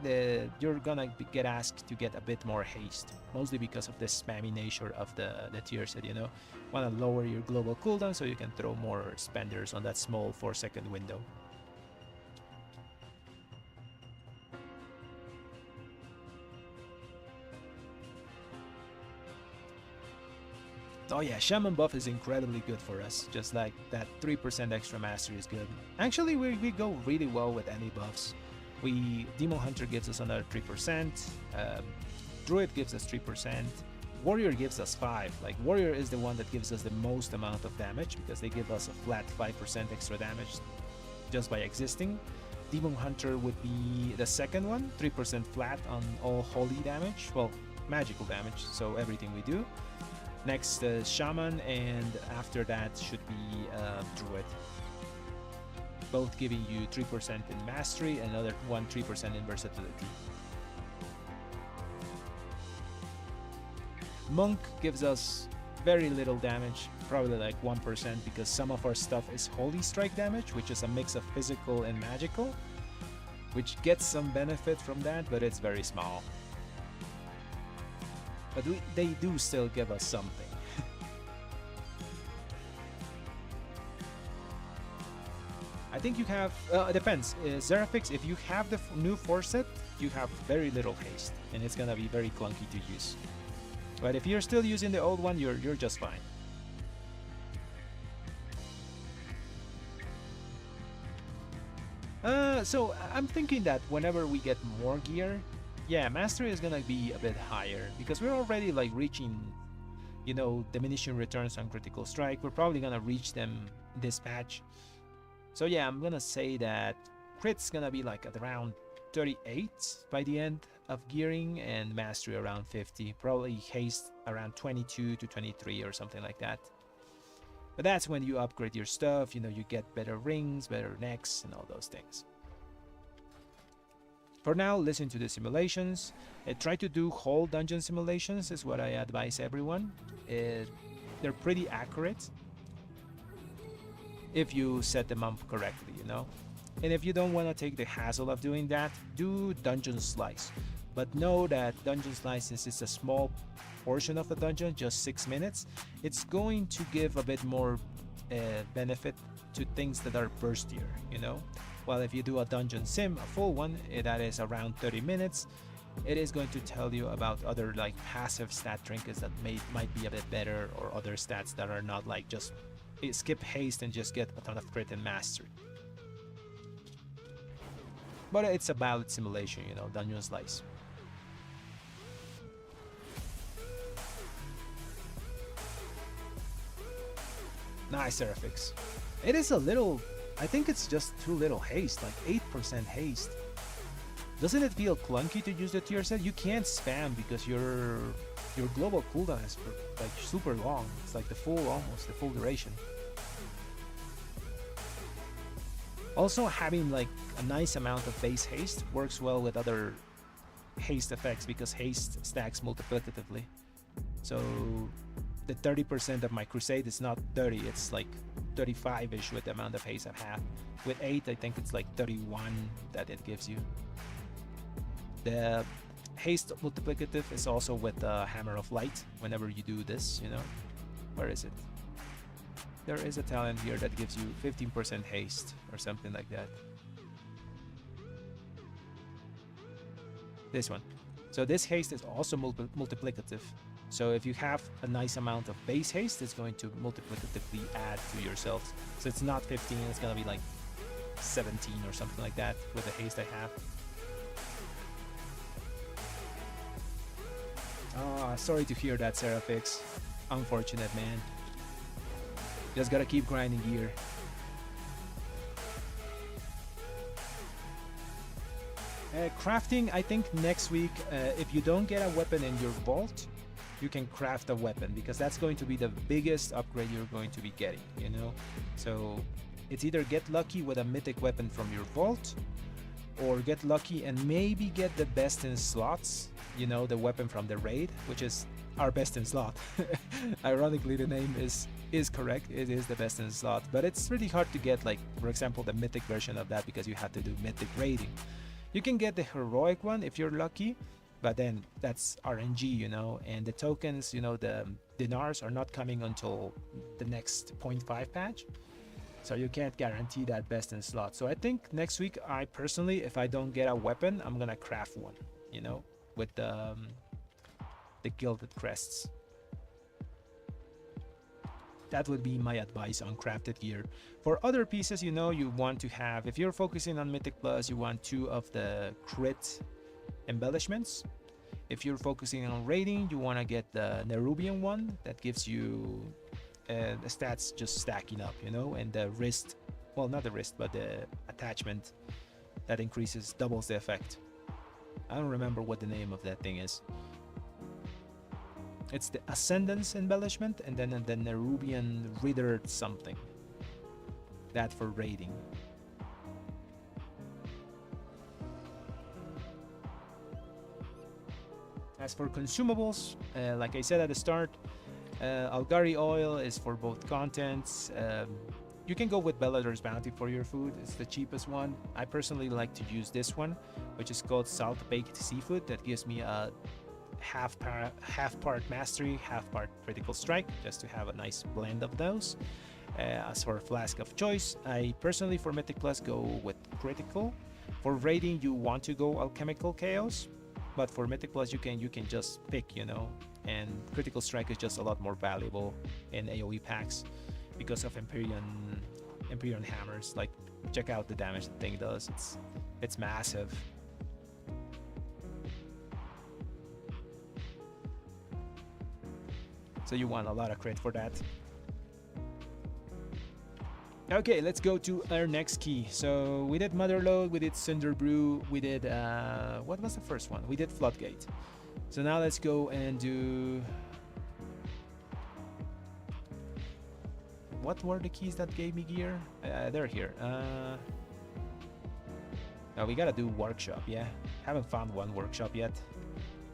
you're gonna get asked to get a bit more haste, mostly because of the spammy nature of the tier set, you know. Want to lower your global cooldown so you can throw more spenders on that small 4-second window. Oh yeah, Shaman buff is incredibly good for us, just like that 3% extra mastery is good. Actually, we go really well with any buffs. Demon Hunter gives us another 3%, Druid gives us 3%, Warrior gives us 5%. Like, Warrior is the one that gives us the most amount of damage, because they give us a flat 5% extra damage just by existing. Demon Hunter would be the second one, 3% flat on all holy damage, well, magical damage, so everything we do. Next, Shaman, and after that should be Druid. Both giving you 3% in mastery, and another 3% in versatility. Monk gives us very little damage, probably like 1%, because some of our stuff is holy strike damage, which is a mix of physical and magical, which gets some benefit from that, but it's very small. But they do still give us something. I think you have, it depends. Zerafix, if you have the new 4 set, you have very little haste, and it's gonna be very clunky to use. But if you're still using the old one, you're just fine. So I'm thinking that whenever we get more gear, yeah, mastery is gonna be a bit higher, because we're already like reaching, you know, diminishing returns on critical strike. We're probably gonna reach them this patch. So yeah, I'm gonna say that crit's gonna be like at around 38 by the end of gearing, and mastery around 50. Probably haste around 22 to 23 or something like that. But that's when you upgrade your stuff, you know, you get better rings, better necks, and all those things. For now, listen to the simulations. Try to do whole dungeon simulations is what I advise everyone. They're pretty accurate if you set them up correctly, you know. And if you don't want to take the hassle of doing that, do dungeon slice. But know that dungeon slices is a small portion of the dungeon, just 6 minutes. It's going to give a bit more benefit to things that are burstier, you know. While if you do a dungeon sim, a full one, that is around 30 minutes, it is going to tell you about other like passive stat trinkets that might be a bit better, or other stats that are not like just skip haste and just get a ton of crit and mastery. But it's a valid simulation, you know, dungeon slice. Nice Seraphics. It is a little, I think it's just too little haste, like 8% haste. Doesn't it feel clunky to use the tier set? You can't spam because your global cooldown is like super long. It's like almost the full duration. Also, having like a nice amount of base haste works well with other haste effects because haste stacks multiplicatively. So the 30% of my crusade is not 30, it's like 35-ish with the amount of haste I have. With 8, I think it's like 31 that it gives you. The haste multiplicative is also with the Hammer of Light whenever you do this, you know. Where is it? There is a talent here that gives you 15% haste or something like that. This one. So this haste is also multiplicative. So if you have a nice amount of base haste, it's going to multiplicatively add to yourself. So it's not 15, it's gonna be like 17 or something like that with the haste I have. Ah, sorry to hear that, Seraphix. Unfortunate, man. Just gotta keep grinding gear. Crafting, I think next week, if you don't get a weapon in your vault, you can craft a weapon, because that's going to be the biggest upgrade you're going to be getting, you know? So it's either get lucky with a mythic weapon from your vault, or get lucky and maybe get the best in slots, you know, the weapon from the raid, which is our best in slot. Ironically, the name is correct, it is the best in slot, but it's really hard to get, like, for example, the mythic version of that, because you have to do mythic raiding. You can get the heroic one if you're lucky, but then that's RNG, you know, and the tokens, you know, the dinars are not coming until the next 0.5 patch, so you can't guarantee that best in slot. So I think next week, I personally, if I don't get a weapon, I'm gonna craft one, you know, with the gilded crests. That would be my advice on crafted gear. For other pieces, you know, you want to have, if you're focusing on Mythic Plus, you want 2 of the crit embellishments. If you're focusing on raiding, you want to get the Nerubian one that gives you the stats just stacking up, you know, and the wrist, well, not the wrist, but the attachment that doubles the effect. I don't remember what the name of that thing is. It's the Ascendance embellishment, and then the Nerubian Ritter something. That for raiding. As for consumables, like I said at the start, Algari oil is for both contents. You can go with Bellador's Bounty for your food. It's the cheapest one. I personally like to use this one, which is called Salt Baked Seafood. That gives me a half part mastery, half part critical strike, just to have a nice blend of those. As for flask of choice, I personally for Mythic Plus go with critical. For raiding, you want to go alchemical chaos, but for Mythic Plus you can just pick, you know, and critical strike is just a lot more valuable in AoE packs because of Empyrean hammers. Like, check out the damage the thing does. It's massive. So you want a lot of crit for that. Okay, let's go to our next key. So we did Motherload, we did Cinderbrew, we did what was the first one? We did Floodgate. So now let's go and do, what were the keys that gave me gear? They're here. We gotta do workshop, yeah. Haven't found one workshop yet.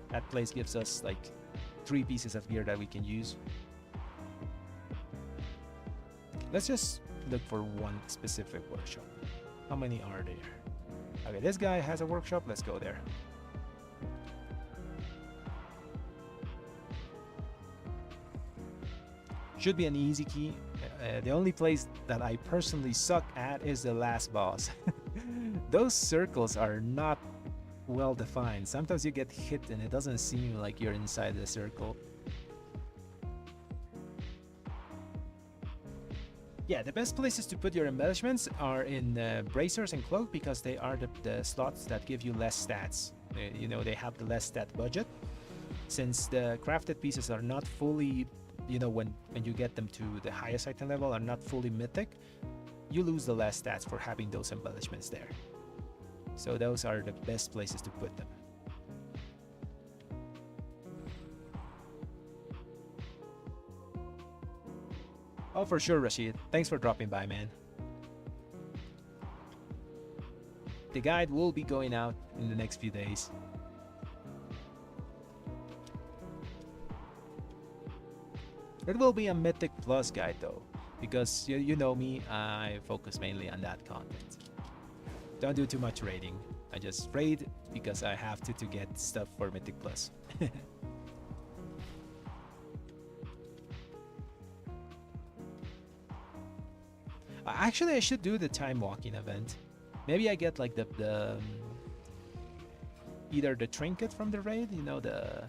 That place gives us like 3 pieces of gear that we can use. Let's just look for one specific workshop. How many are there? Okay, this guy has a workshop. Let's go there. Should be an easy key. The only place that I personally suck at is the last boss. Those circles are not well defined. Sometimes you get hit and it doesn't seem like you're inside the circle. Yeah, the best places to put your embellishments are in bracers and cloak, because they are the slots that give you less stats. You know, they have the less stat budget. Since the crafted pieces are not fully, you know, when you get them to the highest item level, are not fully mythic, you lose the less stats for having those embellishments there. So those are the best places to put them. Oh, for sure, Rashid. Thanks for dropping by, man. The guide will be going out in the next few days. It will be a Mythic Plus guide though, because you know me, I focus mainly on that content. Don't do too much raiding. I just raid because I have to get stuff for Mythic Plus. Actually, I should do the time walking event. Maybe I get like the either the trinket from the raid, you know, the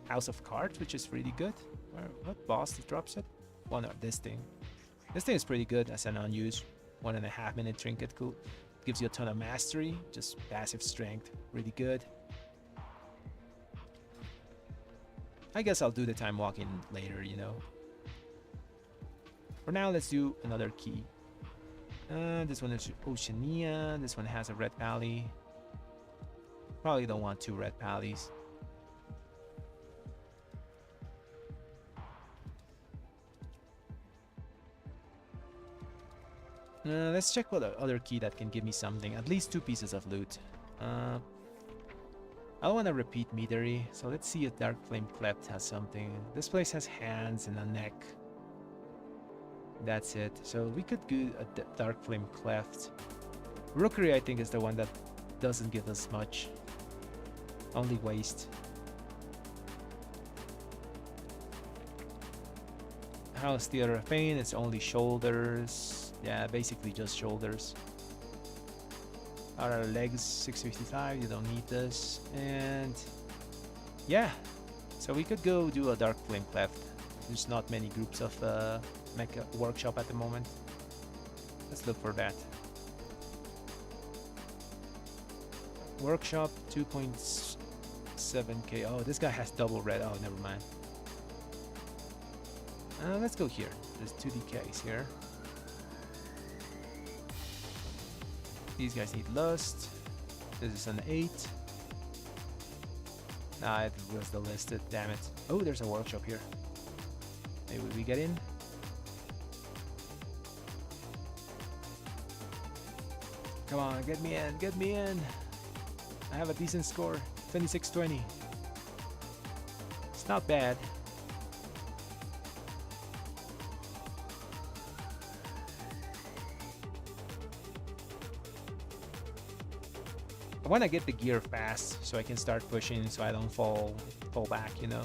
House of Cards, which is really good. Or what boss drops it? One or this thing. This thing is pretty good as an unused 1.5 minute trinket. Cool. Gives you a ton of mastery, just passive strength, really good. I guess I'll do the time walking later, you know. For now, let's do another key. This one is Oceania. This one has a red pally. Probably don't want 2 red pallies. Let's check what other key that can give me something. At least 2 pieces of loot. I don't want to repeat Meadery, so let's see if Dark Flame Cleft has something. This place has hands and a neck. That's it. So we could do a Dark Flame Cleft. Rookery, I think, is the one that doesn't give us much. Only waste. House Theater of Pain, it's only shoulders. Yeah, basically just shoulders. Our legs, 655, you don't need this. And yeah, so we could go do a Dark Flame Cleft. There's not many groups of Mecha Workshop at the moment. Let's look for that. Workshop 2.7k. Oh, this guy has double red. Oh, never mind. Let's go here. There's 2 DKs here. These guys need lust. This is an 8. Nah, it was the listed. Damn it. Oh, there's a workshop here. Maybe we get in. Come on, get me in, get me in. I have a decent score, 2620. It's not bad. I want to get the gear fast so I can start pushing, so I don't fall back, you know.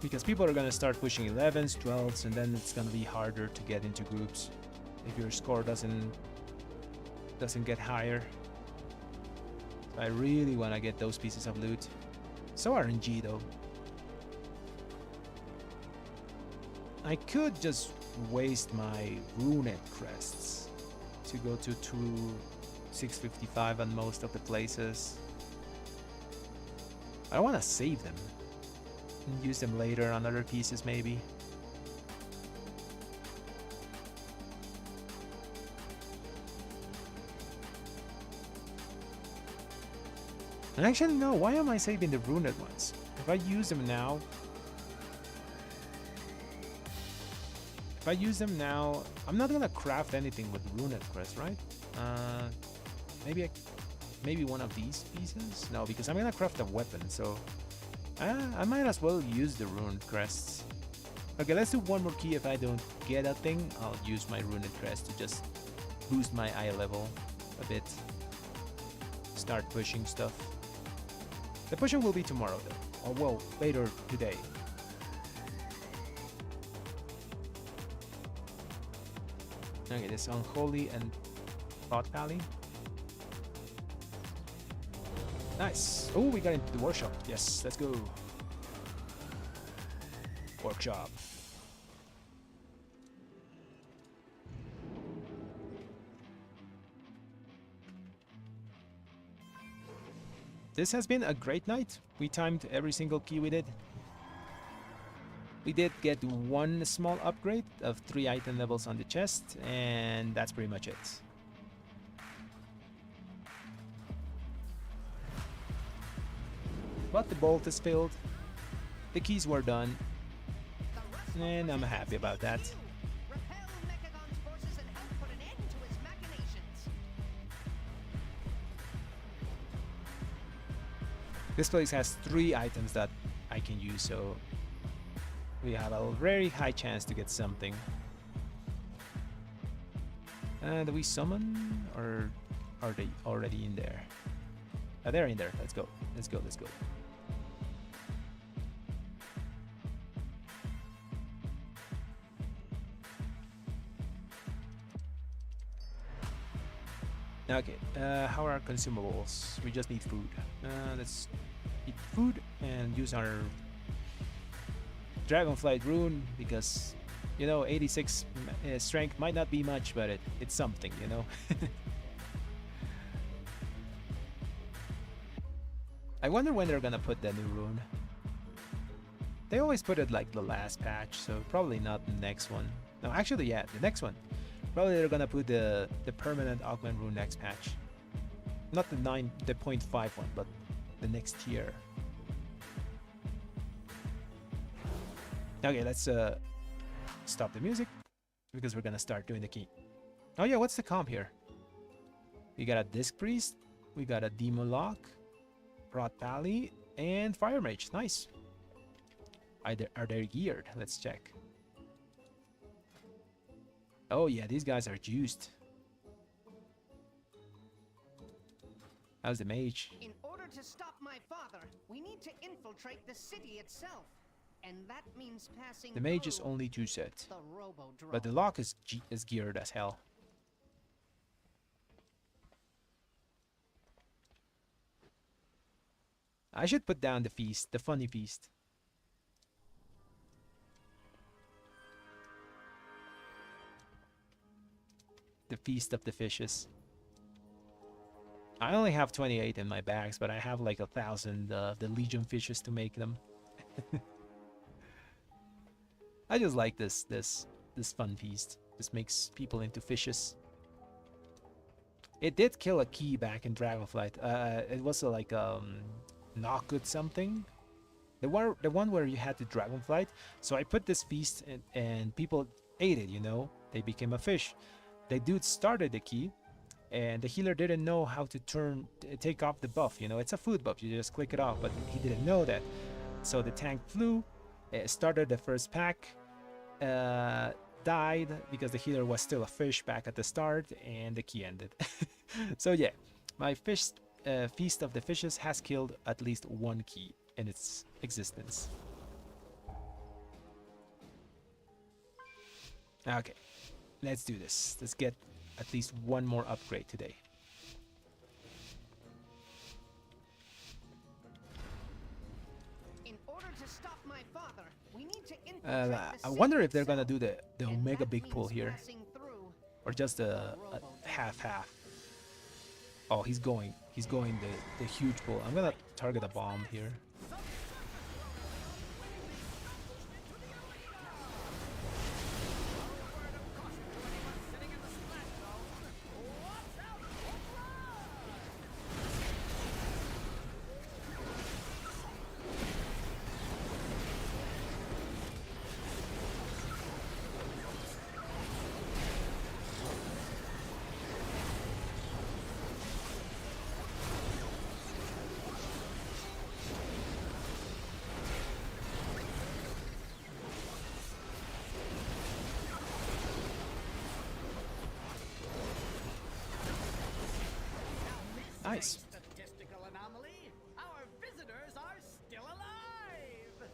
Because people are going to start pushing 11s, 12s, and then it's going to be harder to get into groups if your score doesn't get higher. So I really want to get those pieces of loot. So RNG though. I could just waste my Runet crests to go to 655 on most of the places. I want to save them and use them later on other pieces maybe. And actually no, why am I saving the Runet ones? If I use them now, If I use them now, I'm not gonna craft anything with Rune Crest, right? Maybe maybe one of these pieces? No, because I'm gonna craft a weapon, so I might as well use the Rune Crests. Okay, let's do one more key. If I don't get a thing, I'll use my Rune Crest to just boost my eye level a bit. Start pushing stuff. The pushing will be tomorrow though, or well, later today. Okay, this Unholy and Thought Valley. Nice. Oh, we got into the workshop. Yes, let's go. Workshop. This has been a great night. We timed every single key we did. We did get one small upgrade of 3 item levels on the chest, and that's pretty much it. But the bolt is filled, the keys were done, and I'm happy about that.
Repel Mechagon's forces and help put an end to his machinations.
This place has 3 items that I can use, so we have a very high chance to get something. Do we summon, or are they already in there? They're in there. Let's go. Let's go. Let's go. Okay, how are our consumables? We just need food. Let's eat food and use our dragonflight rune, because you know 86 strength might not be much, but it's something, you know. I wonder when they're gonna put the new rune. They always put it like the last patch, so probably not the next one. No, actually, yeah, the next one. Probably they're gonna put the permanent augment rune next patch. Not the 0.5 one, but the next tier. Okay, let's stop the music, because we're gonna start doing the key. Oh yeah, what's the comp here? We got a Disc Priest, we got a Demolock, Rot Pally, and Fire Mage. Nice. Are they geared? Let's check. Oh yeah, these guys are juiced. How's the mage?
In order to stop my father, we need to infiltrate the city itself. And that means passing
The mage is
through
only 2 set,
the Robodrome.
but the lock is geared as hell. I should put down the feast, the funny feast. The feast of the fishes. I only have 28 in my bags, but I have like 1,000 the Legion fishes to make them. I just like this fun feast. This makes people into fishes. It did kill a key back in Dragonflight. It was like not good something. The one where you had the Dragonflight. So I put this feast and people ate it. You know, they became a fish. The dude started the key, and the healer didn't know how to take off the buff. You know, it's a food buff. You just click it off, but he didn't know that. So the tank flew, started the first pack, died because the healer was still a fish back at the start, and the key ended. So yeah, my feast of the fishes has killed at least 1 key in its existence. Okay, let's do this. Let's get at least 1 more upgrade today.
In order to stop my father, we need to infiltrate the
I
city
wonder if they're
itself.
gonna do the
And
Omega
that
big pull
means
here,
passing through
or just a half-half. Oh, he's going the huge pull. I'm gonna target a bomb here. nice.
Statistical anomaly. Our visitors are still alive.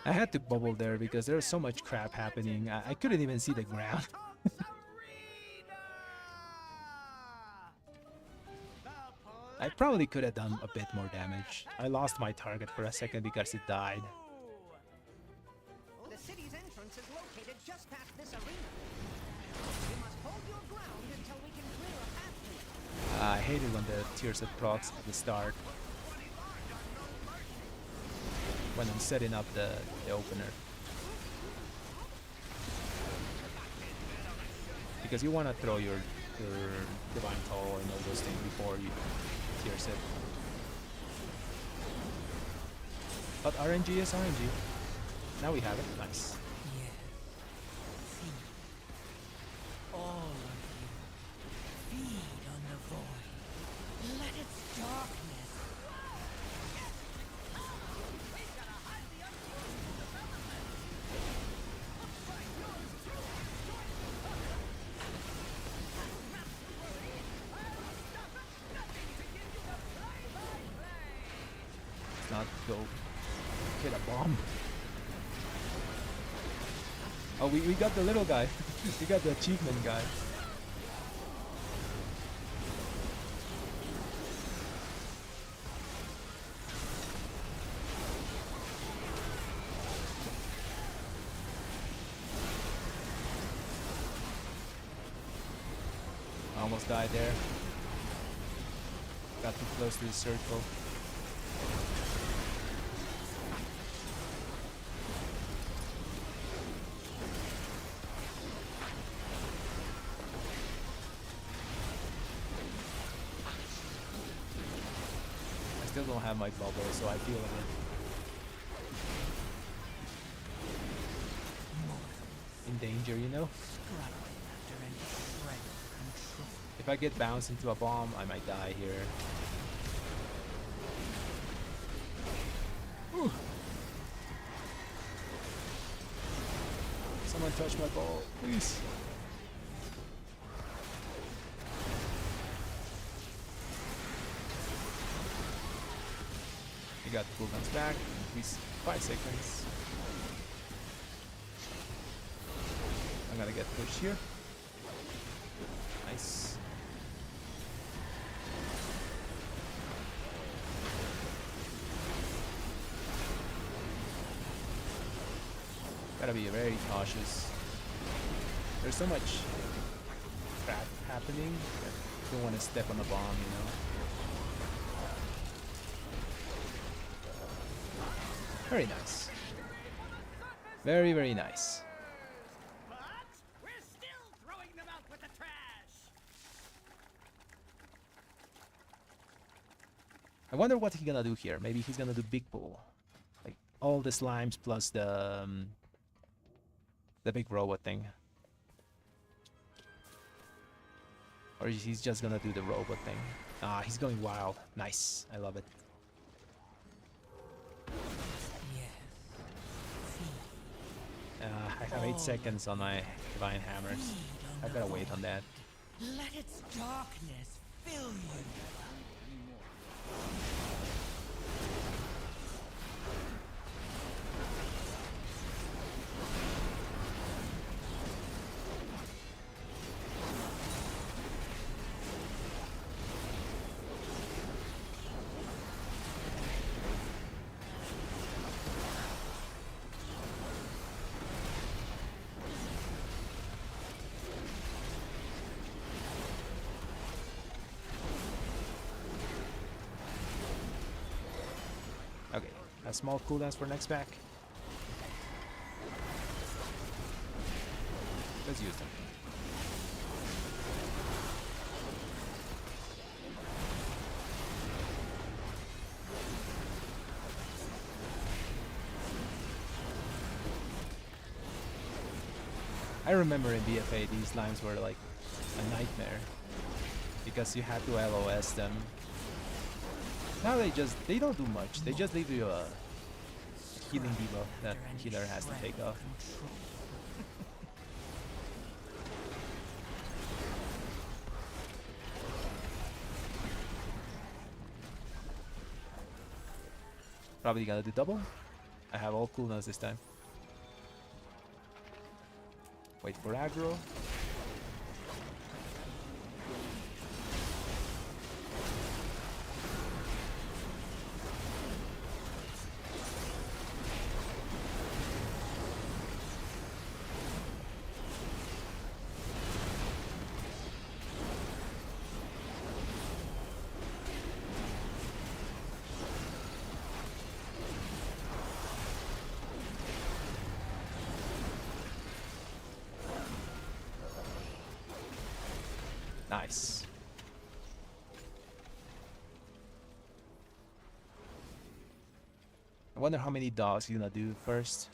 I had to bubble there because there's so much crap happening. I couldn't even see the ground. I probably could have done a bit more damage. I lost my target for a second because it died.
The city's entrance is located just past this arena. You must hold your ground until we can clear a path to it.
I hate it when the tears of procs at the start. When I'm setting up the opener. Because you want to throw your Divine Toll and all those things before you tears it. But RNG is RNG. Now we have it. Nice.
Yes. See. All of you. Feed on the void. Let its darkness.
Not go hit a bomb. Oh, we got the little guy. We got the achievement guy. Almost died there. Got too close to the circle. I still don't have my bubble, so I feel it. In danger, you know? If I get bounced into a bomb, I might die here. Whew. Someone touch my ball, please. We got the cooldowns back, increase 5 seconds. I'm gonna get pushed here. Nice. Gotta be very cautious. There's so much crap happening that you don't want to step on the bomb, you know? Very nice. Very, very nice.
But we're still throwing them out with the trash.
I wonder what he's gonna do here. Maybe he's gonna do big pool. Like all the slimes plus the big robot thing. Or he's just gonna do the robot thing. Ah, he's going wild. Nice. I love it. I have 8 seconds on my divine hammers. I gotta wait on that.
Let its darkness fill you.
Okay, a small cooldowns for next pack. Let's use them. I remember in BFA these lines were like a nightmare because you had to LOS them. Now they don't do much. They just leave you a healing debuff that the healer has to take off. Probably gonna do double. I have all cooldowns this time. Wait for aggro. Nice. I wonder how many dogs he's gonna do first.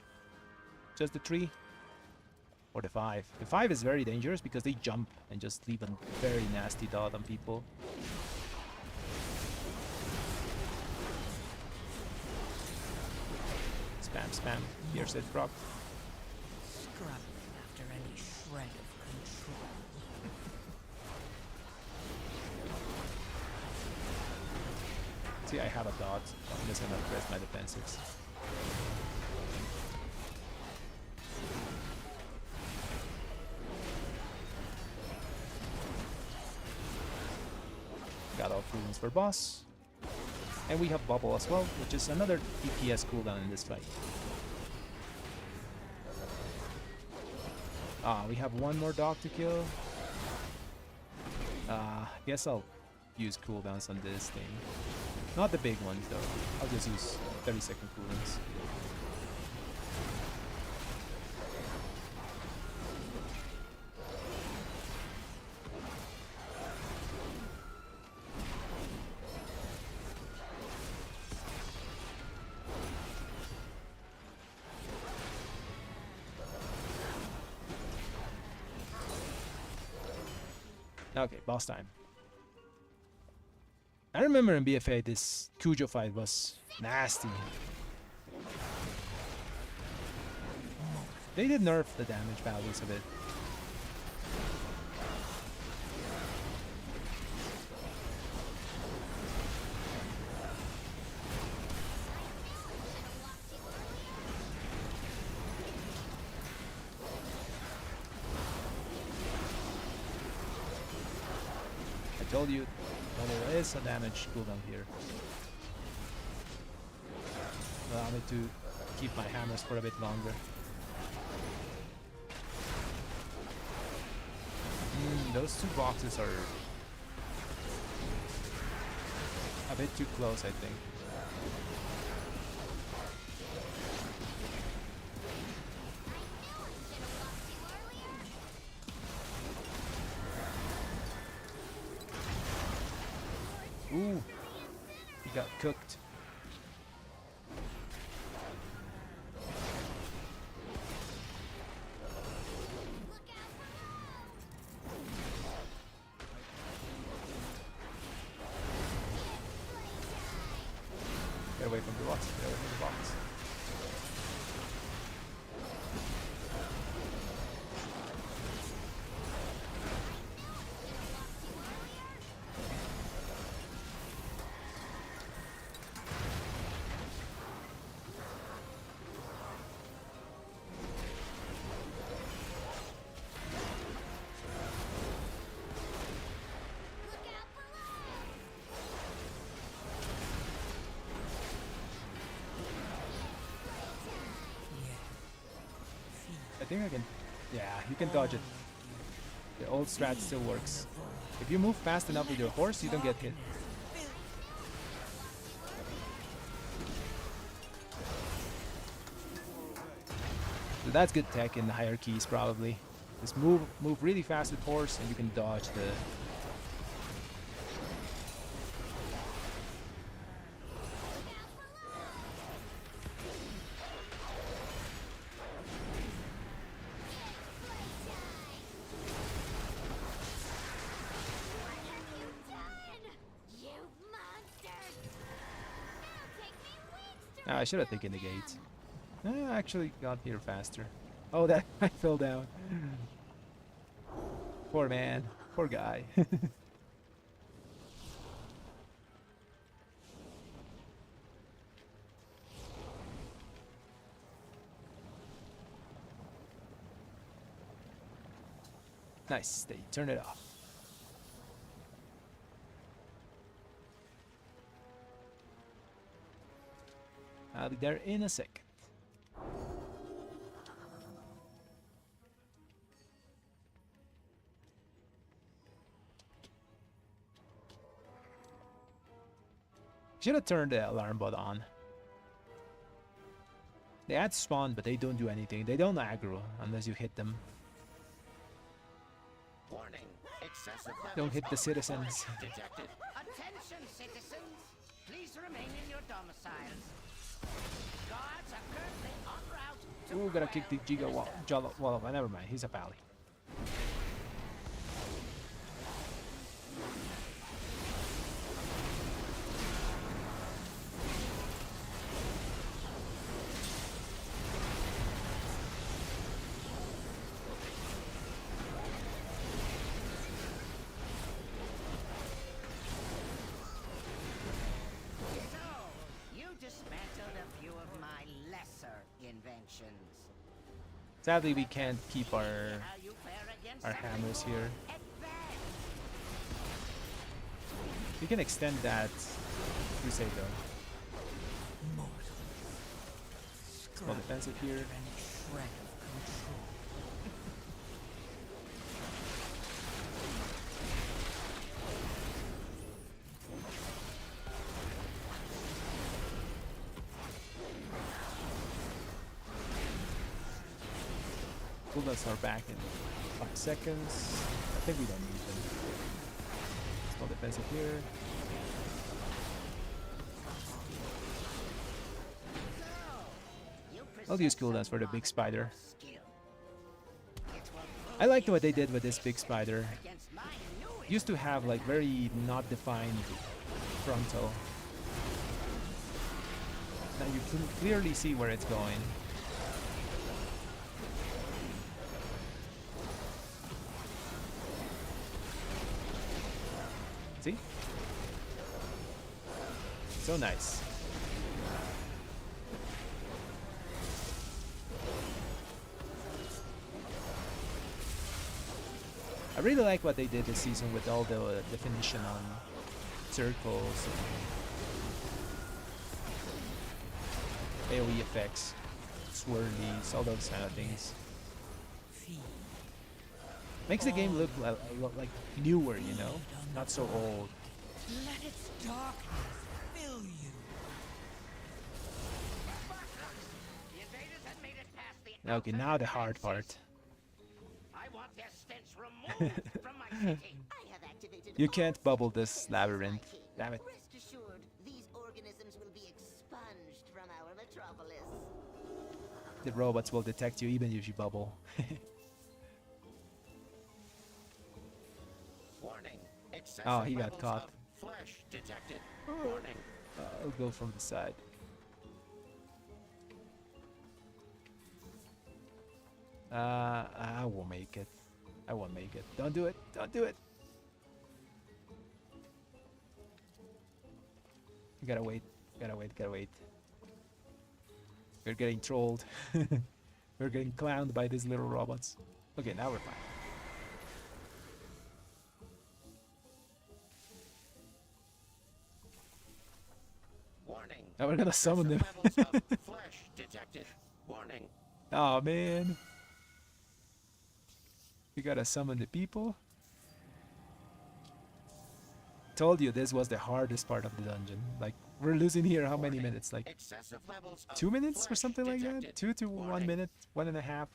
Just the 3? Or the 5? The 5 is very dangerous because they jump and just leave a very nasty dot on people. Spam, spam. Here's it, proc.
Scrubbing after any shred of control.
See, I have a dot. I'm just gonna press my defensives. Got all cooldowns for boss. And we have bubble as well, which is another DPS cooldown in this fight. Ah, we have one more dog to kill. Guess I'll use cooldowns on this thing. Not the big ones though. I'll just use 30-second cooldowns. Okay, boss time. I remember in BFA this Cujo fight was nasty. They did nerf the damage values a bit. I told you there is a damage cooldown here. Allow me to keep my hammers for a bit longer. Those two boxes are a bit too close, I think. Ooh, he got cooked. Get away from the box, get away from the box. I think I can... Yeah, you can dodge it. The old strat still works. If you move fast enough with your horse, you don't get hit. So that's good tech in the higher keys, probably. Just move really fast with horse, and you can dodge the... I should have taken the gate. I actually got here faster. Oh, that I fell down. Poor man. Poor guy. Nice, they turn it off. I'll be there in a second. Should have turned the alarm bot on. They add spawn, but they don't do anything. They don't aggro unless you hit them.
Warning. Excessive
Don't hit the
levels of
citizens.
flash detected.
Attention, citizens! Please remain in your domiciles. Guards are currently en route to
Ooh, gotta kick the
quell
Giga wall. Never mind, he's a pally.
dismantled a few of my lesser inventions.
Sadly, we can't keep our
How you fare against
hammers
something
here.
more advanced.
We can extend that crusade though. Small defensive here.
Any shred of control.
Cooldowns are back in 5 seconds. I think we don't need them. Small defensive here. I'll use cooldowns for the big spider. I liked what they did with this big spider. Used to have like very not defined frontal. Now you can clearly see where it's going. See? So nice. I really like what they did this season with all the definition on circles and AoE effects, swirlies, all those kind of things. Makes the game look like newer, you know? Not so old.
Let its darkness fill you.
The invaders have made it past the
Okay, now the hard part.
I want their stench removed from my city.
I have activated
You
all
can't bubble this
systems,
labyrinth.
my king.
Damn it.
Rest assured, these organisms will be expunged from our metropolis.
The robots will detect you even if you bubble.
Warning. Excessive
Oh, he got
levels
caught.
of flash detected. Warning.
I'll go from the side. I won't make it. I won't make it. Don't do it. Don't do it. You gotta wait. Gotta wait. Gotta wait. We're getting trolled. We're getting clowned by these little robots. Okay, now we're fine.
Warning.
Now we're gonna summon them.
Excessive levels of flash detected. Warning.
Oh man. You gotta summon the people. Told you this was the hardest part of the dungeon. Like, we're losing here how many minutes? Like
Excessive levels of
2 minutes or
flash
something like that?
detected.
2 to 1
Warning.
minute, 1.5.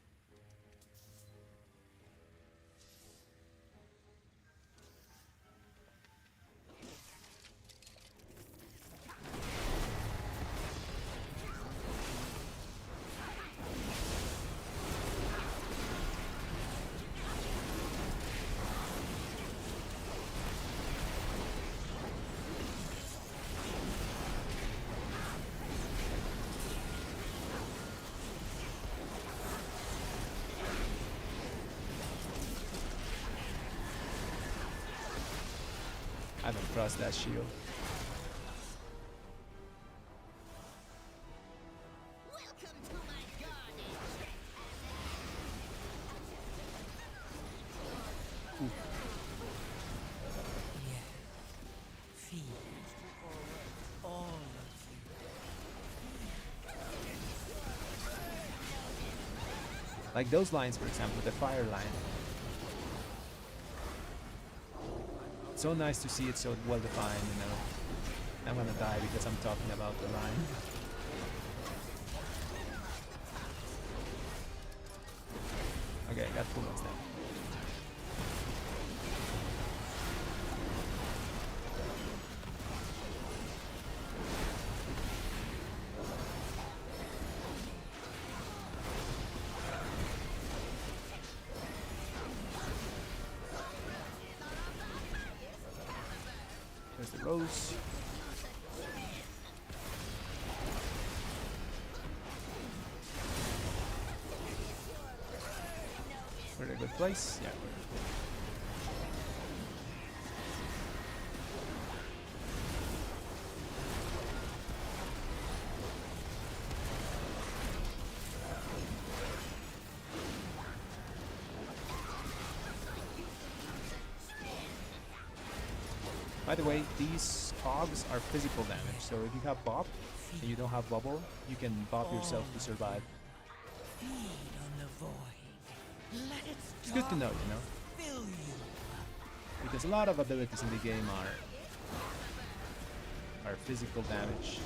I haven't crossed that shield.
Welcome to my garden.
Like those lines, for example, the fire line. It's so nice to see it so well defined, you know. I'm gonna die because I'm talking about the line. Okay, I got full ones now. There's the rose. We're in a good place. Yeah. By the way, these cogs are physical damage, so if you have bop and you don't have bubble, you can bop yourself to survive.
Feed on the void. Let its
It's good to know, you know,
fill you.
because a lot of abilities in the game are physical damage.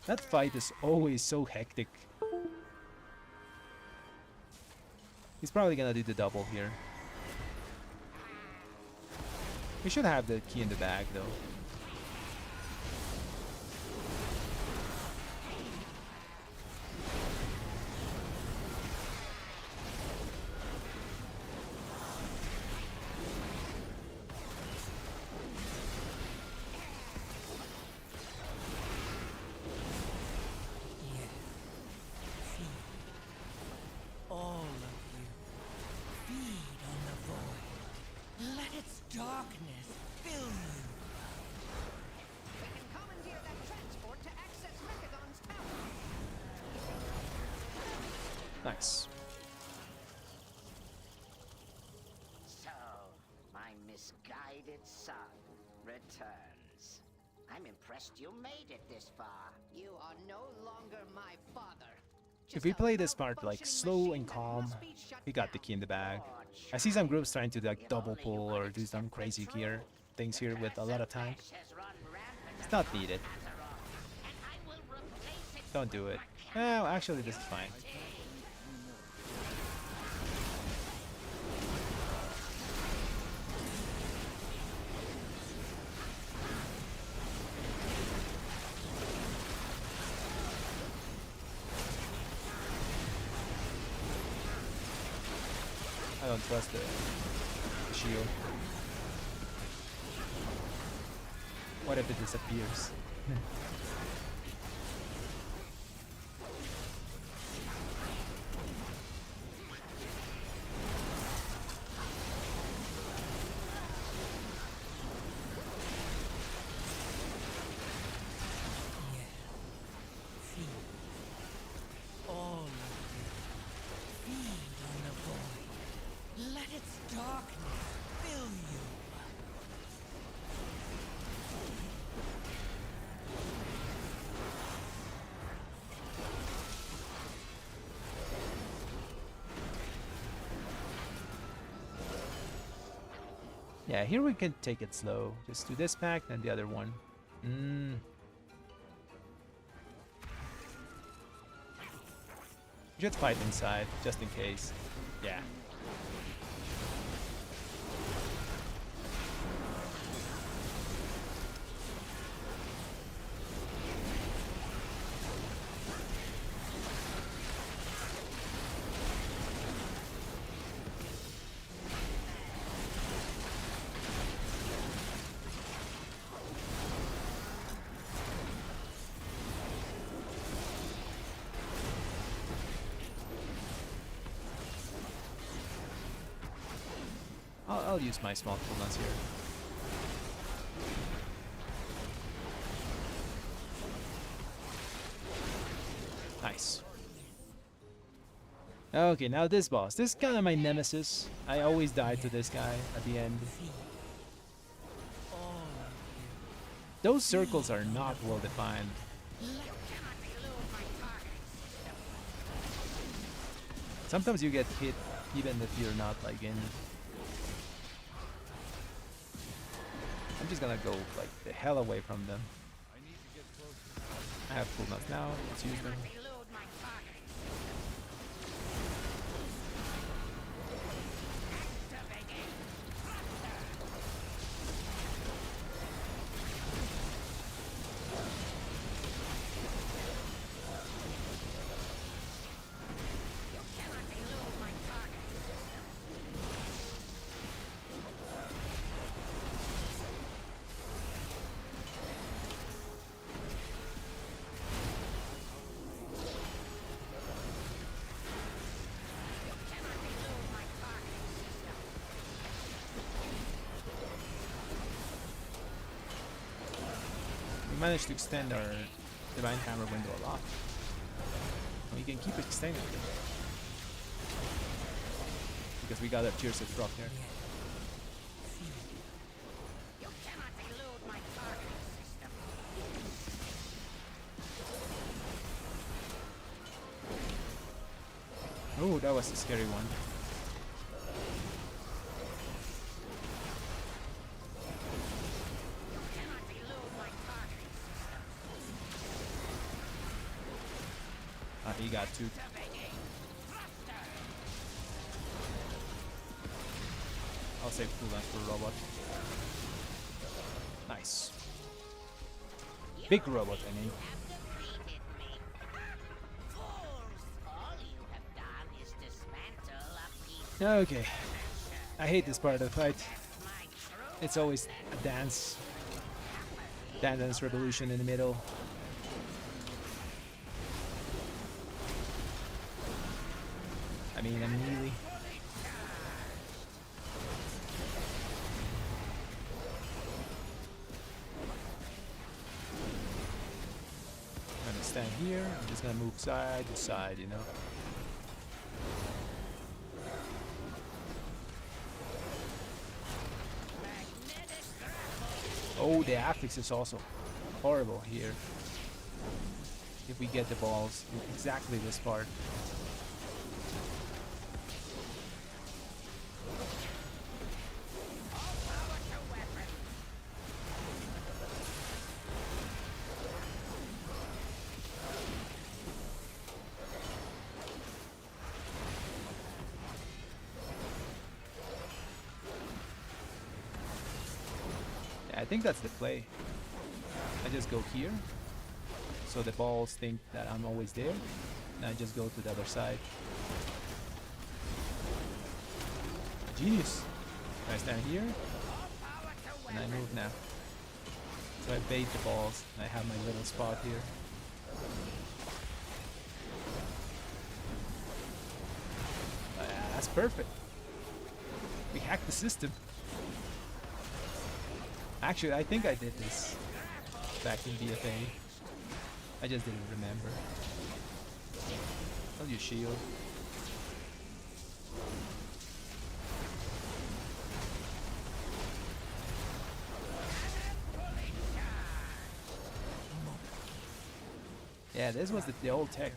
That fight is always so hectic. He's probably gonna do the double here. We should have the key in the bag though.
All of you. Feed on the void. Let its darkness fill you.
We can commandeer that transport to access Mechagon's tower.
Nice.
So, my misguided son returns. I'm impressed you made it this far.
You are no longer my father.
If we play this part like slow and calm, we got the key in the bag. I see some groups trying to like double pull or do some crazy gear things here with a lot of time. It's not needed. Don't do it. Oh, actually this is fine. I don't trust the shield. What if it disappears?
All of you. Feed on the void. Let its darkness fill you.
Yeah, here we can take it slow. Just do this pack, then the other one. Should fight inside, just in case. Yeah. I'll use my small cooldowns here. Nice. Okay, now this boss. This is kind of my nemesis. I always die to this guy at the end. Those circles are not well defined. Sometimes you get hit even if you're not like in. I'm just gonna go like the hell away from them. I have full nuts now. Let's use them. We managed to extend our Divine Hammer window a lot. And we can keep extending it. Because we got our Tears of Rock there. Oh, that was a scary one. He got two. I'll save cooldown for robot. Nice. Big robot, I mean. Okay. I hate this part of the fight. It's always a dance. Dance revolution in the middle. I mean, I'm melee. I'm gonna stand here. I'm just gonna move side to side, you know. Oh, the affix is also horrible here. If we get the balls in exactly this part. I think that's the play. I just go here, so the balls think that I'm always there, and I just go to the other side. Genius! I stand here, and I move now. So I bait the balls, and I have my little spot here. That's perfect. We hacked the system. Actually, I think I did this back in BFA. I just didn't remember. I'll use shield. Yeah, this was the old tech.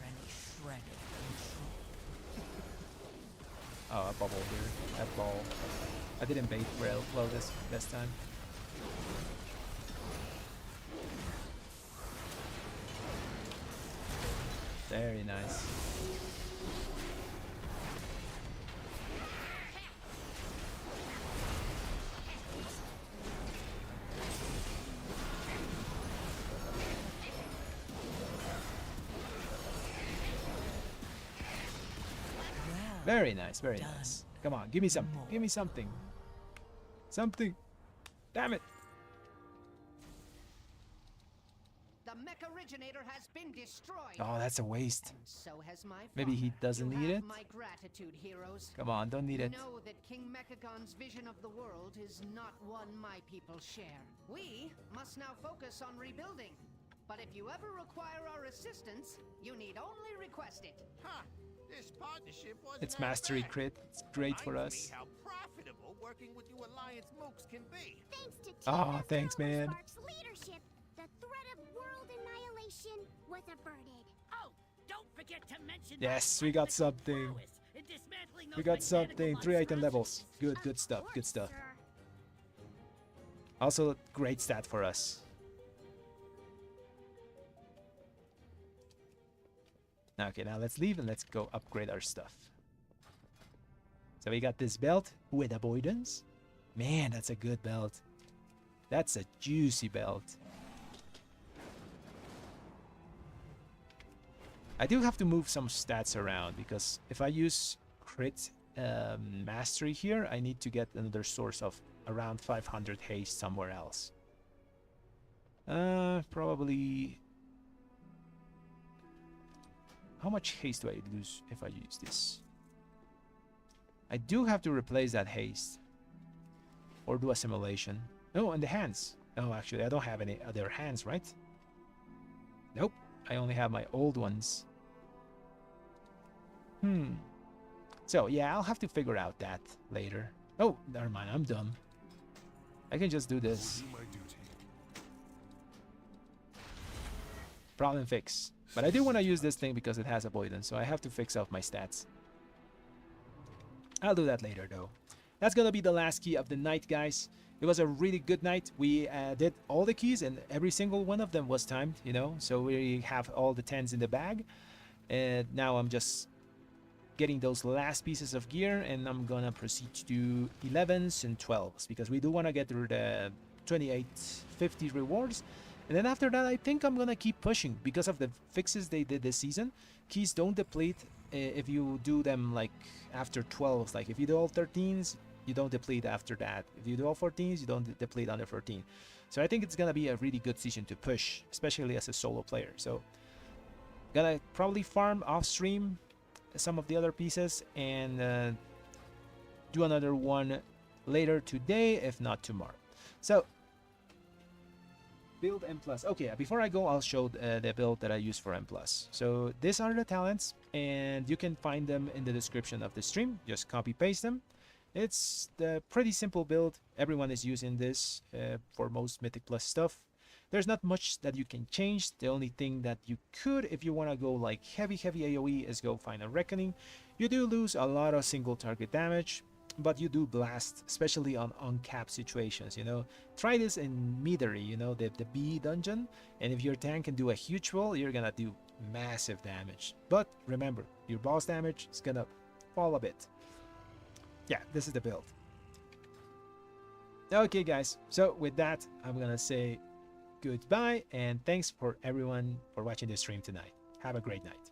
Oh, a bubble here. That ball. I didn't bait well this time. Very nice. Very nice, very nice. Come on, give me something. Give me something. Something. Damn it.
The mech originator has been destroyed.
Oh, that's a waste.
And so has my
Maybe he
father.
doesn't
You
need
have
it?
My gratitude, heroes.
Come on, don't need it.
Know that King Mechagon's vision of the world is not one my people share. We must now focus on rebuilding. But if you ever require our assistance, you need only request it.
Huh. This partnership wasn't
It's
half
mastery
bad.
crit. It's great for
Reminds
us.
me how profitable working with you Alliance mooks can be.
Thanks to
Aw,
TWW
thanks, man.
Spark's leadership, the threat of world annihilation was averted.
Oh, don't forget to mention
Yes,
my
we got
technical
something.
prowess in dismantling
We
those
got
mechanical
something. 3 item levels.
monstrosities.
Good,
Of
good stuff. Good
course,
stuff.
sir.
Also, great stat for us. Okay, now let's leave and let's go upgrade our stuff. So we got this belt with avoidance. Man, that's a good belt. That's a juicy belt. I do have to move some stats around because if I use crit mastery here, I need to get another source of around 500 haste somewhere else. Probably... How much haste do I lose if I use this? I do have to replace that haste. Or do a simulation. Oh, and the hands. Oh, actually, I don't have any other hands, right? Nope. I only have my old ones. So, yeah, I'll have to figure out that later. Oh, never mind. I'm dumb. I can just do this. Problem fix. But I do want to use this thing because it has avoidance, so I have to fix up my stats. I'll do that later, though. That's gonna be the last key of the night, guys. It was a really good night. We did all the keys, and every single one of them was timed, you know. So we have all the 10s in the bag. And now I'm just getting those last pieces of gear, and I'm gonna proceed to do 11s and 12s because we do want to get through the 2850 rewards. And then after that, I think I'm gonna keep pushing because of the fixes they did this season. Keys don't deplete if you do them like after 12s. Like if you do all 13s, you don't deplete after that. If you do all 14s, you don't deplete under 14. So I think it's gonna be a really good season to push, especially as a solo player. So gonna probably farm off stream some of the other pieces and do another one later today, if not tomorrow. So build M+. Okay, before I go, I'll show the build that I use for M+. So these are the talents, and you can find them in the description of the stream. Just copy paste them. It's the pretty simple build. Everyone is using this for most Mythic Plus stuff. There's not much that you can change. The only thing that you could, if you want to go like heavy AoE, is go Final Reckoning. You do lose a lot of single target damage, but you do blast, especially on uncapped situations, you know. Try this in Meadery, you know, the B dungeon, and if your tank can do a huge roll, you're gonna do massive damage. But remember, your boss damage is gonna fall a bit. Yeah, this is the build. Okay, guys, so with that, I'm gonna say goodbye, and thanks for everyone for watching this stream tonight. Have a great night.